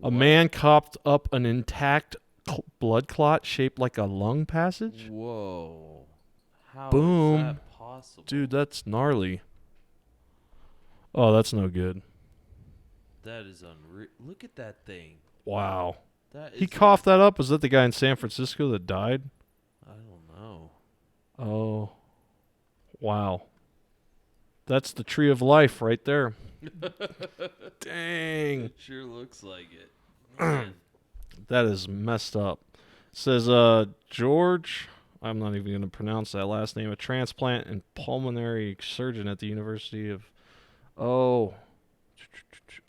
A man coughed up an intact blood clot shaped like a lung passage. Whoa. How Boom. is that possible? Dude, that's gnarly. Oh, that's no good. That is unreal. Look at that thing. Wow. That is He coughed that up. Was that the guy in San Francisco that died? I don't know. Oh. Wow. That's the tree of life right there. Dang. It sure looks like it. Man. That is messed up. It says George, I'm not even going to pronounce that last name, a transplant and pulmonary surgeon at the University of,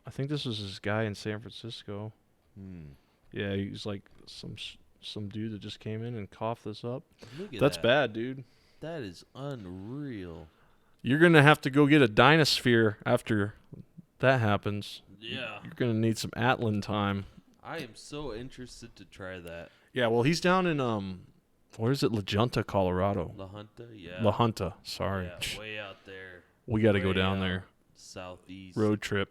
I think this was this guy in San Francisco. Yeah, he's like some dude that just came in and coughed this up. Look at That's that. bad, dude. That is unreal. You're going to have to go get a Dynasphere after that happens. Yeah. You're going to need some Atlan time. I am so interested to try that. Yeah, well, he's down in, where is it? La Junta, Colorado. La Junta, yeah. La Junta, sorry. Yeah, way out there. We got to go Way down out there. Southeast. Road trip.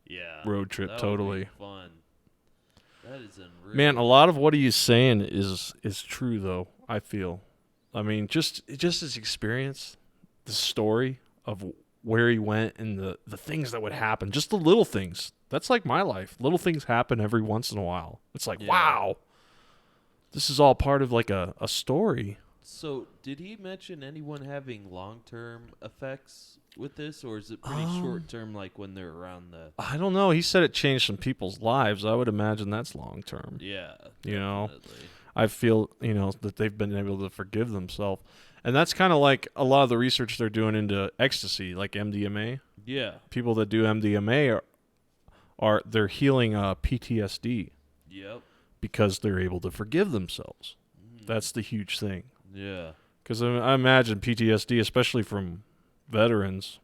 Yeah. Road trip, That totally. would be fun. That is unreal. Man, a lot of what he's saying is true, though, I feel. I mean, just his experience, the story of where he went and the things that would happen, just the little things. That's like my life. Little things happen every once in a while. It's like, wow, this is all part of like a story. So, did he mention anyone having long-term effects with this, or is it pretty short-term, like when they're around the... I don't know. He said it changed some people's lives. I would imagine that's long-term. Yeah, You know, definitely. I feel, that they've been able to forgive themselves. And that's kind of like a lot of the research they're doing into ecstasy, like MDMA. Yeah. People that do MDMA they're healing PTSD Yep. because they're able to forgive themselves. That's the huge thing. Yeah. Because I imagine PTSD, especially from veterans,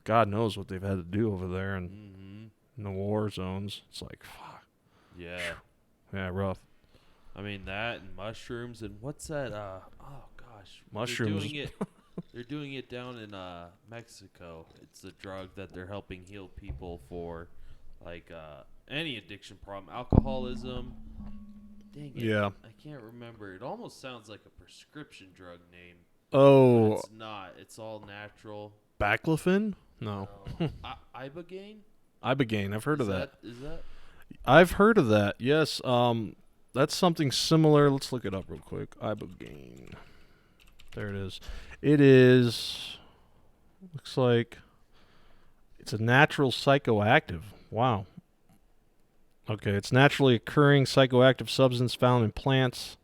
God knows what they've had to do over there and in the war zones. It's like, fuck. Yeah. Yeah, rough. I mean, that and mushrooms and what's that? Oh gosh, Mushrooms. They're doing it down in Mexico. It's a drug that they're helping heal people for, like any addiction problem, alcoholism. Dang it! Yeah. I can't remember. It almost sounds like a prescription drug name. Oh, But it's not. It's all natural. baclofen? No. Ibogaine. Ibogaine. I've heard of that. Is that? I've heard of that. Yes. That's something similar. Let's look it up real quick. Ibogaine. There it is. It is. Looks like it's a natural psychoactive. Wow. Okay, it's naturally occurring psychoactive substance found in plants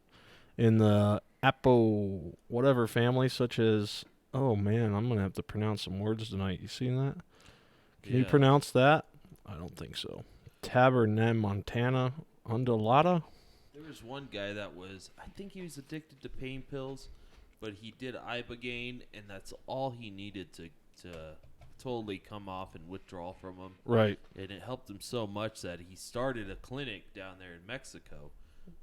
in the apo whatever family, such as. Oh man, I'm gonna have to pronounce some words tonight. You seen that? Can you pronounce that? I don't think so. Tabernamontana undulata. There was one guy that I think he was addicted to pain pills, but he did Ibogaine, and that's all he needed to totally come off and withdraw from them. Right. And it helped him so much that he started a clinic down there in Mexico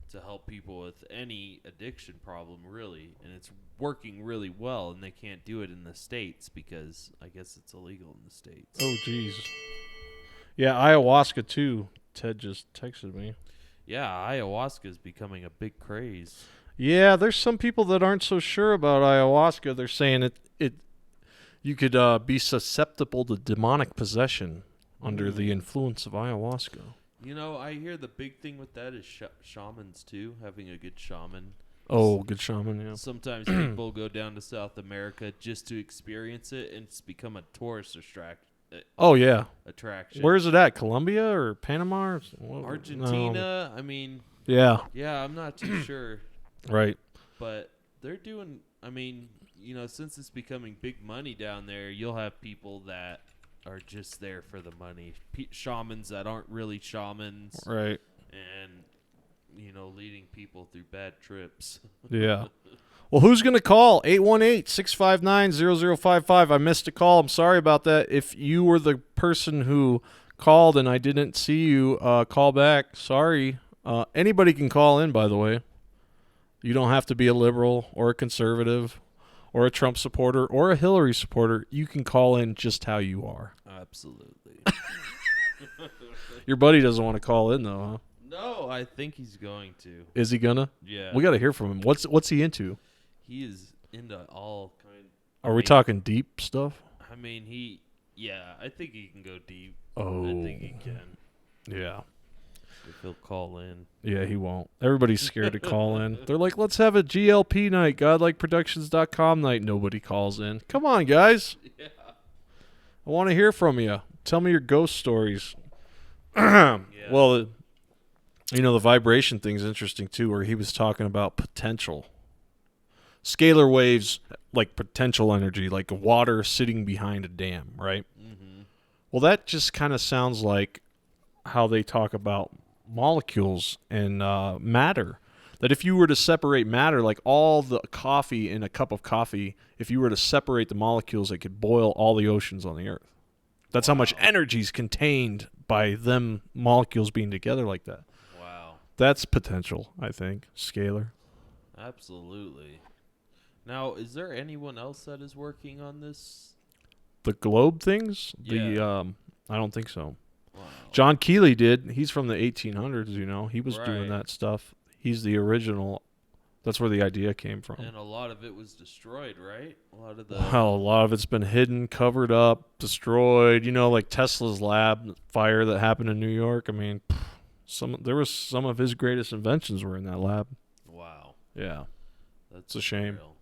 to help people with any addiction problem, really. And it's working really well, and they can't do it in the States because I guess it's illegal in the States. Oh, jeez. Yeah, ayahuasca, too. Ted just texted me. Yeah, ayahuasca is becoming a big craze. Yeah, there's some people that aren't so sure about ayahuasca. They're saying you could be susceptible to demonic possession under the influence of ayahuasca. I hear the big thing with that is shamans, too, having a good shaman. Oh, good shaman, yeah. Sometimes people go down to South America just to experience it, and it's become a tourist Oh, yeah. attraction. Where is it at? Colombia or Panama? Argentina? No. I mean, Yeah, I'm not too sure. right. But they're doing, since it's becoming big money down there, you'll have people that are just there for the money. Shamans that aren't really shamans. Right. And, leading people through bad trips. Yeah. Well, who's going to call? 818-659-0055. I missed a call. I'm sorry about that. If you were the person who called and I didn't see you, call back. Sorry. Anybody can call in, by the way. You don't have to be a liberal or a conservative or a Trump supporter or a Hillary supporter. You can call in just how you are. Absolutely. Your buddy doesn't want to call in though, huh? No, I think he's going to. Is he gonna? Yeah. We got to hear from him. What's he into? He is into all kind. Are we talking deep stuff? I mean, I think he can go deep. Oh. I think he can. Yeah. If he'll call in. Yeah, he won't. Everybody's scared to call in. They're like, let's have a GLP night, godlikeproductions.com night. Nobody calls in. Come on, guys. Yeah. I want to hear from you. Tell me your ghost stories. Well, the vibration thing's interesting too, where he was talking about potential. Scalar waves, like potential energy, like water sitting behind a dam, right? Mm-hmm. Well, that just kind of sounds like how they talk about molecules and matter. That if you were to separate matter, like all the coffee in a cup of coffee, if you were to separate the molecules, it could boil all the oceans on the earth. That's how much energy is contained by them molecules being together like that. Wow. That's potential, I think. Scalar. Absolutely. Now, is there anyone else that is working on this? The globe things? Yeah. I don't think so. Wow. John Keely did. He's from the 1800s, you know. He was doing Right. that stuff. He's the original. That's where the idea came from. And a lot of it was destroyed, right? A lot of the. Well, a lot of it's been hidden, covered up, destroyed. You know, like Tesla's lab fire that happened in New York. I mean, some of his greatest inventions were in that lab. Wow. Yeah. That's a shame. real.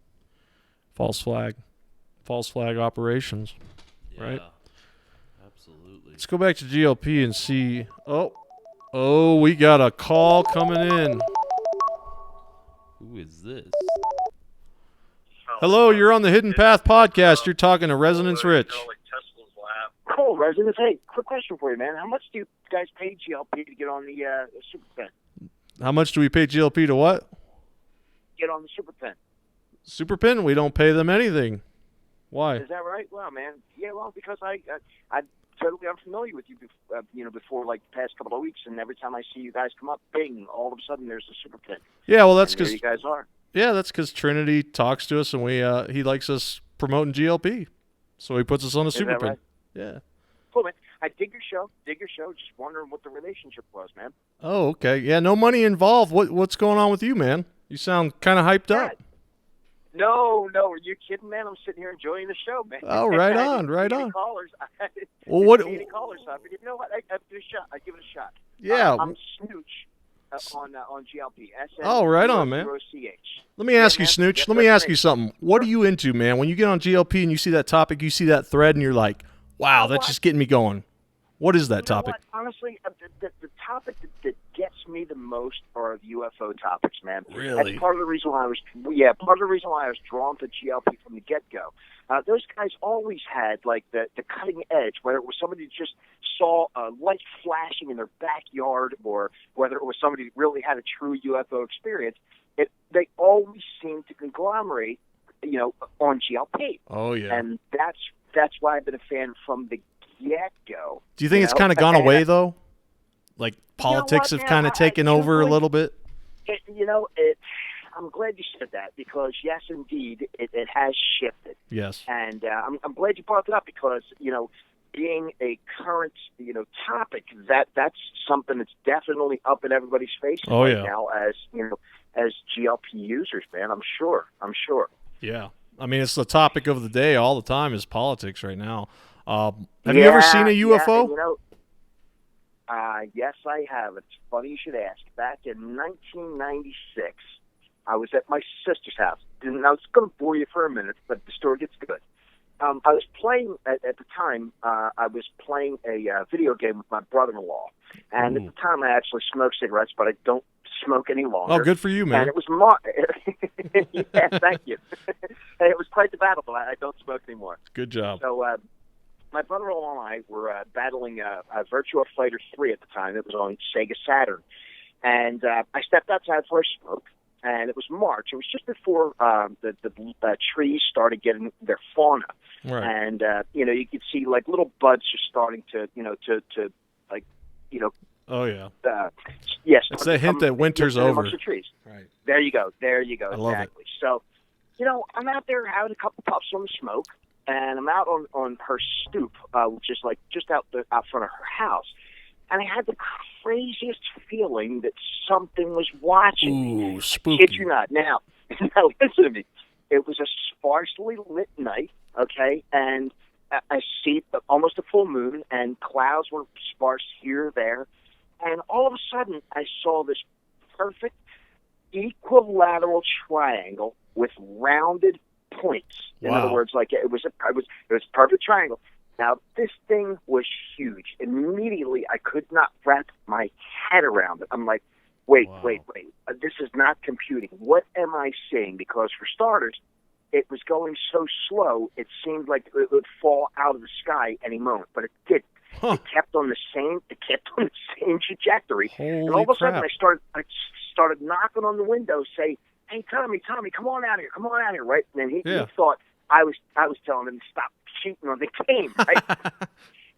False flag operations. Yeah. Right? Absolutely. Let's go back to GLP and see. Oh, we got a call coming in. Who is this? Hello, you're on the Hidden Path podcast. You're talking to Resonance Rich. Cool, Resonance. Hey, quick question for you, man. How much do you guys pay GLP to get on the Super Pen? How much do we pay GLP to what? Get on the Super Pen. Superpin? We don't pay them anything. Why? Is that right? Well, man. Yeah, well, because I'm totally unfamiliar with you, before like the past couple of weeks, and every time I see you guys come up, bing, all of a sudden there's a Super Pen. Yeah, well, that's And there because you guys are. yeah, that's because Trinity talks to us, and he likes us promoting GLP, so he puts us on a Is that Superpin. right? Yeah. Cool, man. I dig your show. Just wondering what the relationship was, man. Oh, okay. Yeah, no money involved. What's going on with you, man? You sound kind of hyped up. No, are you kidding, man? I'm sitting here enjoying the show, man. Oh, right I on, didn't right see any on. Callers. Well, what? Any callers up? But you know what? I give it a shot. I give it a shot. Yeah. I'm Snooch on GLP. Oh, right on, man. Let me ask you, Snooch. Yes, Let me that's ask right. you something. What are you into, man? When you get on GLP and you see that topic, you see that thread, and you're like, wow, You know that's what? just getting me going. What is that You know topic? what? Honestly, the topic that gets me the most are the UFO topics, man. Really? That's part of the reason why I was drawn to GLP from the get-go. Those guys always had like the cutting edge, whether it was somebody who just saw a light flashing in their backyard, or whether it was somebody who really had a true UFO experience. They always seemed to conglomerate, on GLP. Oh, yeah. And that's why I've been a fan from the get-go. Do you think it's kind of gone away, though? Like politics what, have man? kind of taken over a little bit? I'm glad you said that, because yes, indeed, it has shifted. Yes. And I'm glad you brought it up, because, being a current, topic, that's something that's definitely up in everybody's face now as GLP users, man. I'm sure. Yeah. I mean, it's the topic of the day all the time is politics right now. Have you ever seen a UFO? Yes, I have. It's funny you should ask. Back in 1996, I was at my sister's house. And I was going to bore you for a minute, but the story gets good. I was playing, at the time, I was playing a video game with my brother-in-law. And at the time, I actually smoked cigarettes, but I don't smoke any longer. Oh, good for you, man. And it was yeah, thank you. And it was quite the battle, but I don't smoke anymore. Good job. So my brother-in-law and I were battling Virtua Fighter 3 at the time. It was on Sega Saturn. And I stepped outside for a smoke, and it was March. It was just before the trees started getting their fauna. Right. And, you could see, like, little buds just starting to Oh, yeah. yes. It's the hint that winter's over. Amongst the trees. Right. There you go. I love exactly. So, I'm out there having a couple puffs on the smoke, and I'm out on her stoop, which is like just out front of her house. and I had the craziest feeling that something was watching me. Ooh, spooky. Kid you not. Now listen to me. It was a sparsely lit night, okay, and I see almost a full moon, and clouds were sparse here or there, and all of a sudden I saw this perfect equilateral triangle with rounded points. In Wow. other words, like it was a perfect triangle. Now this thing was huge. Immediately, I could not wrap my head around it. I'm like, wait. This is not computing. What am I seeing? Because for starters, it was going so slow. It seemed like it would fall out of the sky any moment, but it didn't. Huh. It kept on the same trajectory. Holy And all of a sudden, crap. I started knocking on the window, say, "Hey, Tommy, come on out here, right?" And then he thought I was telling him to stop cheating on the game, right?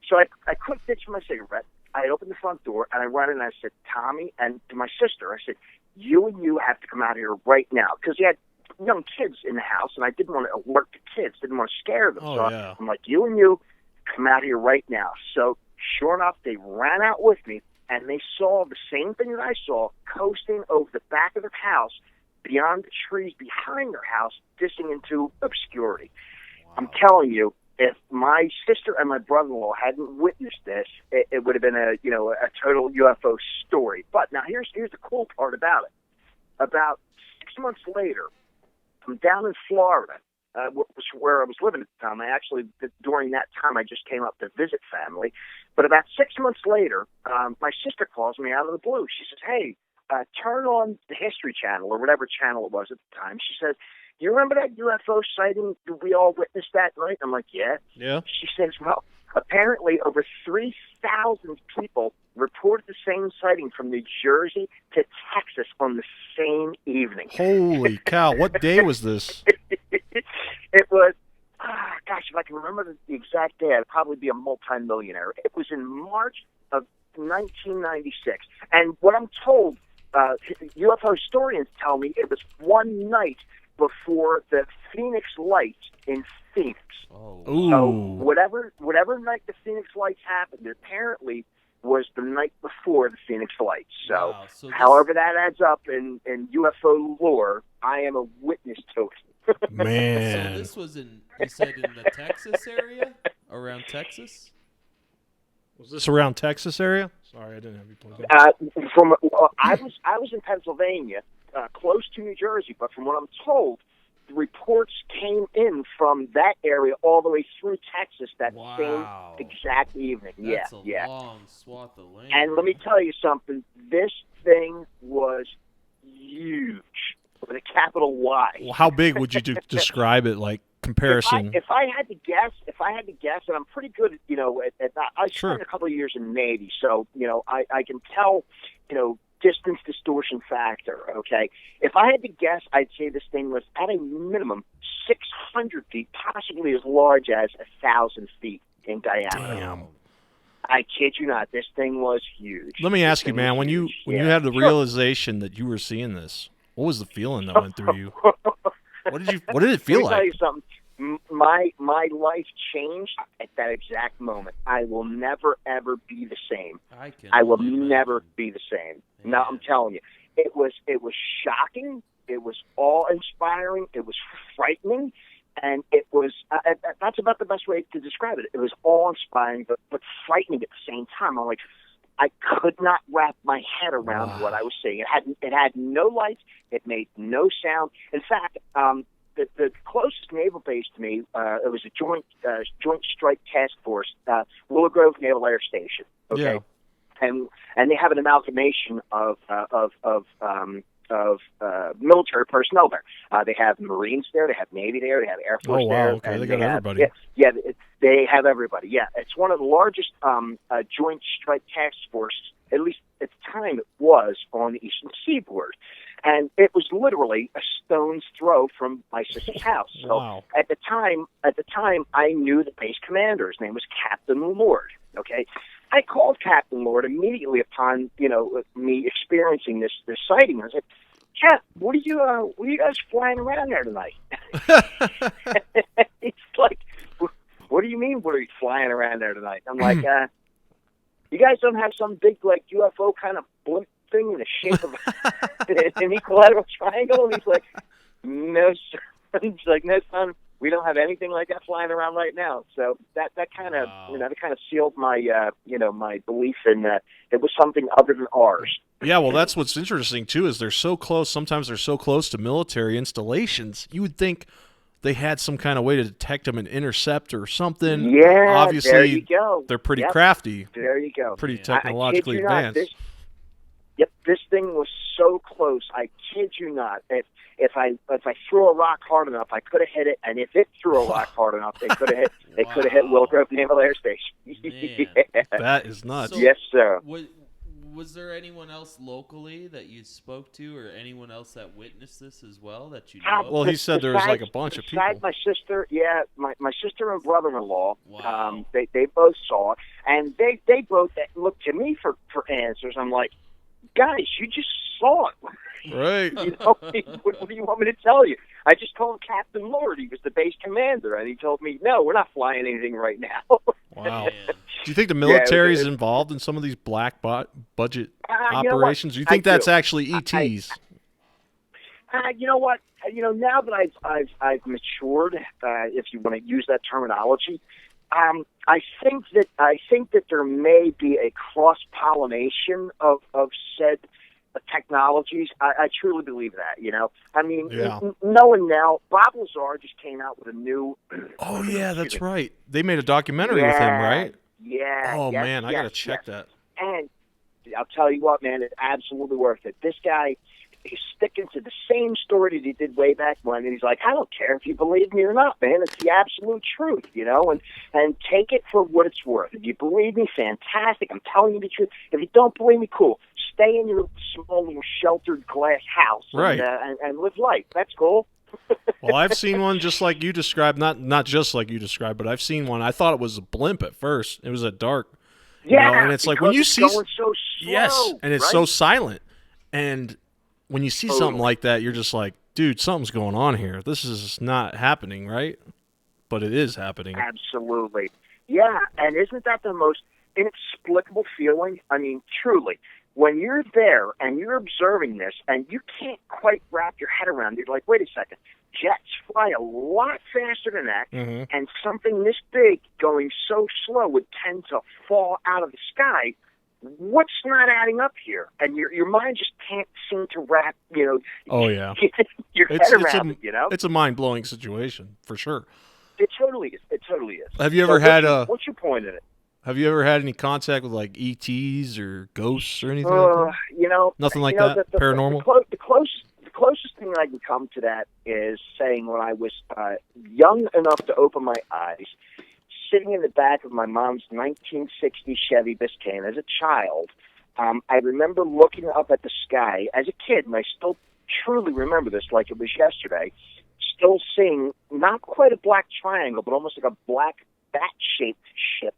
So I quick ditched my cigarette. I opened the front door and I ran in and I said, "Tommy," and to my sister, I said, "You have to come out here right now," because he had young kids in the house, and I didn't want to alert the kids, didn't want to scare them. Oh, So yeah. I'm like, you come out here right now. So sure enough, they ran out with me, and they saw the same thing that I saw, coasting over the back of their house, beyond the trees behind their house, dissing into obscurity. Wow. I'm telling you, if my sister and my brother-in-law hadn't witnessed this, it would have been a total UFO story. But now here's the cool part about it. About 6 months later, I'm down in Florida, where I was living at the time. During that time, I just came up to visit family. But about 6 months later, my sister calls me out of the blue. She says, "Hey, turn on the History Channel," or whatever channel it was at the time. She says, "You remember that UFO sighting we all witnessed that night?" I'm like, "Yeah." Yeah. She says, "Well, apparently over 3,000 people reported the same sighting from New Jersey to Texas on the same evening." Holy cow. What day was this? It was, gosh, if I can remember the exact day, I'd probably be a multimillionaire. It was in March of 1996. And what I'm told, UFO historians tell me it was one night before the Phoenix Lights in Phoenix. Oh, Ooh. So whatever night the Phoenix Lights happened, apparently was the night before the Phoenix Lights. So, wow. So however that adds up in UFO lore, I am a witness to it. Man. So this was you said in the Texas area? Around Texas? Was this around Texas area? Sorry, I didn't have you plugged in. I was in Pennsylvania, close to New Jersey, but from what I'm told, the reports came in from that area all the way through Texas that Wow. same exact evening. That's yeah. a long swath of land. And let me tell you something. This thing was huge with a capital Y. Well, how big would you describe it, like comparison? If I had to guess, and I'm pretty good at that. I Sure. spent a couple of years in the Navy, so I can tell distance distortion factor. Okay, if I had to guess, I'd say this thing was at a minimum 600 feet, possibly as large as 1,000 feet in diameter. Damn. I kid you not, this thing was huge. Let me ask you, man, when you had the Sure. realization that you were seeing this, what was the feeling that went through you? What did it feel Let me tell you like? something. My life changed at that exact moment. I will never ever be the same. I will never be the same. Yeah. No, I'm telling you, it was shocking. It was awe-inspiring. It was frightening, and it was. That's about the best way to describe it. It was awe-inspiring, but frightening at the same time. I'm like, I could not wrap my head around what I was seeing. It had no lights. It made no sound. In fact, the closest naval base to me, it was a Joint Strike Task Force, Willow Grove Naval Air Station. Okay, and they have an amalgamation of military personnel there. They have Marines there, they have Navy there, they have Air Force there. Okay, and they got everybody. Yeah, they have everybody. Yeah, it's one of the largest Joint Strike Task Forces, at least at the time it was, on the Eastern Seaboard. And it was literally a stone's throw from my sister's house. So Wow. at the time, I knew the base commander. His name was Captain Lord. Okay, I called Captain Lord immediately upon me experiencing this sighting. I said, "Cap, what are you guys flying around there tonight?" It's like, "What do you mean? What are you flying around there tonight?" I'm like, You guys don't have some big like UFO kind of blimp thing in the shape of an equilateral triangle?" And he's like, "No, sir." He's like, "No, son, we don't have anything like that flying around right now." So that kind of that kind of sealed my my belief in that it was something other than ours. Yeah, well, that's what's interesting too. Is they're so close. Sometimes they're so close to military installations. You would think they had some kind of way to detect them and intercept or something. Yeah, obviously, there you go. They're pretty crafty. There you go. Pretty technologically advanced. This thing was so close. I kid you not. If I threw a rock hard enough, I could have hit it. And if it threw a rock hard enough, they could have hit. They could have hit Willow Grove Naval Air Station. Yeah. That is nuts. So, yes, sir. Was there anyone else locally that you spoke to, or anyone else that witnessed this as well that you know? Well, he said there was like a bunch of people. Besides my sister, my sister and brother-in-law, Wow. they both saw it, and they both looked to me for answers. I'm like, guys, you just saw it. Right. What do you want me to tell you? I just told Captain Lord, he was the base commander, and he told me, no, we're not flying anything right now. Wow. Man. Do you think the military is involved in some of these black budget operations? Do you think that's actually ETs? You know what? Now that I've matured, if you want to use that terminology, I think that there may be a cross pollination of said technologies. I truly believe that. I mean, knowing now, Bob Lazar just came out with a new. Oh yeah, that's right. They made a documentary with him, right? Yeah. Oh man, I gotta check that. And I'll tell you what, man, it's absolutely worth it. This guy, he's sticking to the same story that he did way back when, and he's like, I don't care if you believe me or not, man. It's the absolute truth, and take it for what it's worth. If you believe me, fantastic. I'm telling you the truth. If you don't believe me, cool. Stay in your small little sheltered glass house and live life. That's cool. Well, I've seen one just like you described, not just like you described, but I've seen one. I thought it was a blimp at first. It was at dark. And it's like when you see going so slow, and it's so silent. And when you see something like that, you're just like, dude, something's going on here. This is not happening, right? But it is happening. Absolutely. Yeah, and isn't that the most inexplicable feeling? I mean, truly. When you're there and you're observing this and you can't quite wrap your head around it, you're like, wait a second, jets fly a lot faster than that, and something this big going so slow would tend to fall out of the sky. What's not adding up here? And your mind just can't seem to wrap, Oh, yeah. your head around it, It's a mind-blowing situation, for sure. It totally is. It totally is. Have you ever had what's your point in it? Have you ever had any contact with like ETs or ghosts or anything like that? Nothing like that? Paranormal? The closest thing I can come to that is saying when I was young enough to open my eyes, sitting in the back of my mom's 1960 Chevy Biscayne as a child, I remember looking up at the sky as a kid, and I still truly remember this like it was yesterday, still seeing not quite a black triangle, but almost like a black bat-shaped ship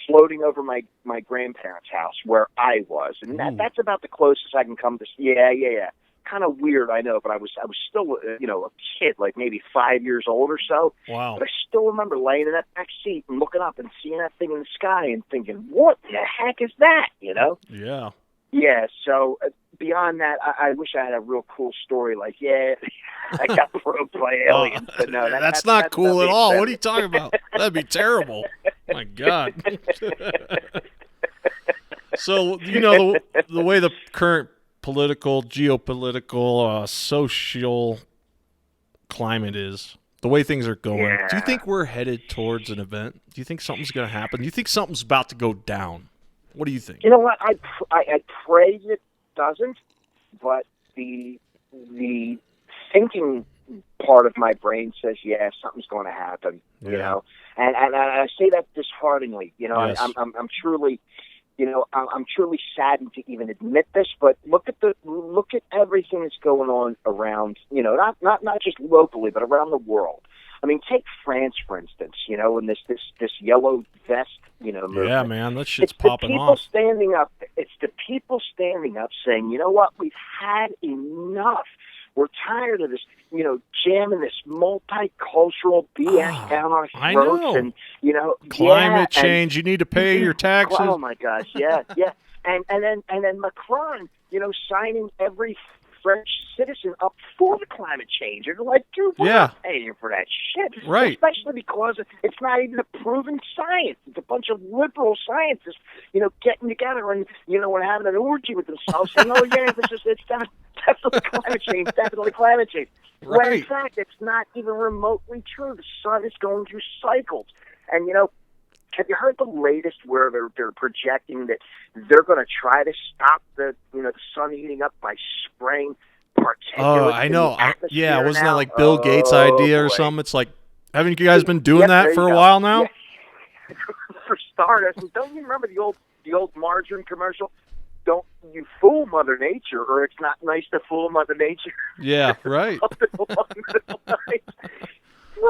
floating over my grandparents' house where I was, and that's about the closest I can come to. Yeah. Kind of weird, I know, but I was still a kid, like maybe 5 years old or so. Wow! But I still remember laying in that back seat and looking up and seeing that thing in the sky and thinking, "What the heck is that?" Yeah. Yeah. So beyond that, I wish I had a real cool story. Like, I got probed by aliens, but no, that's not cool at all. What are you talking about? That'd be terrible. My God. So, the way the current political, geopolitical, social climate is, the way things are going, do you think we're headed towards an event? Do you think something's going to happen? Do you think something's about to go down? What do you think? You know what? I pray it doesn't, but the thinking part of my brain says, something's going to happen. And I say that dishearteningly. Yes. I'm truly, I'm truly saddened to even admit this. But look at everything that's going on around. Not just locally, but around the world. I mean, take France, for instance, and this yellow vest, movement. Yeah, man, that shit's It's popping the people off. standing up. It's the people standing up saying, you know what, we've had enough. We're tired of this, jamming this multicultural BS down our I throats. know. And, Climate change. You need to pay your taxes. Oh my gosh, yeah. And then Macron, signing every French citizen up for the climate change. And they're like, dude, we're not paying for that shit. Right. Especially because it's not even a proven science. It's a bunch of liberal scientists, getting together and, we're having an orgy with themselves saying, oh yeah, it's definitely climate change, definitely climate change. Right. When in fact, it's not even remotely true. The sun is going through cycles. And, have you heard the latest where they're projecting that they're going to try to stop the sun heating up by spraying particulates? Oh, I know. Yeah, wasn't that like Bill Gates' idea or something? It's like, haven't you guys been doing that for a while now? Yeah. For starters, don't you remember the old margarine commercial? Don't you fool Mother Nature, or it's not nice to fool Mother Nature. Yeah, right. When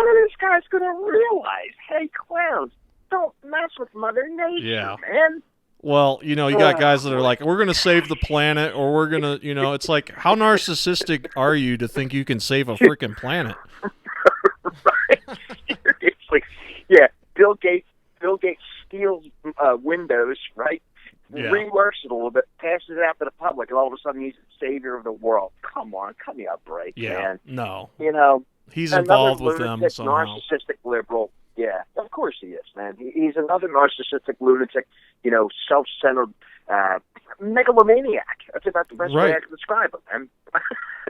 are these guys going to realize, hey, clowns, don't mess with Mother Nature, man. Well, you got guys that are like, we're going to save the planet, or we're going to, it's like, how narcissistic are you to think you can save a freaking planet? Right. Seriously. Yeah, Bill Gates steals Windows, right? Yeah. Reworks it a little bit, passes it out to the public, and all of a sudden he's the savior of the world. Come on, cut me a break, man. No. He's another involved with them lunatic, somehow. Narcissistic liberal. Yeah, of course he is, man. He's another narcissistic lunatic, self-centered megalomaniac. That's about the best way I can describe him, man.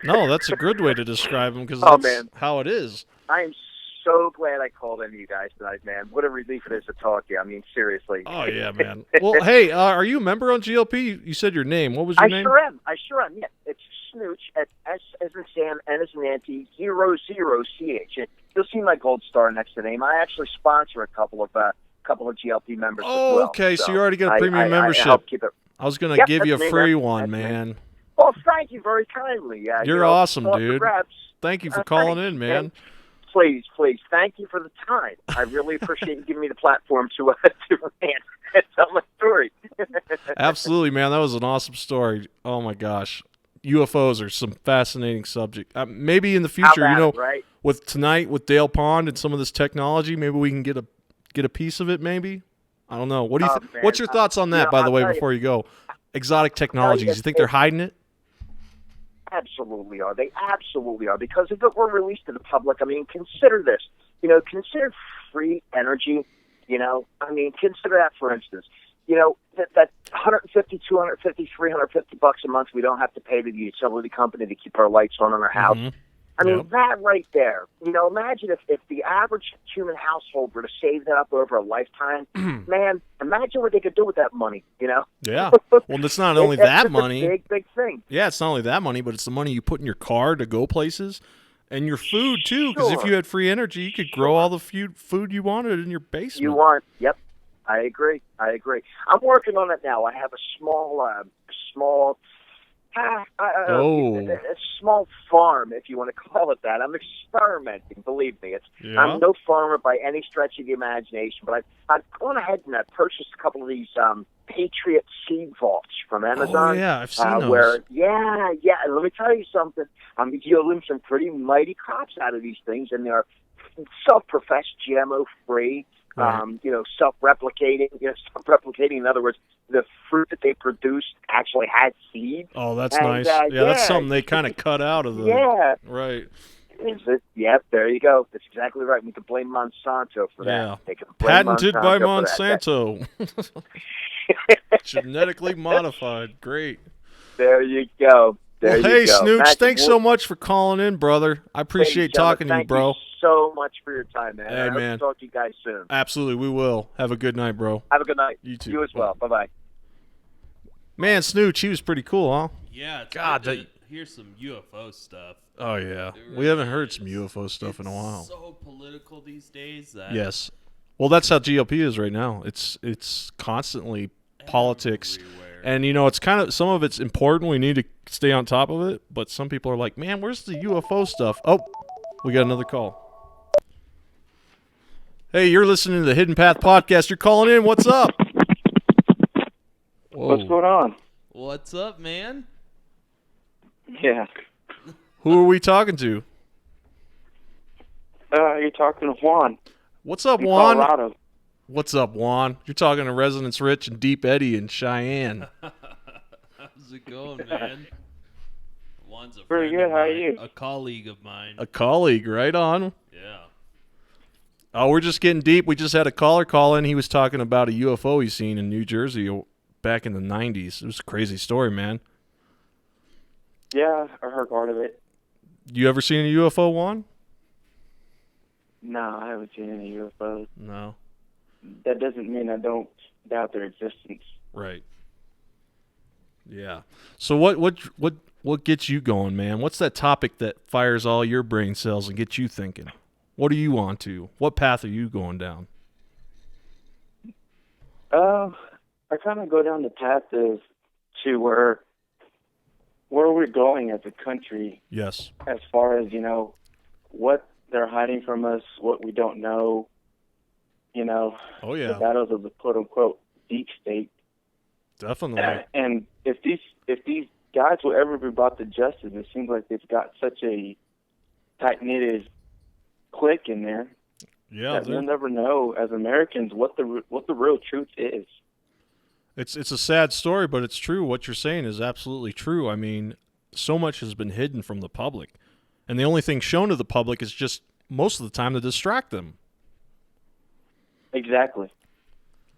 No, that's a good way to describe him, because that's how it is. I am so glad I called in to you guys tonight, man. What a relief it is to talk to you. I mean, seriously. Oh, yeah, man. Well, hey, are you a member on GLP? You said your name. What was your name? I sure am. Yeah, it's Snooch at S as in Sam, N as in Nancy, 00CH. You'll see my gold star next to the name. I actually sponsor a couple of GLP members as well. Okay, so you already got a premium membership. I help keep it. I was going to give you a free one, man. Well, thank you very kindly. You're awesome, dude. Thank you for calling in, man. Please, thank you for the time. I really appreciate you giving me the platform to rant and tell my story. Absolutely, man. That was an awesome story. Oh, my gosh. UFOs are some fascinating subject. Maybe in the future, right? with tonight with Dale Pond and some of this technology, maybe we can get a piece of it. Maybe, I don't know. What do you? What's your thoughts on that? By the way, before you go, exotic technologies. You think they're hiding it? Absolutely are. They absolutely are. Because if it were released to the public, I mean, consider this. Consider free energy. Consider that, for instance. That $150, $250, $350 a month we don't have to pay to the utility company to keep our lights on in our house. Mm-hmm. I mean, that right there. Imagine if the average human household were to save that up over a lifetime. Man, imagine what they could do with that money, Yeah. Well, it's not only that money. A big thing. Yeah, it's not only that money, but it's the money you put in your car to go places. And your food, too, because if you had free energy, you could grow all the food you wanted in your basement. Yep. I agree. I'm working on it now. I have a small farm, if you want to call it that. I'm experimenting, believe me. I'm no farmer by any stretch of the imagination, but I've gone ahead and I've purchased a couple of these Patriot seed vaults from Amazon. Oh, yeah, I've seen those. And let me tell you something. I'm yielding some pretty mighty crops out of these things, and they're self-professed GMO-free. Self-replicating. In other words, the fruit that they produce actually had seed. Oh, that's nice. That's something they kind of cut out of the. Yeah. Right. Is it? Yep. There you go. That's exactly right. We can blame Monsanto for that. Yeah. They can blame Patented by Monsanto. Genetically modified. Great. There you go. Hey, Snooch, thanks so much for calling in, brother. I appreciate talking to you, bro. Thank you so much for your time, man. Hey, I hope man. to talk to you guys soon. Absolutely, we will. Have a good night, bro. Have a good night. You too. You as well. Bye-bye. Man, Snooch, he was pretty cool, huh? Yeah, it's good to hear some UFO stuff. Oh, yeah. We haven't heard some UFO stuff in a while. It's so political these days. Yes. Well, that's how GLP is right now. It's constantly politics. And, it's kind of, some of it's important. We need to stay on top of it. But some people are like, man, where's the UFO stuff? Oh, we got another call. Hey, you're listening to the Hidden Path Podcast. You're calling in. What's up? Whoa. What's going on? What's up, man? Yeah. Who are we talking to? You're talking to Juan. What's up, in Juan? Colorado. What's up, Juan? You're talking to Resonance Rich and Deep Eddie in Cheyenne. How's it going, man? Juan's a Pretty friend good. of How are mine, you? a colleague of mine. A colleague, right on. Yeah. Oh, we're just getting deep. We just had a caller call in. He was talking about a UFO he's seen in New Jersey back in the 90s. It was a crazy story, man. Yeah, I heard part of it. You ever seen a UFO, Juan? No, I haven't seen any UFOs. No. That doesn't mean I don't doubt their existence. Right. Yeah. So what gets you going, man? What's that topic that fires all your brain cells and gets you thinking? What are you on to? What path are you going down? I kind of go down the path of to where we're going as a country. Yes. As far as what they're hiding from us, what we don't know. Oh yeah. The battles of the quote unquote deep state. Definitely. And if these guys will ever be brought to justice, it seems like they've got such a tight knitted clique in there. Yeah. That we'll never know as Americans what the real truth is. It's a sad story, but it's true. What you're saying is absolutely true. I mean, so much has been hidden from the public, and the only thing shown to the public is just most of the time to distract them. Exactly.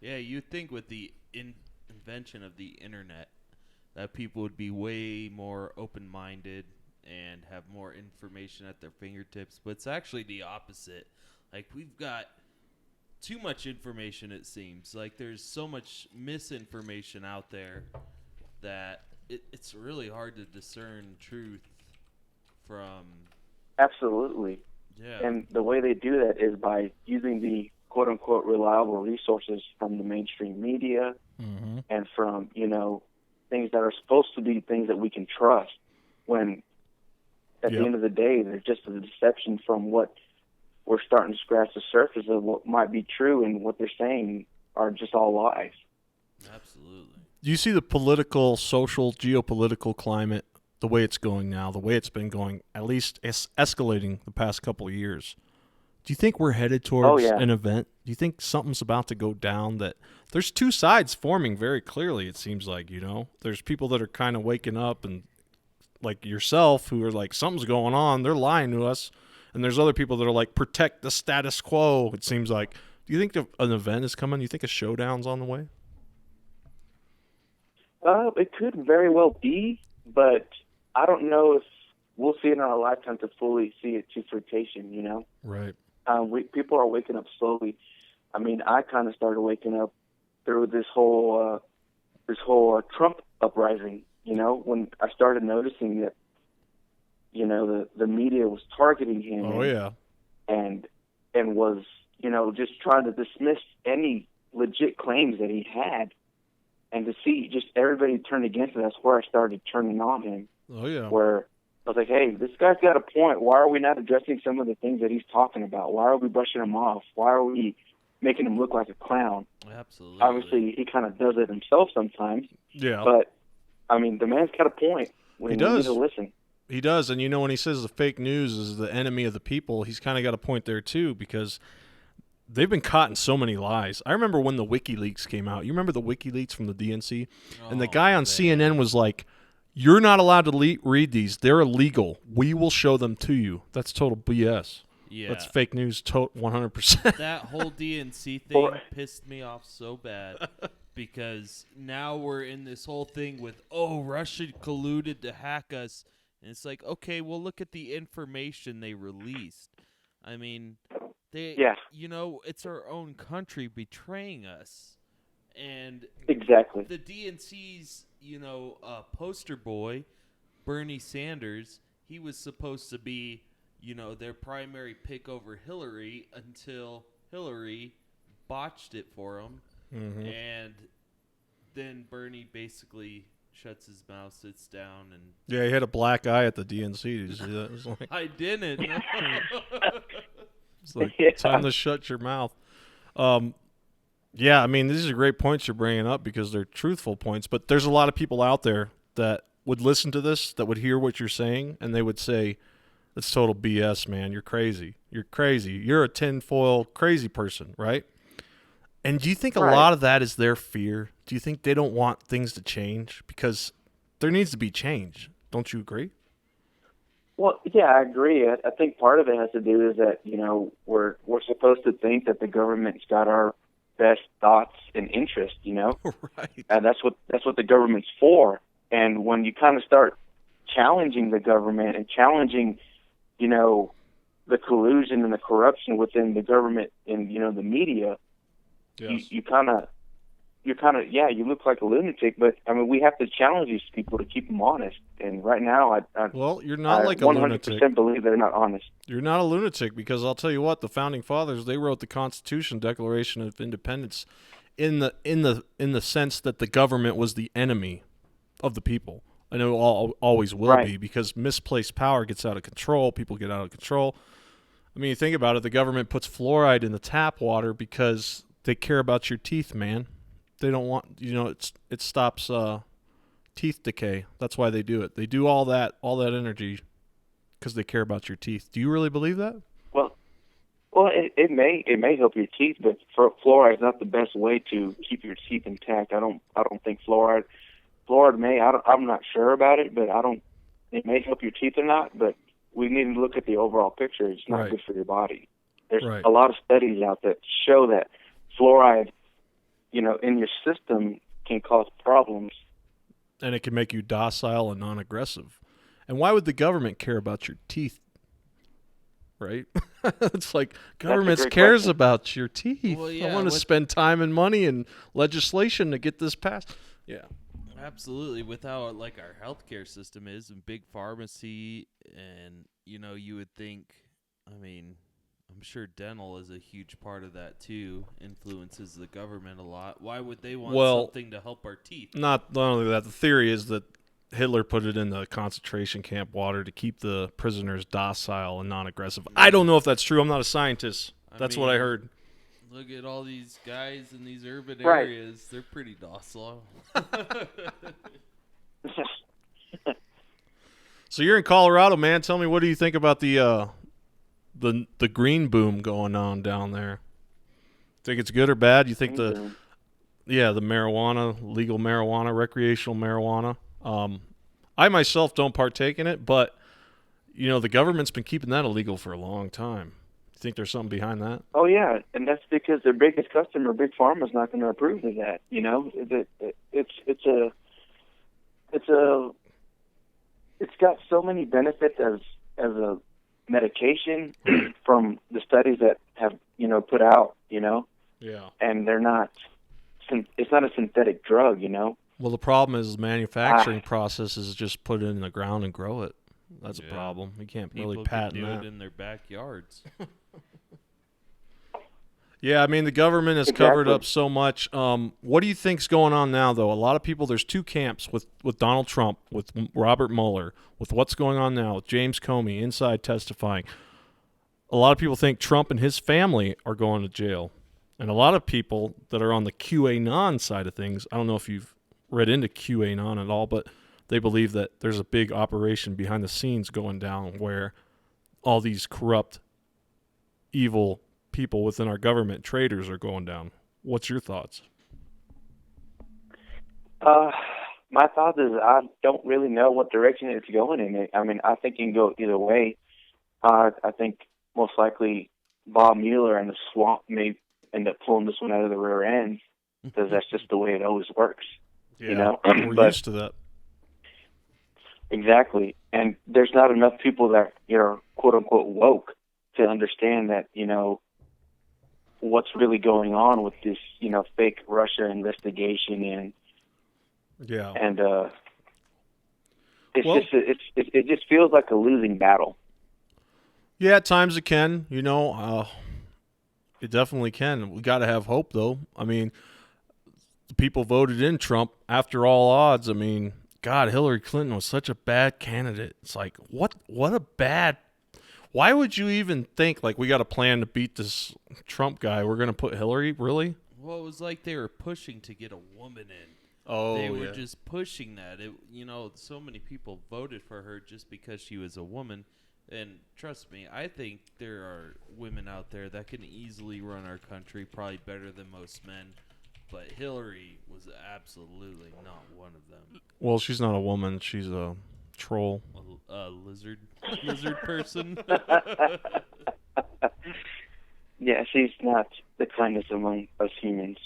Yeah, you'd think with the invention of the internet that people would be way more open-minded and have more information at their fingertips, but it's actually the opposite. Like, we've got too much information, it seems. Like, there's so much misinformation out there that it's really hard to discern truth from... Absolutely. Yeah. And the way they do that is by using the quote-unquote reliable resources from the mainstream media and from, things that are supposed to be things that we can trust, when at the end of the day, they're just a deception from what we're starting to scratch the surface of what might be true, and what they're saying are just all lies. Absolutely. Do you see the political, social, geopolitical climate, the way it's going now, the way it's been going, at least escalating the past couple of years? Do you think we're headed towards an event? Do you think something's about to go down? That there's two sides forming very clearly, it seems like, There's people that are kind of waking up, and like yourself, who are like, something's going on, they're lying to us. And there's other people that are like, protect the status quo, it seems like. Do you think an event is coming? Do you think a showdown's on the way? It could very well be, but I don't know if we'll see it in our lifetime to fully see it to fruition, Right. People are waking up slowly. I mean, I kind of started waking up through this whole Trump uprising, when I started noticing that, the media was targeting him. Oh, yeah. And was, just trying to dismiss any legit claims that he had. And to see just everybody turn against him, that's where I started turning on him. Oh, yeah. Where I was like, hey, this guy's got a point. Why are we not addressing some of the things that he's talking about? Why are we brushing him off? Why are we making him look like a clown? Absolutely. Obviously, he kind of does it himself sometimes. Yeah. But, I mean, the man's got a point. He does. We need to listen. He does. And, when he says the fake news is the enemy of the people, he's kind of got a point there, too, because they've been caught in so many lies. I remember when the WikiLeaks came out. You remember the WikiLeaks from the DNC? And the guy on CNN was like, you're not allowed to read these. They're illegal. We will show them to you. That's total BS. Yeah. That's fake news 100%. That whole DNC thing pissed me off so bad, because now we're in this whole thing with, Russia colluded to hack us. And it's like, okay, well, look at the information they released. I mean, it's our own country betraying us. And exactly. The DNC's, poster boy, Bernie Sanders, he was supposed to be, their primary pick over Hillary until Hillary botched it for him. Mm-hmm. And then Bernie basically shuts his mouth, sits down, and... Yeah, he had a black eye at the DNC. Did you see that? It was like... I didn't. It's like, time to shut your mouth. Yeah, I mean, these are great points you're bringing up because they're truthful points, but there's a lot of people out there that would listen to this, that would hear what you're saying, and they would say, "That's total BS, man. You're crazy. You're crazy. You're a tinfoil crazy person," right? And do you think a Right. lot of that is their fear? Do you think they don't want things to change? Because there needs to be change. Don't you agree? Well, yeah, I agree. I think part of it has to do is that we're supposed to think that the government's got our best thoughts and interests, Right. and that's what the government's for. And when you kind of start challenging the government and challenging, the collusion and the corruption within the government and the media, Yes. you look like a lunatic. But I mean, we have to challenge these people to keep them honest. And right now, Well, you're not like a 100% lunatic. believe they're not honest. You're not a lunatic, because I'll tell you what, the founding fathers, they wrote the Constitution, Declaration of Independence, in the sense that the government was the enemy of the people. I know always will Right. be, because misplaced power gets out of control. People get out of control. I mean, you think about it, the government puts fluoride in the tap water because they care about your teeth, man. They don't want, it stops teeth decay. That's why they do it. They do all that energy because they care about your teeth. Do you really believe that? Well, it may help your teeth, but fluoride is not the best way to keep your teeth intact. I don't think fluoride may. I'm not sure about it, but it may help your teeth or not. But we need to look at the overall picture. It's not Right. good for your body. There's Right. a lot of studies out that show that fluoride, in your system can cause problems. And it can make you docile and non-aggressive. And why would the government care about your teeth? Right? It's like, government great cares question. about your teeth. Well, I yeah, want to with- spend time and money and legislation to get this passed. Yeah. Absolutely. With how like our healthcare system is, and big pharmacy, and you would think, I mean, I'm sure dental is a huge part of that too. Influences the government a lot. Why would they want something to help our teeth? Not only that, the theory is that Hitler put it in the concentration camp water to keep the prisoners docile and non-aggressive. I don't know if that's true. I'm not a scientist. That's what I mean, heard. Look at all these guys in these urban Right. areas. They're pretty docile. So you're in Colorado, man. Tell me, what do you think about the green boom going on down there? Think it's good or bad? You think the marijuana, legal marijuana, recreational marijuana? I myself don't partake in it, but the government's been keeping that illegal for a long time. You think there's something behind that? Oh yeah, and that's because their biggest customer, Big Pharma, is not going to approve of that. It's got so many benefits as a medication from the studies that have put out, Yeah. and they're not. It's not a synthetic drug, Well, the problem is the manufacturing process is just put it in the ground and grow it. That's a Yeah. problem. You can't really People could patent do that. it in their backyards. Yeah, I mean, the government has covered up so much. What do you think's going on now, though? A lot of people, there's two camps with Donald Trump, with Robert Mueller, with what's going on now, with James Comey inside testifying. A lot of people think Trump and his family are going to jail. And a lot of people that are on the QAnon side of things, I don't know if you've read into QAnon at all, but they believe that there's a big operation behind the scenes going down where all these corrupt, evil people within our government, traitors, are going down. What's your thoughts? My thought is I don't really know what direction it's going in. I mean, I think it can go either way. I think most likely Bob Mueller and the swamp may end up pulling this one out of the rear end, because that's just the way it always works. We're But- used to that. Exactly. And there's not enough people that are quote unquote woke to understand that, what's really going on with this, fake Russia investigation and Yeah. it just feels like a losing battle. Yeah, at times it can, it definitely can. We got to have hope, though. I mean, the people voted in Trump after all odds. I mean, God, Hillary Clinton was such a bad candidate. It's like, what a bad. Why would you even think, like, we got a plan to beat this Trump guy? We're going to put Hillary? Really? Well, it was like they were pushing to get a woman in. They were just pushing that. So many people voted for her just because she was a woman. And trust me, I think there are women out there that can easily run our country, probably better than most men. But Hillary was absolutely not one of them. Well, she's not a woman. She's a troll. A lizard person. Yeah, she's not the kindest among us humans.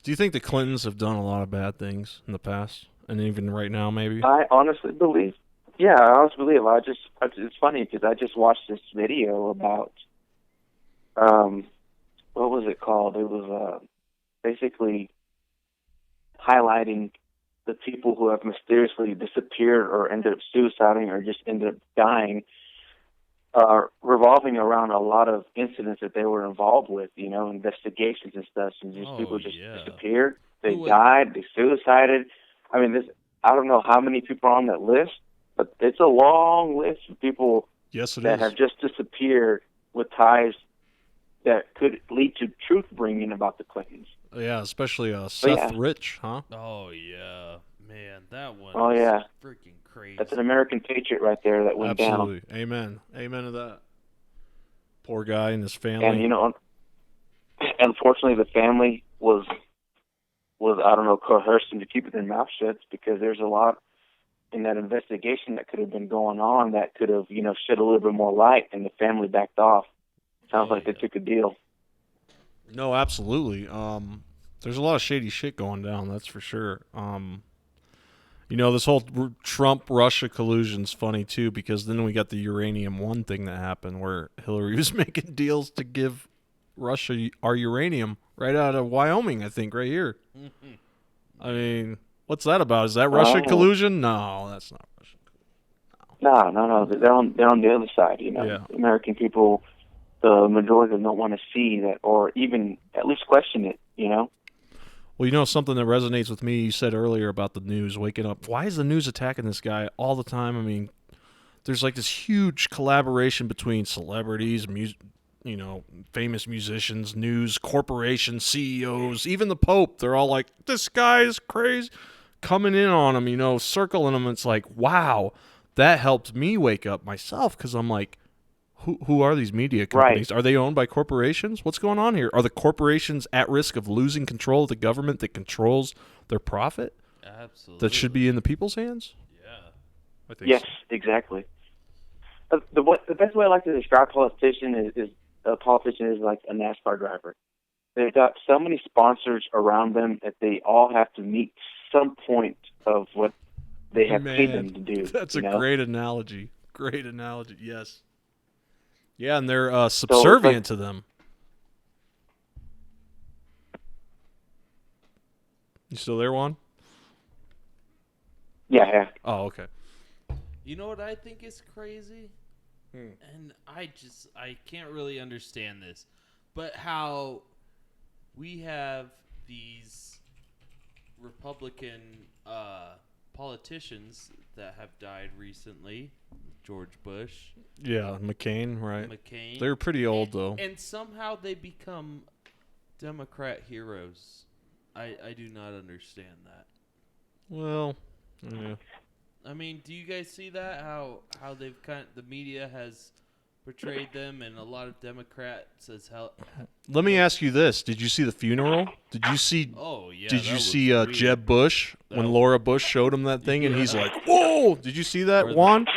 Do you think the Clintons have done a lot of bad things in the past, and even right now, maybe? I honestly believe. Yeah, I honestly believe. It's funny because I just watched this video about, what was it called? It was basically highlighting the people who have mysteriously disappeared or ended up suiciding or just ended up dying, revolving around a lot of incidents that they were involved with, investigations and stuff, and just people just disappeared. They died, they suicided. I mean, I don't know how many people are on that list, but it's a long list of people that have just disappeared with ties that could lead to truth bringing about the Clintons. Yeah, especially Seth Rich, huh? Oh, yeah. Man, that one was freaking crazy. That's an American patriot right there that went down. Absolutely. Amen. Amen to that. Poor guy and his family. And, unfortunately, the family was I don't know, coerced into keeping their mouth shut because there's a lot in that investigation that could have been going on that could have, shed a little bit more light, and the family backed off. Sounds like they took a deal. No, absolutely. There's a lot of shady shit going down, that's for sure. This whole Trump-Russia collusion's funny, too, because then we got the Uranium One thing that happened where Hillary was making deals to give Russia our uranium right out of Wyoming, I think, right here. I mean, what's that about? Is that Russian collusion? No, that's not Russian collusion. No. They're on the other side, Yeah. American people, the majority of them don't want to see that or even at least question it, Well, something that resonates with me, you said earlier about the news, waking up. Why is the news attacking this guy all the time? I mean, there's like this huge collaboration between celebrities, famous musicians, news, corporations, CEOs, even the Pope. They're all like, this guy is crazy, coming in on him, circling him. It's like, wow, that helped me wake up myself because I'm like, who are these media companies? Right. Are they owned by corporations? What's going on here? Are the corporations at risk of losing control of the government that controls their profit? Absolutely. That should be in the people's hands? Yeah. I think yes, so. Exactly. The best way I like to describe a politician is like a NASCAR driver. They've got so many sponsors around them that they all have to meet some point of what they have paid them to do. That's a great analogy. Great analogy, yes. Yeah, and they're subservient to them. You still there, Juan? Yeah. Oh, okay. You know what I think is crazy? And I can't really understand this, but how we have these Republican politicians that have died recently. George Bush. Yeah, McCain, right. McCain. They're pretty old, though. And somehow they become Democrat heroes. I do not understand that. Well, yeah. I mean, do you guys see that? How they've the media has portrayed them, and a lot of Democrats as hell. Let me ask you this: did you see the funeral? Did you see? Oh yeah. Did you see Jeb Bush when Laura Bush showed him that thing, and he's like, "Whoa!" Did you see that, Juan?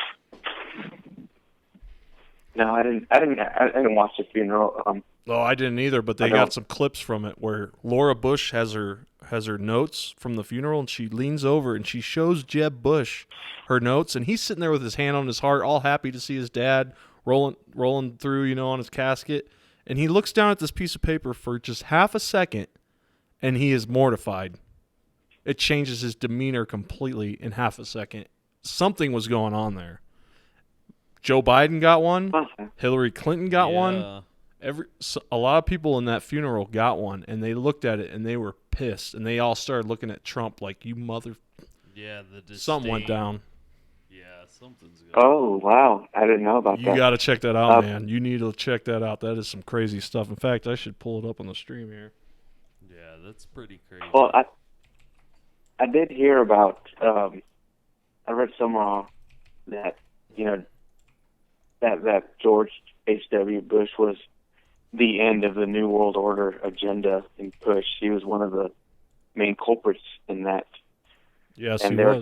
No, I didn't watch the funeral. No, I didn't either. But they got some clips from it where Laura Bush has her notes from the funeral, and she leans over and she shows Jeb Bush her notes, and he's sitting there with his hand on his heart, all happy to see his dad rolling through, on his casket, and he looks down at this piece of paper for just half a second, and he is mortified. It changes his demeanor completely in half a second. Something was going on there. Joe Biden got one. Hillary Clinton got one. A lot of people in that funeral got one, and they looked at it and they were pissed, and they all started looking at Trump like, "You mother." Yeah, the disdain. Something went down. Yeah, something's going. Oh wow, I didn't know about that. You got to check that out, man. You need to check that out. That is some crazy stuff. In fact, I should pull it up on the stream here. Yeah, that's pretty crazy. Well, I did hear about. I read somewhere that that George H.W. Bush was the end of the New World Order agenda and push. He was one of the main culprits in that. Yes, and he they was.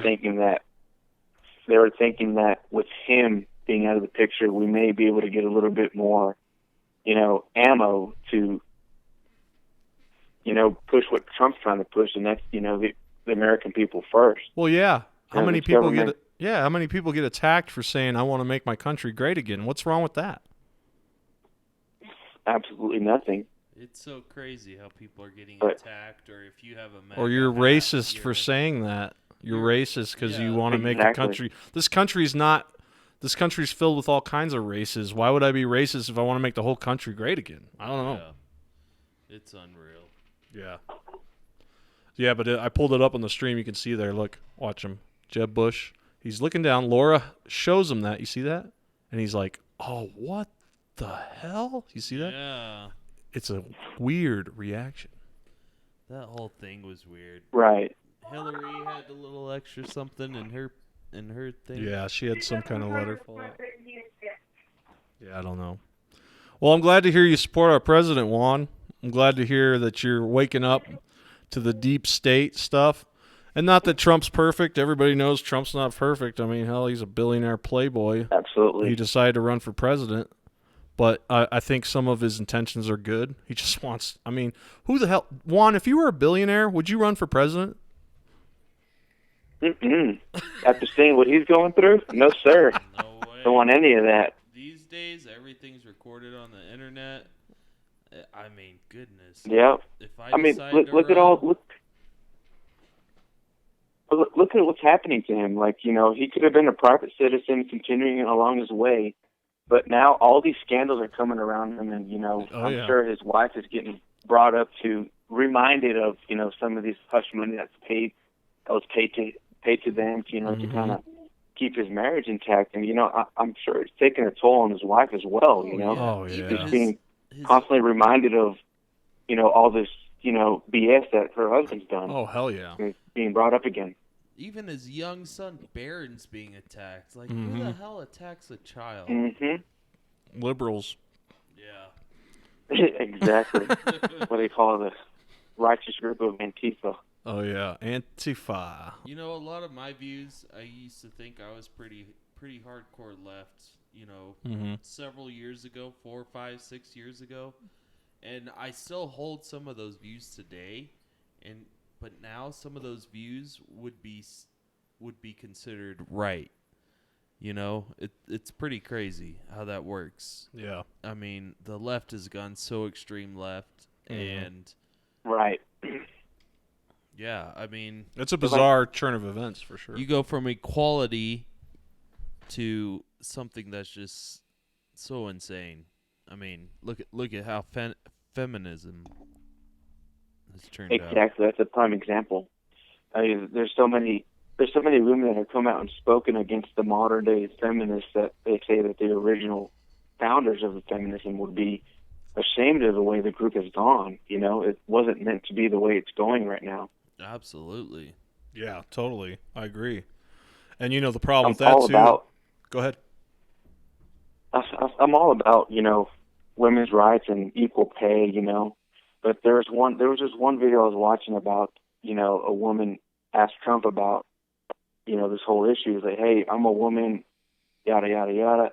They were thinking that with him being out of the picture, we may be able to get a little bit more, ammo to, push what Trump's trying to push, and that's, the American people first. Well, yeah. How Yeah, many this people government- how many people get attacked for saying I want to make my country great again? What's wrong with that? Absolutely nothing. It's so crazy how people are getting But- attacked, or if you have a Or MAGA you're hat, racist for you're- saying that. You're racist because you Yeah. want to make a Exactly. country. This country's filled with all kinds of races. Why would I be racist if I want to make the whole country great again? I don't know. Yeah. It's unreal. Yeah. Yeah, but I pulled it up on the stream. You can see there. Look, watch him. Jeb Bush. He's looking down. Laura shows him that. You see that? And he's like, "Oh, what the hell?" You see that? Yeah. It's a weird reaction. That whole thing was weird. Right. Hillary had a little extra something in her thing. Yeah, she had some kind of letter. Yeah, I don't know. Well, I'm glad to hear you support our president, Juan. I'm glad to hear that you're waking up to the deep state stuff. And not that Trump's perfect. Everybody knows Trump's not perfect. I mean, hell, he's a billionaire playboy. Absolutely. He decided to run for president. But I think some of his intentions are good. He just wants, I mean, who the hell? Juan, if you were a billionaire, would you run for president? Mm-mm. After seeing what he's going through, no, sir. No way. Don't want any of that. These days, everything's recorded on the internet. I mean, goodness. Yeah. If I mean, decide look, to look at run- all look at what's happening to him. Like, he could have been a private citizen continuing along his way, but now all these scandals are coming around him, and I'm yeah. sure his wife is getting brought up to reminded of some of these hush money that was paid to them, to kind of keep his marriage intact, and I'm sure it's taking a toll on his wife as well. Oh, yeah. Even Just being his- constantly reminded of all this BS that her husband's done. Oh, hell yeah. And it's being brought up again. even his young son Barron's being attacked. Like, who the hell attacks a child? Mm-hmm. Liberals. Yeah. Exactly. What they call the righteous group of Antifa. Oh, yeah. Antifa. You know, a lot of my views, I used to think I was pretty hardcore left, several years ago, 4, 5, 6 years ago. And I still hold some of those views today, but now some of those views would be considered right. It's pretty crazy how that works. Yeah. I mean, the left has gone so extreme left, and Right. yeah, I mean, It's a bizarre turn of events for sure. you go from equality to something that's just so insane. I mean, look at how feminism has turned out. Exactly. That's a prime example. I mean, there's so many women that have come out and spoken against the modern day feminists that they say that the original founders of the feminism would be ashamed of the way the group has gone. It wasn't meant to be the way it's going right now. Absolutely. Yeah, totally. I agree. And the problem I'm with that all too. about. Go ahead. I'm all about women's rights and equal pay. But there was just one video I was watching about a woman asked Trump about this whole issue. It's like, hey, I'm a woman, yada yada yada.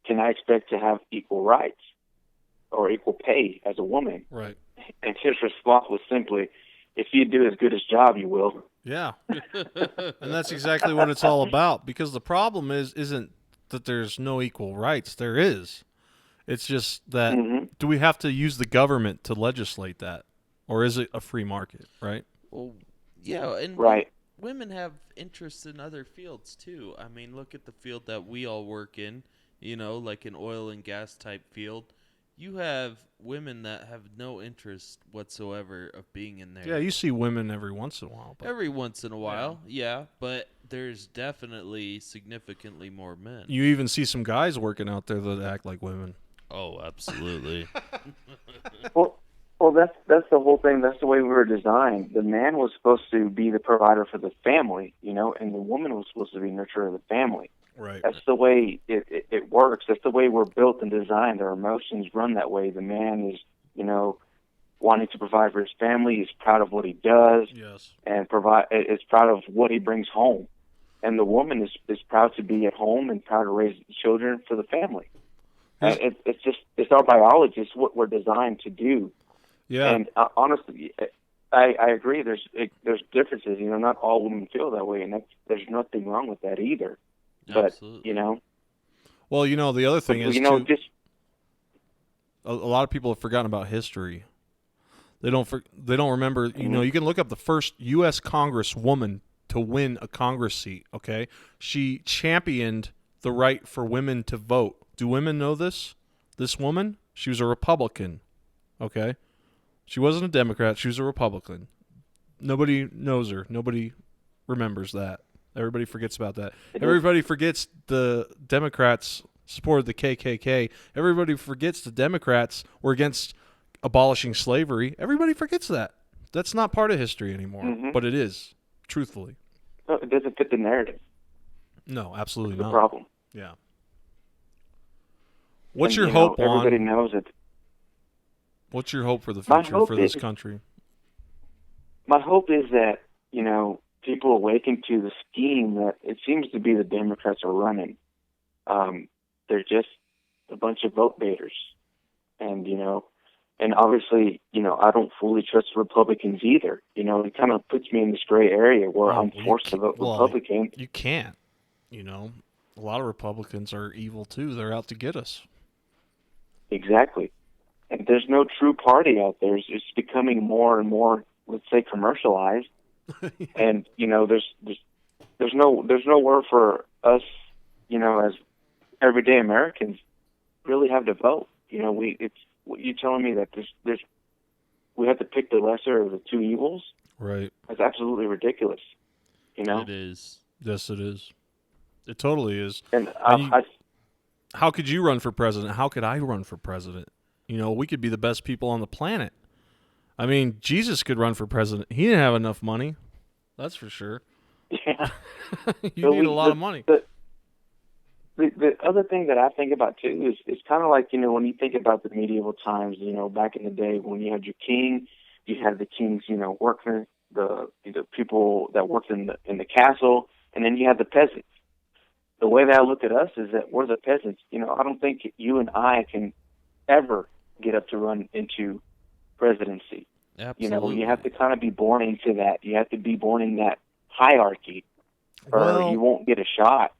Can I expect to have equal rights or equal pay as a woman? Right. And his response was simply, if you do as good a job, you will. Yeah. And that's exactly what it's all about, because the problem isn't that there's no equal rights. There is. It's just that do we have to use the government to legislate that, or is it a free market, right? Well, yeah, and Right. women have interests in other fields too. I mean, look at the field that we all work in, like an oil and gas type field. You have women that have no interest whatsoever of being in there. Yeah, you see women every once in a while. But Every once in a while, yeah, but there's definitely significantly more men. you even see some guys working out there that act like women. Oh, absolutely. Well, Well, that's the whole thing. That's the way we were designed. The man was supposed to be the provider for the family, and the woman was supposed to be nurturer of the family. Right. That's the way it works. That's the way we're built and designed. Our emotions run that way. The man is, wanting to provide for his family. He's proud of what he does. Yes. And is proud of what he brings home. And the woman is proud to be at home and proud to raise children for the family. And it's our biology. It's what we're designed to do. Yeah. And honestly, I agree. There's differences. Not all women feel that way, and there's nothing wrong with that either. Absolutely. But Well, the other thing is too. just A lot of people have forgotten about history. They don't remember. You can look up the first U.S. Congresswoman to win a Congress seat. Okay, she championed the right for women to vote. Do women know this? This woman, she was a Republican. Okay, she wasn't a Democrat. She was a Republican. Nobody knows her. Nobody remembers that. Everybody forgets about that. Everybody forgets the Democrats supported the KKK. Everybody forgets the Democrats were against abolishing slavery. Everybody forgets that. That's not part of history anymore, but it is, truthfully. No, it doesn't fit the narrative. No, absolutely That's not. the problem. Yeah. What's And, your hope everybody on? knows it. What's your hope for the My future hope for this is- country? My hope is that, people awaken to the scheme that it seems to be the Democrats are running. They're just a bunch of vote baiters. And obviously, I don't fully trust Republicans either. It kind of puts me in this gray area where I'm forced to vote Republican. You can't. A lot of Republicans are evil too. They're out to get us. Exactly. And there's no true party out there. It's becoming more and more, let's say, commercialized. And there's nowhere for us, as everyday Americans, really have to vote. It's what you telling me that we have to pick the lesser of the two evils. Right. That's absolutely ridiculous. It is. Yes, it is. It totally is. And how could you run for president? How could I run for president? We could be the best people on the planet. I mean, Jesus could run for president. He didn't have enough money. That's for sure. Yeah. You need a lot of money. The other thing that I think about too is kind of like, when you think about the medieval times, back in the day when you had your king, you had the king's, workmen, the people that worked in the castle, and then you had the peasants. The way that I look at us is that we're the peasants. I don't think you and I can ever get up to run into presidency. Absolutely. You have to kind of be born into that. You have to be born in that hierarchy, or you won't get a shot.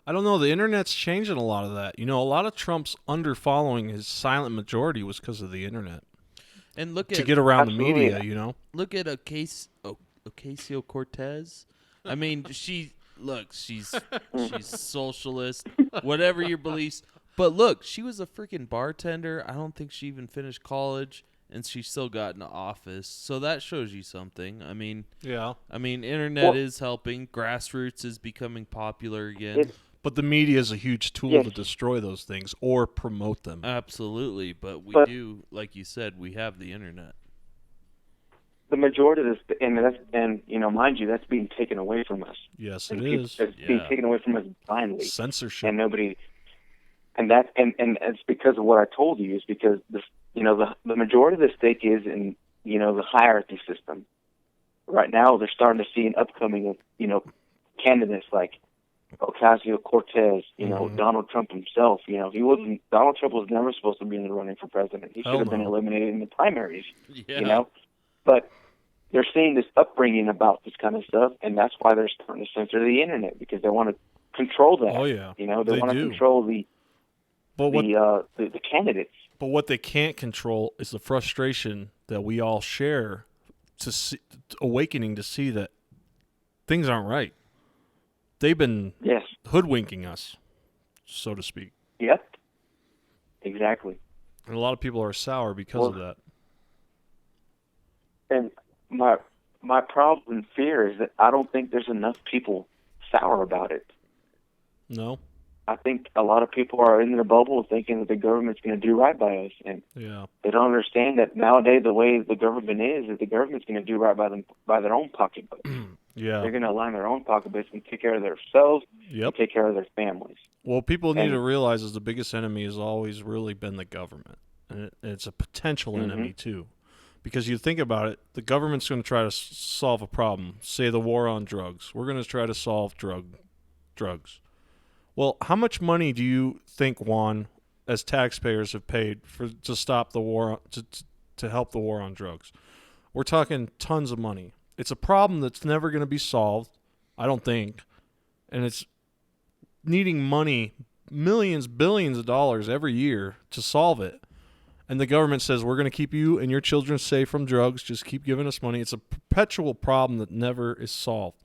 I don't know. The internet's changing a lot of that. A lot of Trump's underfollowing his silent majority was because of the internet. And look to at get around absolutely. the media, Look at Ocasio-Cortez. I mean, she's socialist, whatever your beliefs. But look, she was a freaking bartender. I don't think she even finished college, and she still got into office. So that shows you something. I mean, yeah. Internet is helping. Grassroots is becoming popular again. But the media is a huge tool to destroy those things or promote them. Absolutely, but we do, like you said, we have the internet. The majority of this, and mind you, that's being taken away from us. Yes, it is. It's being taken away from us blindly. Censorship. And nobody, and it's because of what I told you. Is because the majority of the stake is in the hierarchy system. Right now, they're starting to see an upcoming of candidates like Ocasio-Cortez, Donald Trump himself. Donald Trump was never supposed to be in the running for president. He should have been eliminated in the primaries. Yeah. But they're seeing this upbringing about this kind of stuff, and that's why they're starting to censor the internet, because they want to control that. Oh yeah, they want to control the candidates. But what they can't control is the frustration that we all share, awakening to see that things aren't right. They've been hoodwinking us, so to speak. Yep. Exactly. And a lot of people are sour because of that. And my problem and fear is that I don't think there's enough people sour about it. No. I think a lot of people are in their bubble thinking that the government's going to do right by us, and they don't understand that nowadays the way the government is the government's going to do right by them by their own pocketbook. They're going to align their own pocketbooks and take care of themselves and take care of their families. Well, people need to realize is the biggest enemy has always really been the government, and it's a potential enemy too. Because you think about it, the government's going to try to solve a problem. Say the war on drugs. We're going to try to solve drugs. Well, how much money do you think, Juan, as taxpayers have paid to stop the war, to help the war on drugs? We're talking tons of money. It's a problem that's never going to be solved, I don't think, and it's needing money, millions, billions of dollars every year to solve it. And the government says, we're going to keep you and your children safe from drugs. Just keep giving us money. It's a perpetual problem that never is solved.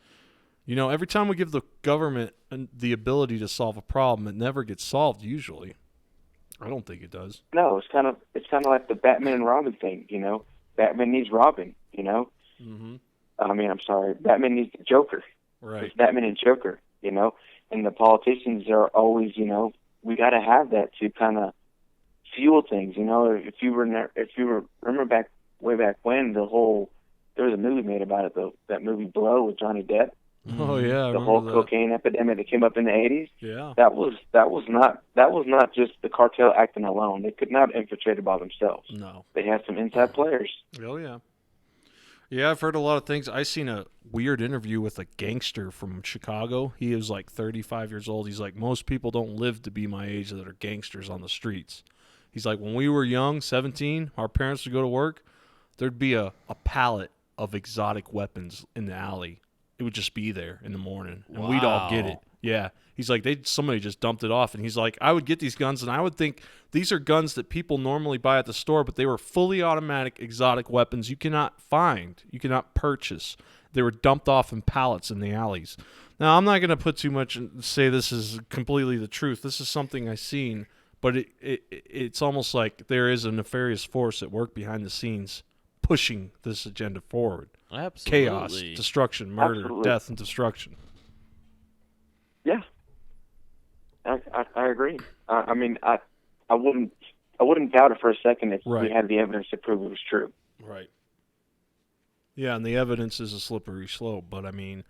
You know, every time we give the government the ability to solve a problem, it never gets solved usually. I don't think it does. No, it's kind of like the Batman and Robin thing, you know. Batman needs Robin, you know. I mean, I'm sorry, Batman needs the Joker. Right. It's Batman and Joker, you know. And the politicians are always, you know, we got to have that to kind of fuel things, you know. If you remember way back when there was a movie made about it, that movie Blow with Johnny Depp. Oh yeah, the whole cocaine epidemic that came up in the 80s. Yeah, that was not just the cartel acting alone. They could not infiltrate it by themselves. No, they had some inside players. Oh yeah, yeah. I've heard a lot of things. I seen a weird interview with a gangster from Chicago. He was like 35 years old. He's like, most people don't live to be my age that are gangsters on the streets. He's like, when we were young, 17, our parents would go to work. There'd be a pallet of exotic weapons in the alley. It would just be there in the morning, and we'd all get it. Yeah. He's like, somebody just dumped it off, and he's like, I would get these guns, and I would think these are guns that people normally buy at the store, but they were fully automatic exotic weapons you cannot find, you cannot purchase. They were dumped off in pallets in the alleys. Now, I'm not going to put too much and say this is completely the truth. This is something I've seen, but it's almost like there is a nefarious force at work behind the scenes pushing this agenda forward. Absolutely. Chaos, destruction, murder, death, and destruction. Yeah, I agree. I mean, I wouldn't doubt it for a second if we had the evidence to prove it was true. Right. Yeah, and the evidence is a slippery slope, but I mean,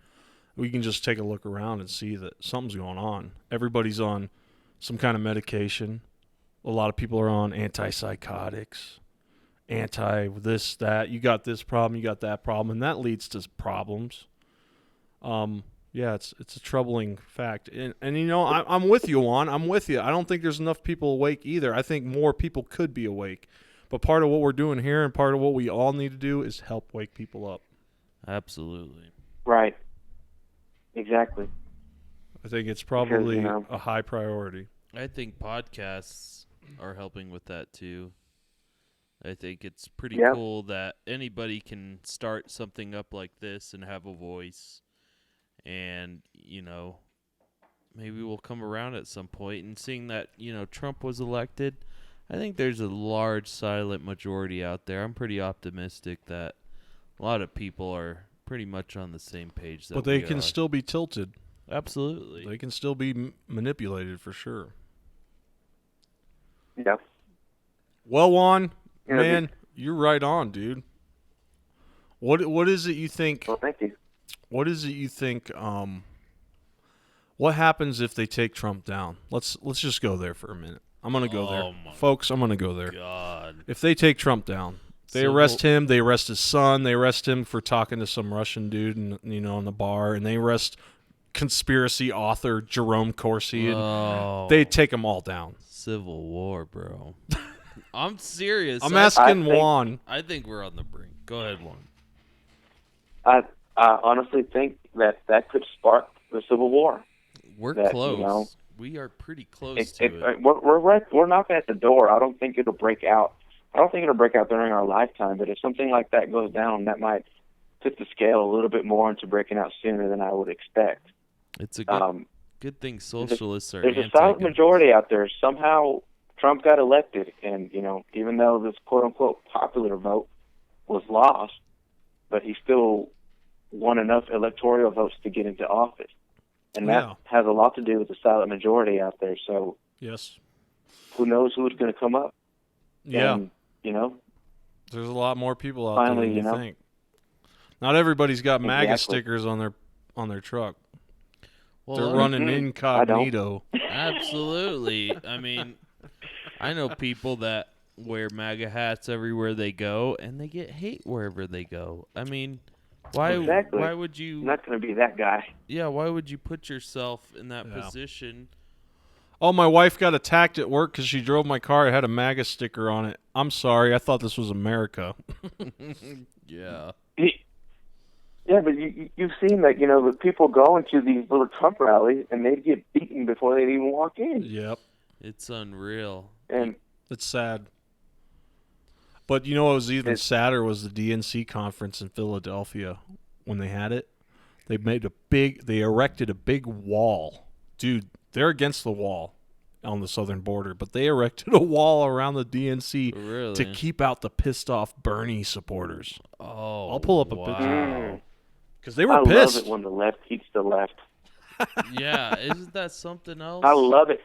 we can just take a look around and see that something's going on. Everybody's on some kind of medication. A lot of people are on antipsychotics. Anti-this, that. You got this problem, you got that problem, and that leads to problems. Yeah, it's a troubling fact. And you know, I'm with you, Juan. I'm with you. I don't think there's enough people awake either. I think more people could be awake. But part of what we're doing here and part of what we all need to do is help wake people up. Absolutely. Right. Exactly. I think it's probably a high priority. I think podcasts are helping with that too. I think it's pretty cool that anybody can start something up like this and have a voice. And, you know, maybe we'll come around at some point. And seeing that, you know, Trump was elected, I think there's a large silent majority out there. I'm pretty optimistic that a lot of people are pretty much on the same page. But they can still be tilted. Absolutely. They can still be manipulated for sure. Yeah. Well, Juan, man, you're right on, dude. What is it you think? Well, thank you. What is it you think? What happens if they take Trump down? Let's just go there for a minute. I'm gonna go there, folks. I'm gonna go there. God. If they take Trump down, they arrest him. They arrest his son. They arrest him for talking to some Russian dude, in the bar, and they arrest conspiracy author Jerome Corsi, and they take them all down. Civil war, bro. I'm serious. I'm asking Juan. I think we're on the brink. Go ahead, Juan. I honestly think that could spark the Civil War. We're close. You know, we are pretty close to it. We're knocking at the door. I don't think it'll break out. I don't think it'll break out during our lifetime. But if something like that goes down, that might tip the scale a little bit more into breaking out sooner than I would expect. It's a good thing socialists are. There's a silent majority out there. Somehow Trump got elected, and even though this quote unquote popular vote was lost, but he still won enough electoral votes to get into office. And that has a lot to do with the silent majority out there. So yes, who knows who's going to come up? Yeah. And, you know, there's a lot more people out finally, there than you know, think. Not everybody's got MAGA Exactly. stickers on their truck. Well, They're running incognito. Absolutely. I mean, I know people that wear MAGA hats everywhere they go, and they get hate wherever they go. I mean, why would you... I'm not going to be that guy. Yeah, why would you put yourself in that position? Oh, my wife got attacked at work because she drove my car. It had a MAGA sticker on it. I'm sorry. I thought this was America. Yeah. Yeah, but you've seen that, you know, the people go into these little Trump rallies and they get beaten before they even walk in. Yep. It's unreal. And it's sad. But you know what was even sadder was the DNC conference in Philadelphia when they had it. They erected a big wall. Dude, they're against the wall on the southern border, but they erected a wall around the DNC to keep out the pissed off Bernie supporters. Oh, I'll pull up a picture. Because they were pissed. I love it when the left keeps the left. Yeah, isn't that something else? I love it.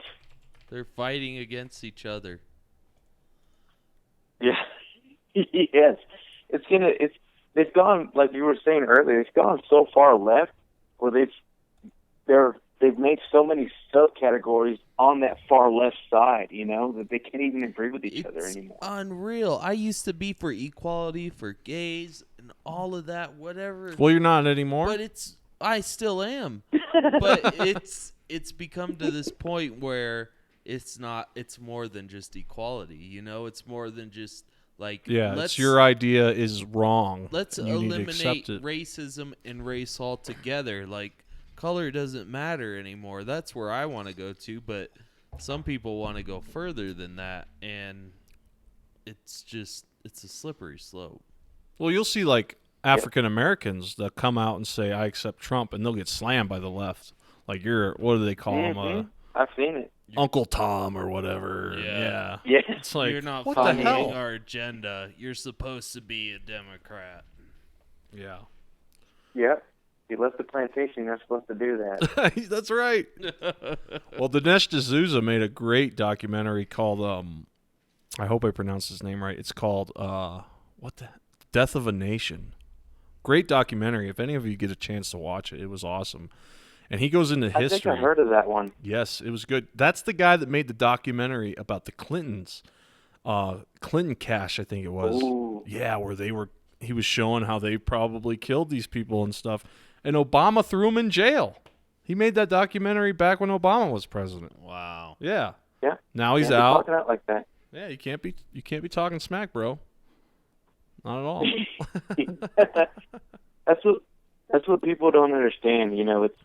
They're fighting against each other. Yeah. Yes. They've gone, like you were saying earlier, it's gone so far left where they've made so many subcategories on that far left side, you know, that they can't even agree with each other anymore. Unreal. I used to be for equality for gays and all of that, whatever. Well, you're not anymore. But I still am. But it's become to this point where it's more than just equality, you know? It's more than just like it's your idea is wrong. Let's and you need to eliminate accept it. racism and race altogether. Like, color doesn't matter anymore. That's where I want to go to, but some people want to go further than that, and it's a slippery slope. Well, you'll see like African Americans that come out and say, I accept Trump, and they'll get slammed by the left. Like what do they call him? I've seen it. Uncle Tom or whatever. Yeah. It's like, you're not what the following hell? our agenda. You're supposed to be a Democrat. Yeah. Yeah. You left the plantation, you're not supposed to do that. That's right. Well, Dinesh D'Souza made a great documentary called, I hope I pronounced his name right. It's called, Death of a Nation. Great documentary. If any of you get a chance to watch it, it was awesome. And he goes into history. I think I heard of that one. Yes, it was good. That's the guy that made the documentary about the Clintons. Clinton Cash, I think it was. Ooh. Yeah, where he was showing how they probably killed these people and stuff. And Obama threw him in jail. He made that documentary back when Obama was president. Wow. Yeah. Yeah. Now he's out. Talking out like that. Yeah, you can't be talking smack, bro. Not at all. That's what people don't understand. You know, it's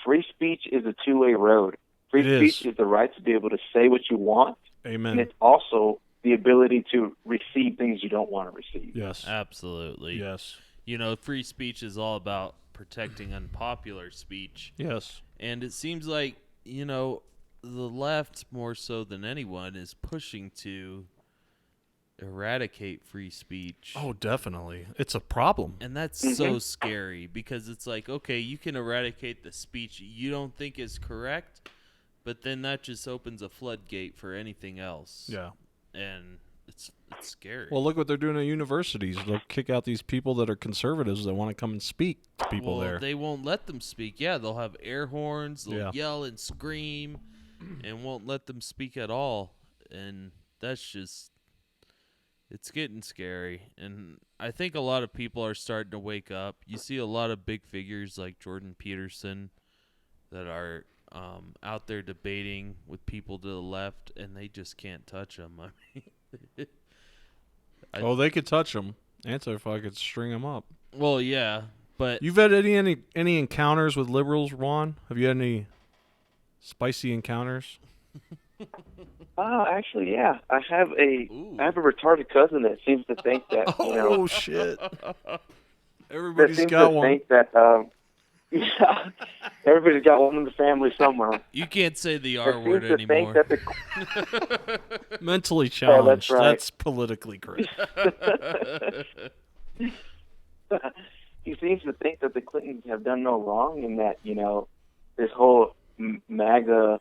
free speech is a two-way road. Free speech is the right to be able to say what you want. Amen. And it's also the ability to receive things you don't want to receive. Yes. Absolutely. Yes. You know, free speech is all about protecting unpopular speech. Yes. And it seems like, you know, the left, more so than anyone, is pushing to eradicate free speech. Oh, definitely. It's a problem. And that's so scary because it's like, okay, you can eradicate the speech you don't think is correct, but then that just opens a floodgate for anything else. Yeah. And it's scary. Well, look what they're doing at universities. They'll kick out these people that are conservatives that want to come and speak to people there. They won't let them speak. Yeah, they'll have air horns. They'll yell and scream and won't let them speak at all. And that's just... it's getting scary, and I think a lot of people are starting to wake up. You see a lot of big figures like Jordan Peterson that are out there debating with people to the left, and they just can't touch them. I mean, they could touch them. Antifa could string them up. Well, yeah, but you've had any encounters with liberals, Ron? Have you had any spicy encounters? Actually, yeah. I have a retarded cousin that seems to think that. Oh shit! Everybody's got one. Think that, everybody's got one in the family somewhere. You can't say the R word anymore. Mentally challenged. Oh, that's right. That's politically correct. He seems to think that the Clintons have done no wrong, and that this whole MAGA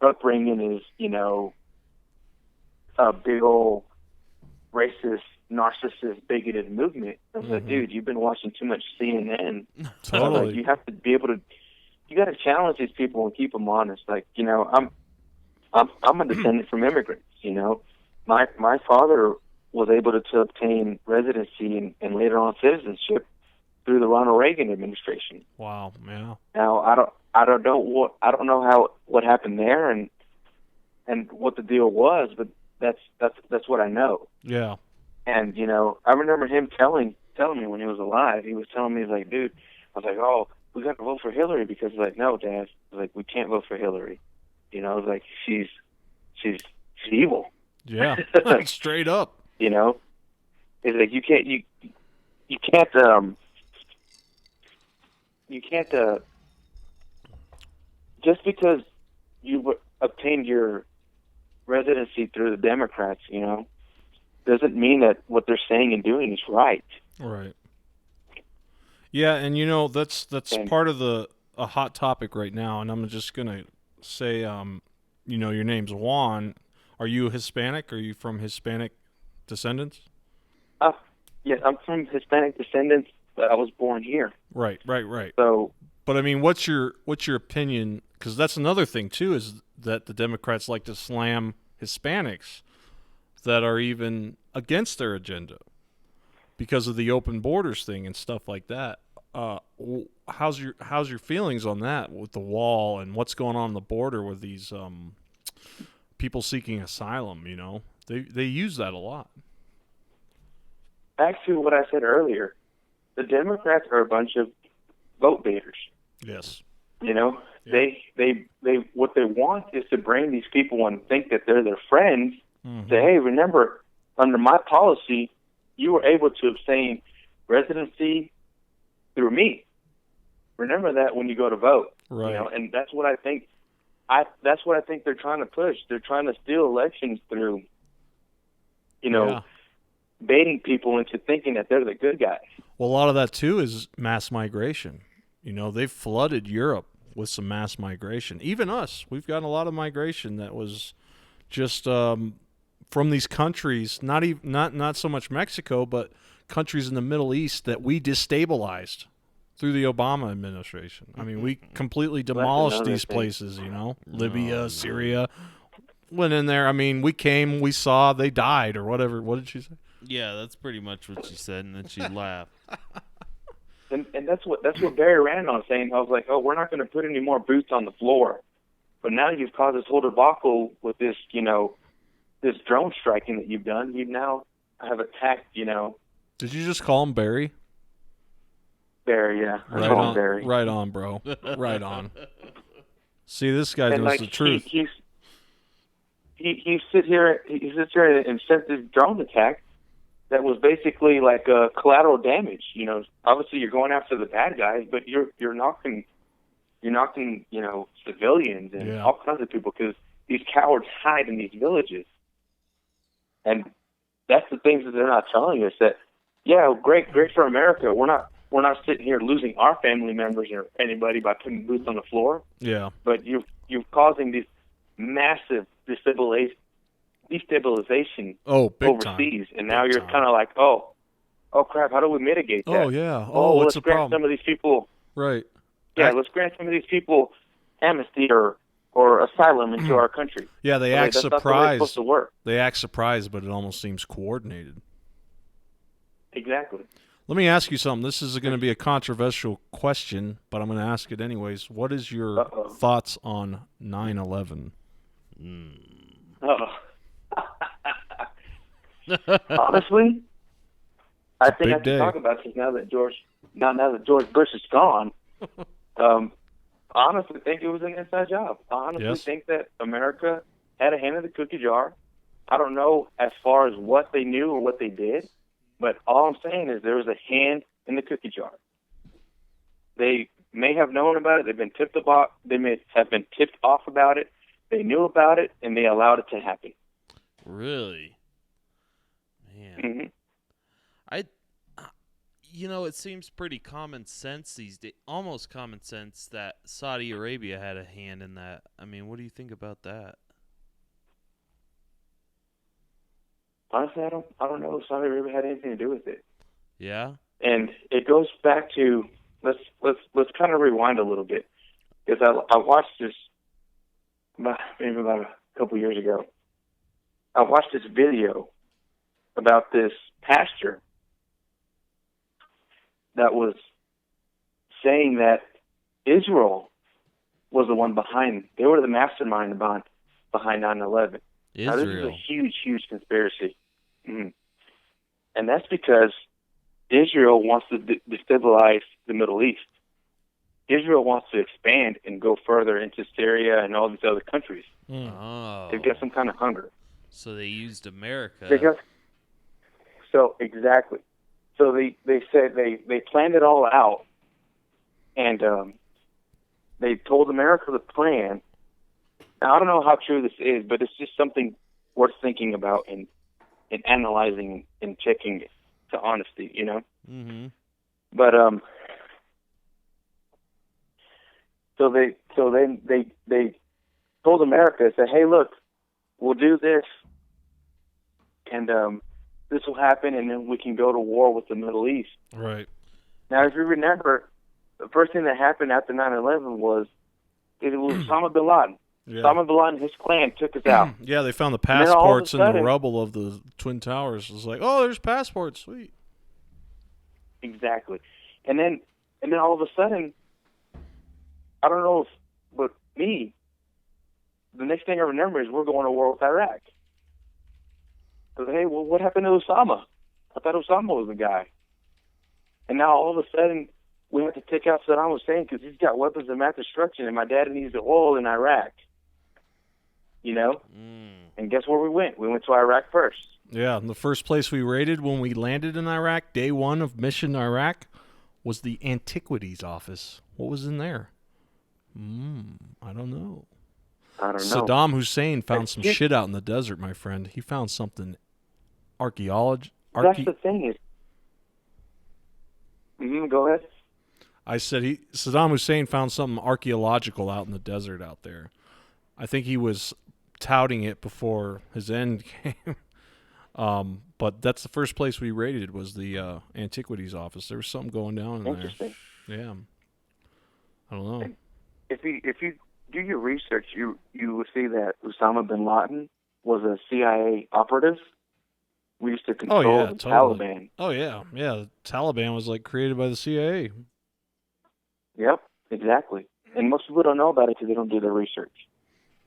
upbringing is, a big old racist, narcissist, bigoted movement. I was like, dude, you've been watching too much CNN. Totally. Like, you have to be able to. You got to challenge these people and keep them honest. Like, I'm a descendant from immigrants. My father was able to obtain residency and later on citizenship through the Ronald Reagan administration. Wow, yeah. Now I don't know what happened there and what the deal was, but that's what I know. Yeah. And I remember him telling me when he was alive. He was telling me, he's like, dude, I was like, oh, we got to vote for Hillary, because he's like, no, Dad, I was like, we can't vote for Hillary. I was like, she's evil. Yeah. Straight up. It's like you can't just because you obtained your residency through the Democrats, doesn't mean that what they're saying and doing is right. Right. Yeah, and that's part of a hot topic right now, and I'm just gonna say, your name's Juan. Are you Hispanic? Are you from Hispanic descendants? Yes, I'm from Hispanic descendants, but I was born here. Right. So, but I mean, what's your opinion? Because that's another thing too, is that the Democrats like to slam Hispanics that are even against their agenda because of the open borders thing and stuff like that. How's your feelings on that with the wall and what's going on the border with these people seeking asylum? They use that a lot. Back to what I said earlier, the Democrats are a bunch of vote baiters. Yes. Yeah. They what they want is to bring these people and think that they're their friends. Mm-hmm. Say, hey, remember, under my policy, you were able to obtain residency through me. Remember that when you go to vote. Right. And that's what I think. That's what I think they're trying to push. They're trying to steal elections through, baiting people into thinking that they're the good guys. Well, a lot of that too is mass migration. They've flooded Europe with some mass migration. Even us, we've gotten a lot of migration that was just from these countries, not so much Mexico, but countries in the Middle East that we destabilized through the Obama administration. I mean, we completely demolished these places, Libya, Syria. Went in there. I mean, we came, we saw, they died or whatever. What did she say? Yeah, that's pretty much what she said, and then she laughed. And that's what Barry ran on, saying, I was like, oh, we're not going to put any more boots on the floor. But now you've caused this whole debacle with this, this drone striking that you've done. You now have attacked, Did you just call him Barry? Barry, yeah. Right on, Barry. Right on, bro. Right on. See, this guy knows the truth. He sits here and sent this drone attack that was basically like collateral damage. Obviously you're going after the bad guys, but you're knocking civilians and all kinds of people, because these cowards hide in these villages. And that's the things that they're not telling us, that great for America. We're not sitting here losing our family members or anybody by putting boots on the floor. Yeah. But you're causing these massive destabilization overseas, and now you're kind of like, oh crap, how do we mitigate that? Oh yeah. What's let's the grant problem? some of these people. Right. Yeah, let's grant some of these people amnesty or asylum into our country. Yeah, they act that's surprised. Not the way it's supposed to work. They act surprised, but it almost seems coordinated. Exactly. Let me ask you something. This is going to be a controversial question, but I'm going to ask it anyways. What is your thoughts on 9/11? Honestly, I think I can day. talk about this now that George Bush is gone. Honestly, think it was an inside job. I honestly think that America had a hand in the cookie jar. I don't know as far as what they knew or what they did, but all I'm saying is there was a hand in the cookie jar. They may have known about it. They may have been tipped off about it. They knew about it, and they allowed it to happen. Really? Man. Mm-hmm. You know, it seems pretty common sense these days, almost common sense, that Saudi Arabia had a hand in that. I mean, what do you think about that? Honestly, I don't know if Saudi Arabia had anything to do with it. Yeah? And it goes back to let's kind of rewind a little bit, because I watched this maybe about a couple years ago. I watched this video about this pastor that was saying that Israel was the one behind. They were the mastermind behind 9/11. Now, this is a huge conspiracy. Mm-hmm. And that's because Israel wants to destabilize the Middle East. Israel wants to expand and go further into Syria and all these other countries. Oh. They've got some kind of hunger. So they used America. Exactly. So they said they planned it all out, and they told America the plan. Now, I don't know how true this is, but it's just something worth thinking about and analyzing and checking to honesty, you know? Mm-hmm. But so they told America, said, hey, look, we'll do this, and this will happen, and then we can go to war with the Middle East. Right. Now, if you remember, the first thing that happened after 9/11 was Osama bin Laden. Yeah. Osama bin Laden and his clan took us out. Yeah, they found the And then all of a passports in the sudden- rubble of the Twin Towers. It was like, oh, there's passports. Sweet. Exactly. And then all of a sudden, I don't know if, but me, the next thing I remember is we're going to war with Iraq. I said, hey, well, what happened to Osama? I thought Osama was the guy. And now all of a sudden, we have to take out Saddam Hussein because he's got weapons of mass destruction, and my dad needs the oil in Iraq. You know? And guess where we went? We went to Iraq first. Yeah, and the first place we raided when we landed in Iraq, day one of mission Iraq, was the Antiquities office. What was in there? I don't know. I don't know. Saddam Hussein found That's some it. shit out in the desert, my friend. He found something That's the thing is. Go ahead. I said Saddam Hussein found something archaeological out in the desert out there. I think he was touting it before his end came. But that's the first place we raided was the Antiquities office. There was something going down in Interesting. there. Yeah. I don't know. If you do your research, you will see that Osama bin Laden was a CIA operative. We used to control the Taliban. Oh, yeah. Yeah, the Taliban was like created by the CIA. Yep, exactly. And most people don't know about it because they don't do their research.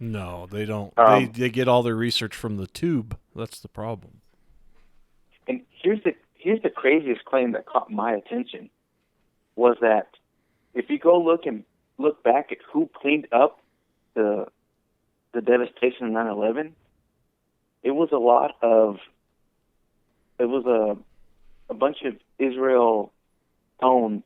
No, they don't. Um, They get all their research from the tube. That's the problem. And here's the craziest claim that caught my attention was that if you go look back at who cleaned up the devastation of 9/11, it was a bunch of Israel-owned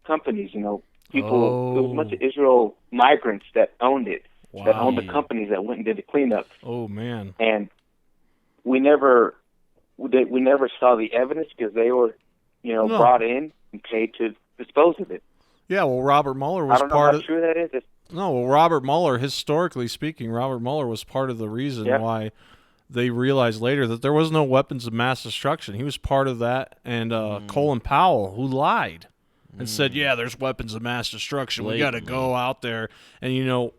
companies, you know, people. It was a bunch of Israel migrants that owned it, that owned the companies that went and did the cleanup. Oh, man. And we never saw the evidence because they were, brought in and paid to dispose of it. Yeah, well, Robert Mueller was I don't know how true that is. No, well, Robert Mueller, historically speaking, Robert Mueller was part of the reason why they realized later that there was no weapons of mass destruction. He was part of that, and Colin Powell, who lied and said, yeah, there's weapons of mass destruction. We got to go out there. And,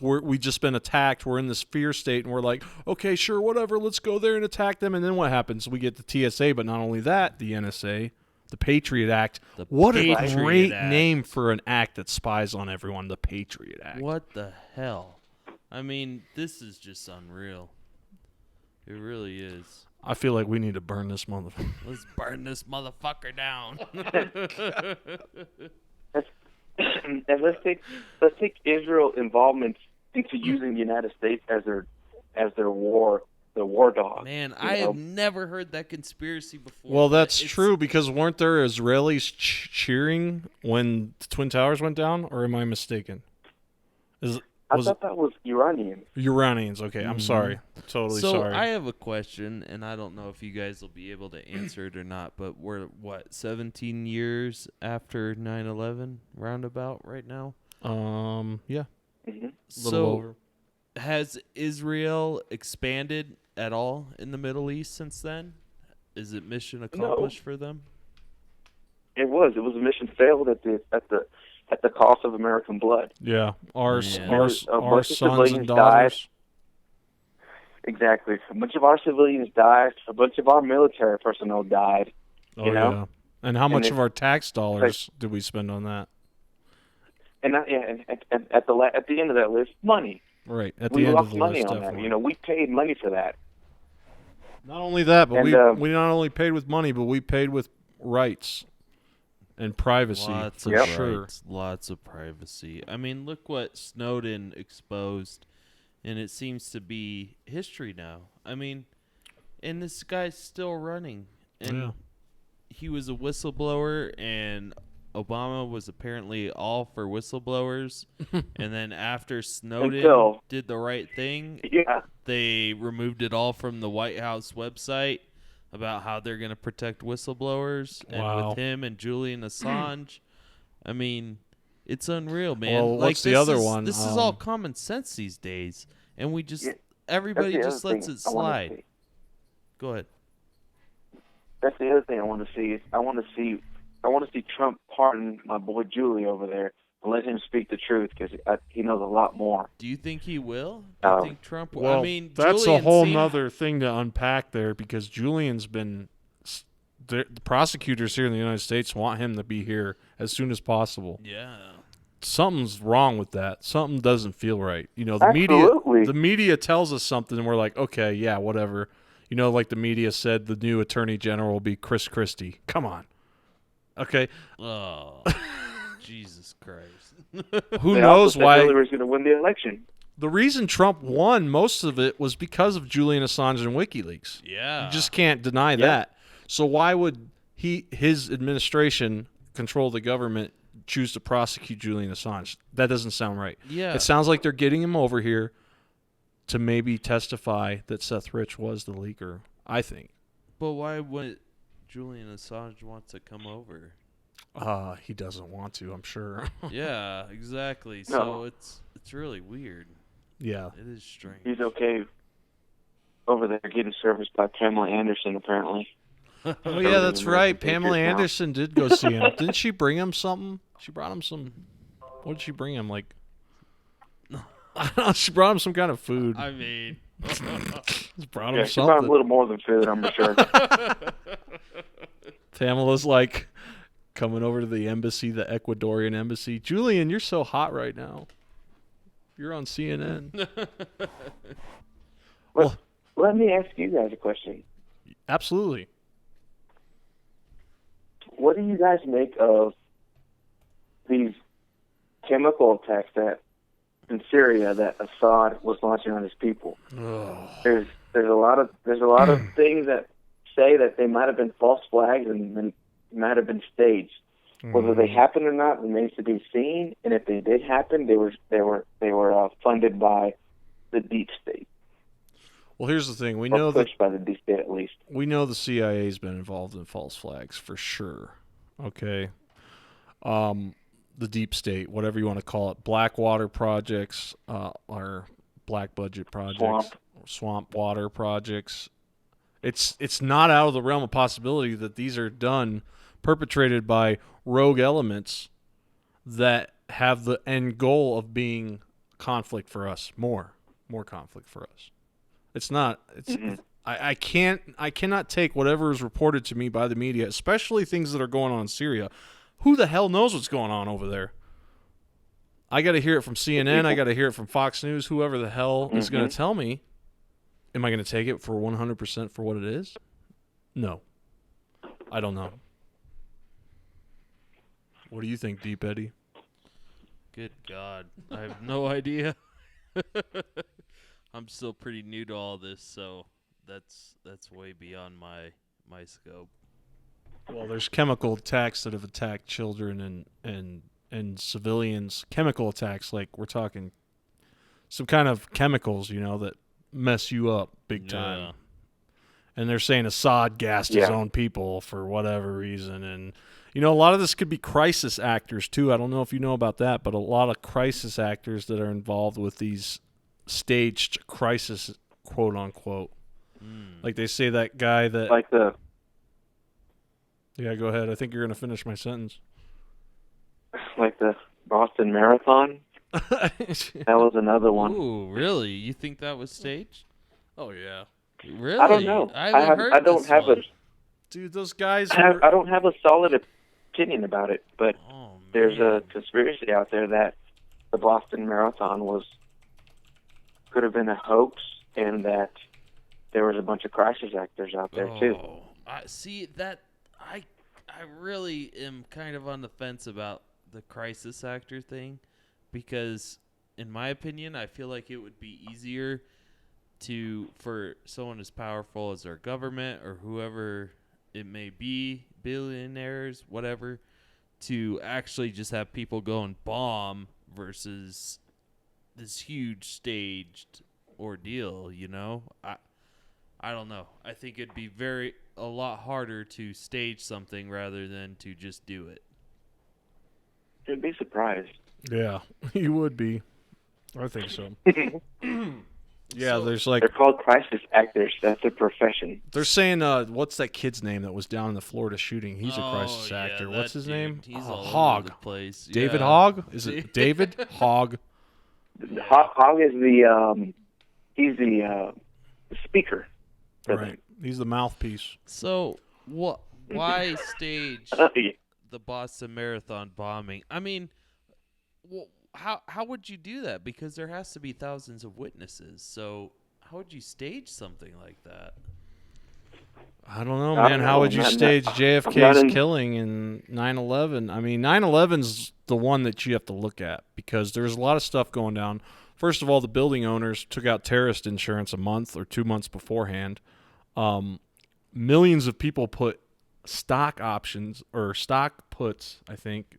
we just been attacked. We're in this fear state, and we're like, okay, sure, whatever, let's go there and attack them. And then what happens? We get the TSA, but not only that, the NSA, the Patriot Act. What a great name for an act that spies on everyone, the Patriot Act. What the hell? I mean, this is just unreal. It really is. I feel like we need to burn this motherfucker. Let's burn this motherfucker down. And let's take Israel involvement into using the United States as their war dog. Man, I have never heard that conspiracy before. Well, that's true because weren't there Israelis cheering when the Twin Towers went down, or am I mistaken? I thought that was Iranian. Iranians. Okay, I'm sorry. Totally So sorry. I have a question, and I don't know if you guys will be able to answer it or not, but we're, 17 years after 9/11 roundabout right now? Yeah. Mm-hmm. Little over. Has Israel expanded at all in the Middle East since then? Is it mission accomplished for them? It was a mission failed at the cost of American blood. Yeah. Our Yeah. our, A our bunch of sons civilians and daughters. Exactly. A bunch of our civilians died. A bunch of our military personnel died. Oh you know? yeah. And how much it- of our tax dollars did we spend on that? And at the end of that list, money. Right. At We the end lost of the money list, on definitely. that. You know, we paid money for that. Not only that, but And, we not only paid with money, but we paid with rights and privacy Lots for of sure. rights, lots of privacy. I mean, look what Snowden exposed, and it seems to be history now. I mean, and this guy's still running, and Yeah. he was a whistleblower, and Obama was apparently all for whistleblowers. And then after Snowden Until- did the right thing, Yeah. they removed it all from the White House website about how they're going to protect whistleblowers. Wow. And with him and Julian Assange, I mean, it's unreal, man. Well, what's the this other is- one? This is all common sense these days, and we just Yeah, everybody That's the just other lets thing it I wanna slide. see. Go ahead. That's the other thing I want to see. Is I want to see Trump pardon my boy Julie over there and let him speak the truth because he knows a lot more. Do you think he will? Do you think Trump will? Well, I mean, that's Julian a whole seemed- nother thing to unpack there because Julian's been. The prosecutors here in the United States want him to be here as soon as possible. Yeah. Something's wrong with that. Something doesn't feel right. You know, Absolutely. the media tells us something, and we're like, okay, yeah, whatever. You know, like the media said, the new attorney general will be Chris Christie. Come on, okay. Oh, Jesus Christ. Who They knows also said why? Hillary's going to win the election. The reason Trump won most of it was because of Julian Assange and WikiLeaks. Yeah. You just can't deny that. So why would his administration control the government choose to prosecute Julian Assange? That doesn't sound right. Yeah. It sounds like they're getting him over here to maybe testify that Seth Rich was the leaker, I think. But why would Julian Assange want to come over? He doesn't want to, I'm sure. Yeah, exactly. No. So it's really weird. Yeah. It is strange. He's okay over there getting serviced by Pamela Anderson, apparently. Oh, yeah, that's American right. Patriots Pamela now. Anderson did go see him. Didn't she bring him something? She brought him some. What did she bring him? Like, I don't know. She brought him some kind of food. I mean, She brought him Yeah, she found a something. little more than food, I'm sure. Pamela's like coming over to the embassy, the Ecuadorian embassy. Julian, you're so hot right now. You're on CNN. Well, Let me ask you guys a question. absolutely. What do you guys make of these chemical attacks that in Syria that Assad was launching on his people? There's a lot of things that say that they might have been false flags and might have been staged. Whether they happened or not remains to be seen. And if they did happen, they were funded by the deep state. Well, here's the thing. We Or know that pushed by the deep state at least. we know the CIA's been involved in false flags for sure. Okay. The deep state, whatever you want to call it, Blackwater projects, or black budget projects, swamp water projects. It's not out of the realm of possibility that these are perpetrated by rogue elements that have the end goal of being conflict for us, more conflict for us. It's not. I cannot take whatever is reported to me by the media, especially things that are going on in Syria. Who the hell knows what's going on over there? I got to hear it from CNN. I got to hear it from Fox News. Whoever the hell is going to tell me. Am I going to take it for 100% for what it is? No. I don't know. What do you think, Deep Eddie? good God, I have no idea. I'm still pretty new to all this, so that's way beyond my scope. Well, there's chemical attacks that have attacked children and civilians. Chemical attacks, like we're talking some kind of chemicals, that mess you up big time. Yeah. And they're saying Assad gassed his own people for whatever reason. And, a lot of this could be crisis actors, too. I don't know if you know about that, but a lot of crisis actors that are involved with these staged crisis, quote-unquote. Like they say that guy that... Like the... Yeah, go ahead. I think you're going to finish my sentence. Like the Boston Marathon? That was another one. Ooh, really? You think that was staged? Oh, yeah. Really? I don't know. I haven't heard I don't this have one. Dude, those guys I don't have a solid opinion about it, but Oh, man. there's a conspiracy out there that the Boston Marathon could have been a hoax, and that there was a bunch of crisis actors out there too. I see that. I really am kind of on the fence about the crisis actor thing, because in my opinion, I feel like it would be easier for someone as powerful as our government or whoever it may be, billionaires, whatever, to actually just have people go and bomb versus this huge staged ordeal, I don't know. I think it'd be a lot harder to stage something rather than to just do it. You'd be surprised. Yeah, you would be. I think so. Yeah, there's like... They're called crisis actors. That's their profession. They're saying, what's that kid's name that was down in the Florida shooting? He's a crisis actor. What's his name? He's all Hogg. over the place. David Yeah. Hogg? Is it David Hogg? Hogg is he's the speaker. Right. He's the mouthpiece. So, why stage Yeah. the Boston Marathon bombing? I mean, how would you do that? Because there has to be thousands of witnesses. So how would you stage something like that? I don't know, man. How would you stage JFK's killing in 9/11? I mean, 9/11's the one that you have to look at because there's a lot of stuff going down. First of all, the building owners took out terrorist insurance a month or 2 months beforehand. Millions of people put stock options or stock puts, I think,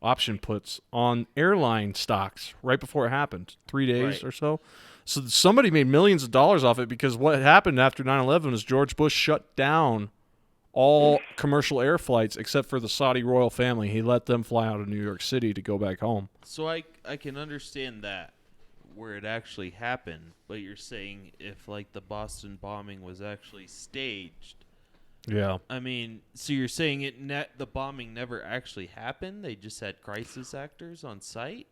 option puts on airline stocks right before it happened, 3 days or so. So somebody made millions of dollars off it because what happened after 9/11 was George Bush shut down all commercial air flights except for the Saudi royal family. He let them fly out of New York City to go back home. So I can understand that where it actually happened, but you're saying if like the Boston bombing was actually staged. Yeah. I mean, so you're saying the bombing never actually happened? They just had crisis actors on site?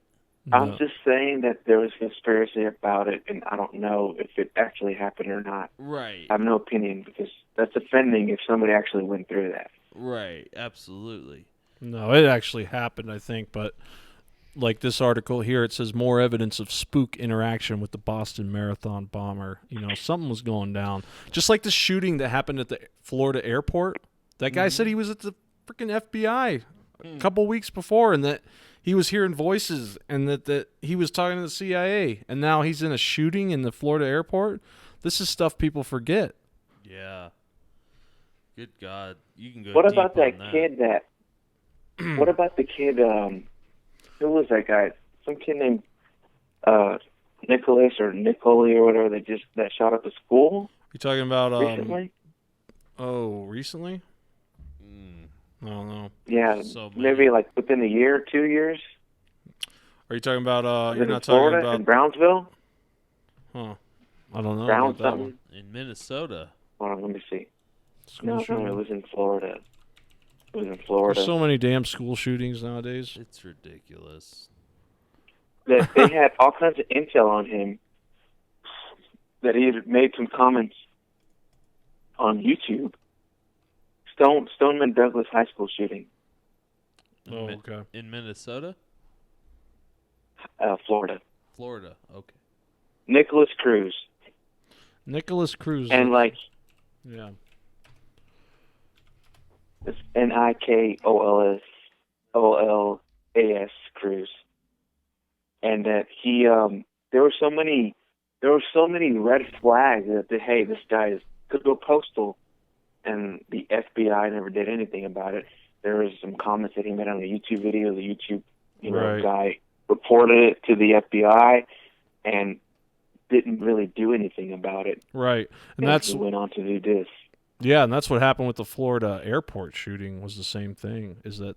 I'm just saying that there was conspiracy about it, and I don't know if it actually happened or not. Right. I have no opinion because that's offending if somebody actually went through that. Right. Absolutely. No, it actually happened, I think, but like this article here, it says more evidence of spook interaction with the Boston Marathon bomber. You know, something was going down. Just like the shooting that happened at the Florida airport. That guy said he was at the freaking FBI a couple weeks before and that he was hearing voices and that he was talking to the CIA. And now he's in a shooting in the Florida airport. This is stuff people forget. Yeah. Good God. You can go What deep about that on kid what about the kid, who was that guy? Some kid named Nicholas or Nicoli or whatever that shot up a school You talking about recently? Recently? I don't know. Yeah, So many. maybe like within a year, 2 years. Are you talking about you're in not Florida, talking in about Brownsville? Huh. I don't know. Brown about that one. something. In Minnesota. Hold on, let me see. School No, shooting? it was in Florida. It was in Florida. There's so many damn school shootings nowadays. It's ridiculous. That they had all kinds of intel on him. That he had made some comments on YouTube. Stoneman Douglas High School shooting, Oh, okay. In Minnesota? Florida. Florida. Okay. Nicholas Cruz, Nicholas Cruz. and like yeah. it's Nikollas Cruz, and that he there were so many red flags that hey, this guy could go postal. And the FBI never did anything about it. There was some comments that he made on a YouTube video. The YouTube guy reported it to the FBI, and didn't really do anything about it. Right. And He went on to do this. Yeah, and that's what happened with the Florida airport shooting was the same thing, is that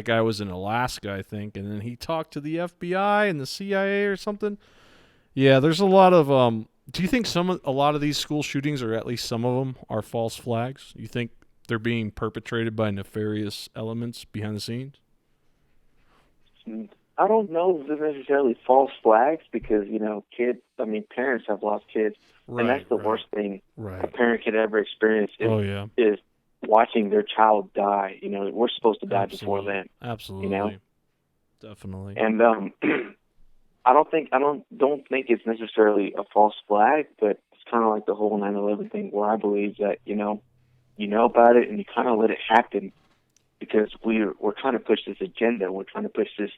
guy was in Alaska, I think, and then he talked to the FBI and the CIA or something. Yeah, there's a lot of do you think a lot of these school shootings, or at least some of them, are false flags? You think they're being perpetrated by nefarious elements behind the scenes? I don't know if they're necessarily false flags because, parents have lost kids. Right, and that's the worst thing right. a parent could ever experience is, is watching their child die. We're supposed to die before them. Absolutely. Definitely. And I don't think it's necessarily a false flag, but it's kind of like the whole 9/11 thing, where I believe that you know about it and you kind of let it happen because we're trying to push this agenda. We're trying to push this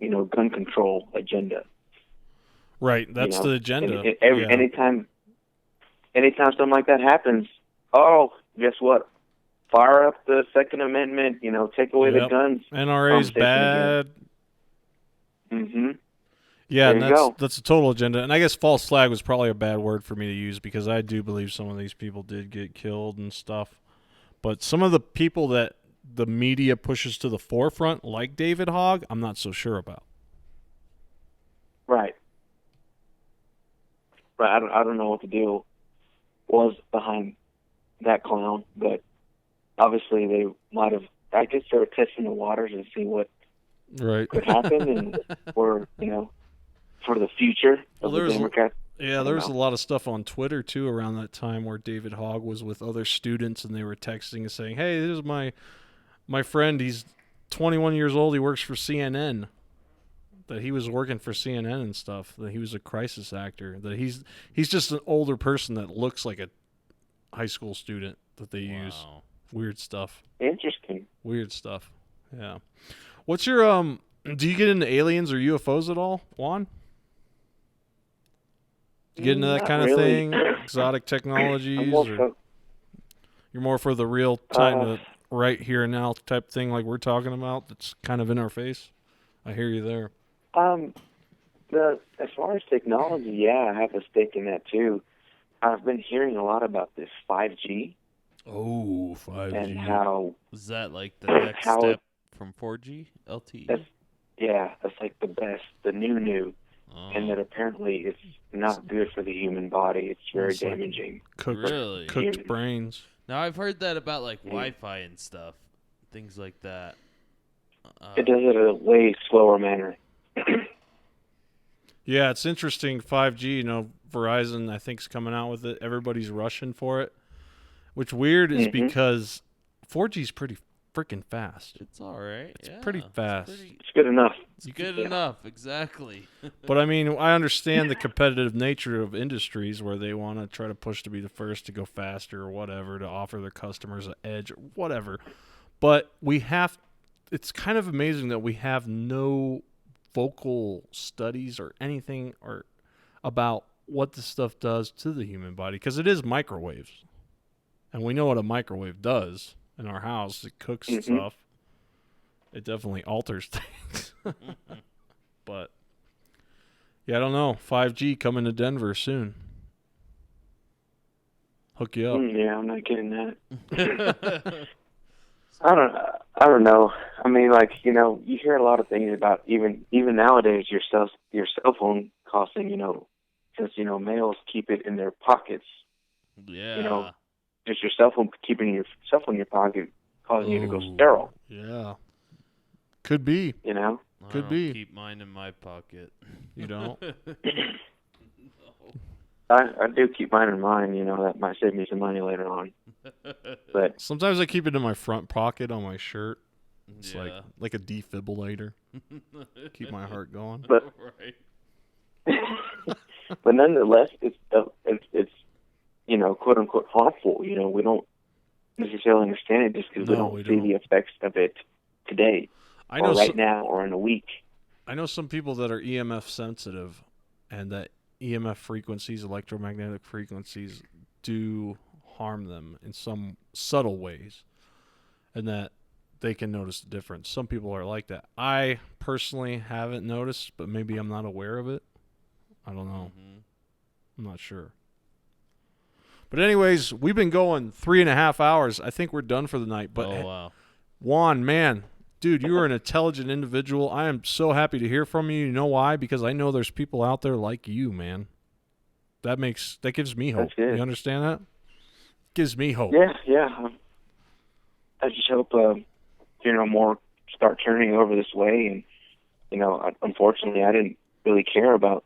gun control agenda. Right, that's the agenda. Anytime something like that happens, oh, guess what? Fire up the Second Amendment. Take away the guns. NRA's bad. Mm-hmm. Yeah, and that's a total agenda. And I guess false flag was probably a bad word for me to use because I do believe some of these people did get killed and stuff. But some of the people that the media pushes to the forefront, like David Hogg, I'm not so sure about. Right. I don't know what the deal was behind that clown, but obviously they might have. I guess they were testing the waters and see what could happen, and for the future of the Democrats. Yeah, there was a lot of stuff on Twitter too around that time where David Hogg was with other students and they were texting and saying, "Hey, this is my friend. He's 21 years old. He works for CNN." That he was working for CNN and stuff, that he was a crisis actor, that he's just an older person that looks like a high school student that they use. Weird stuff. Interesting. Weird stuff. Yeah. What's your do you get into aliens or UFOs at all, Juan? Do you get into that kind of thing? Exotic technologies? You're more for the real time, right here and now type thing like we're talking about that's kind of in our face? I hear you there. As far as technology, yeah, I have a stake in that too. I've been hearing a lot about this 5G. Oh, 5G. And how is that like the next step from 4G LTE? That's like the best, the new. And that apparently it's not good for the human body. It's very damaging. Cooked brains. Now I've heard that about like Wi-Fi and stuff, things like that. It does it in a way slower manner. Yeah, it's interesting. 5G, Verizon I think is coming out with it. Everybody's rushing for it. Which weird is because 4G is pretty freaking fast. It's all right. It's pretty fast. It's good enough. It's good enough, exactly. But I mean, I understand the competitive nature of industries where they want to try to push to be the first to go faster or whatever, to offer their customers an edge or whatever. But it's kind of amazing that we have no vocal studies or anything or about what this stuff does to the human body, because it is microwaves. And we know what a microwave does in our house. It cooks stuff. It definitely alters things. But, yeah, I don't know. 5G coming to Denver soon. Hook you up. Yeah, I'm not getting that. I don't know. I mean, you hear a lot of things about even nowadays your cell phone costing, since, males keep it in their pockets. Yeah. Just your cell phone, keeping your cell phone in your pocket, causing you to go sterile. Yeah. Could be. Could be. Keep mine in my pocket. You don't? I do keep mine in mine. That might save me some money later on. But sometimes I keep it in my front pocket on my shirt. It's like a defibrillator. Keep my heart going. But but nonetheless, it's quote unquote harmful. We don't necessarily understand it just because we don't see the effects of it today, or right now, or in a week. I know some people that are EMF sensitive, and that EMF frequencies, electromagnetic frequencies, do harm them in some subtle ways, and that they can notice the difference. Some people are like that. I personally haven't noticed, but maybe I'm not aware of it. I don't know. Mm-hmm. I'm not sure. But anyways, we've been going 3.5 hours. I think we're done for the night. But wow. Juan, man, dude, you are an intelligent individual. I am so happy to hear from you. You know why? Because I know there's people out there like you, man. That gives me hope. That's good. You understand that? Gives me hope. Yeah. I just hope, more start turning over this way. And, unfortunately, I didn't really care about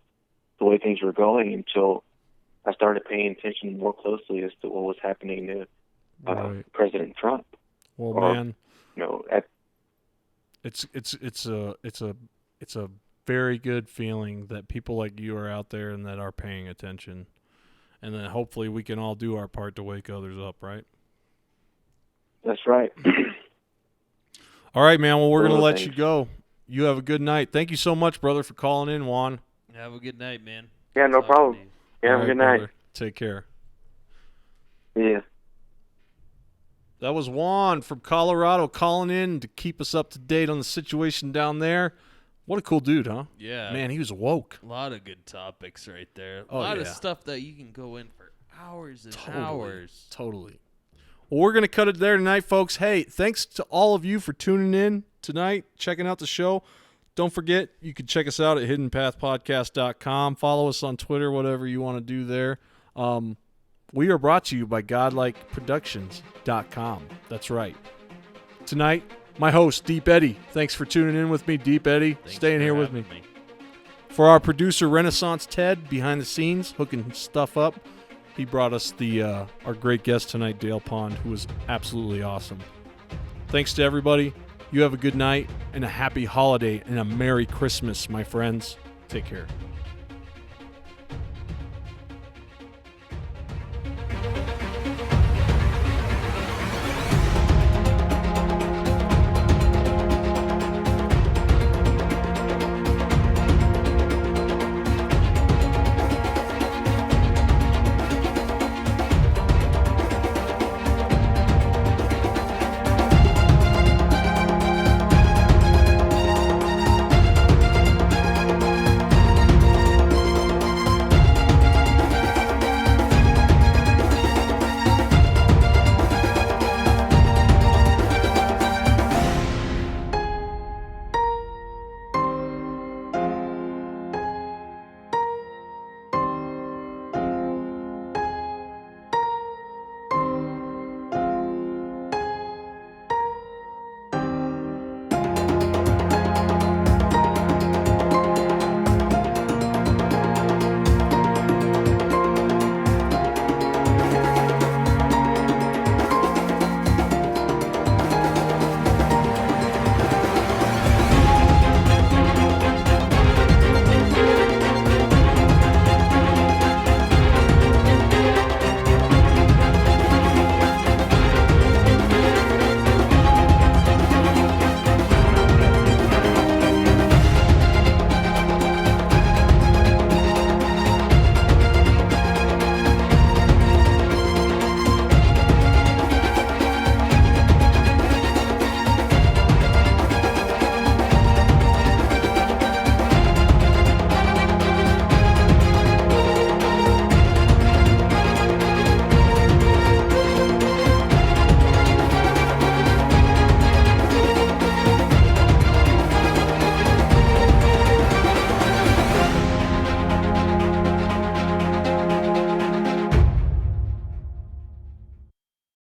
the way things were going until I started paying attention more closely as to what was happening to Right. President Trump. Well, man, it's a very good feeling that people like you are out there and that are paying attention, and then hopefully we can all do our part to wake others up, right? That's right. All right, man. Well, we're going to let Thanks. you go. You have a good night. Thank you so much, brother, for calling in, Juan. Have a good night, man. Yeah, no Talk to problem. you. Yeah, have All a right, good night. brother. Take care. Yeah. That was Juan from Colorado calling in to keep us up to date on the situation down there. What a cool dude, huh? Yeah. Man, he was woke. A lot of good topics right there. A Oh, lot of yeah. stuff that you can go in for hours and hours. Totally. Well, we're going to cut it there tonight, folks. Hey, thanks to all of you for tuning in tonight, checking out the show. Don't forget, you can check us out at hiddenpathpodcast.com. Follow us on Twitter, whatever you want to do there. We are brought to you by godlikeproductions.com. That's right. Tonight, my host, Deep Eddie. Thanks for tuning in with me, Deep Eddie. Thanks Staying for here with me. having For our producer, Renaissance Ted, behind the scenes, hooking stuff up. He brought us our great guest tonight, Dale Pond, who was absolutely awesome. Thanks to everybody. You have a good night and a happy holiday and a Merry Christmas, my friends. Take care.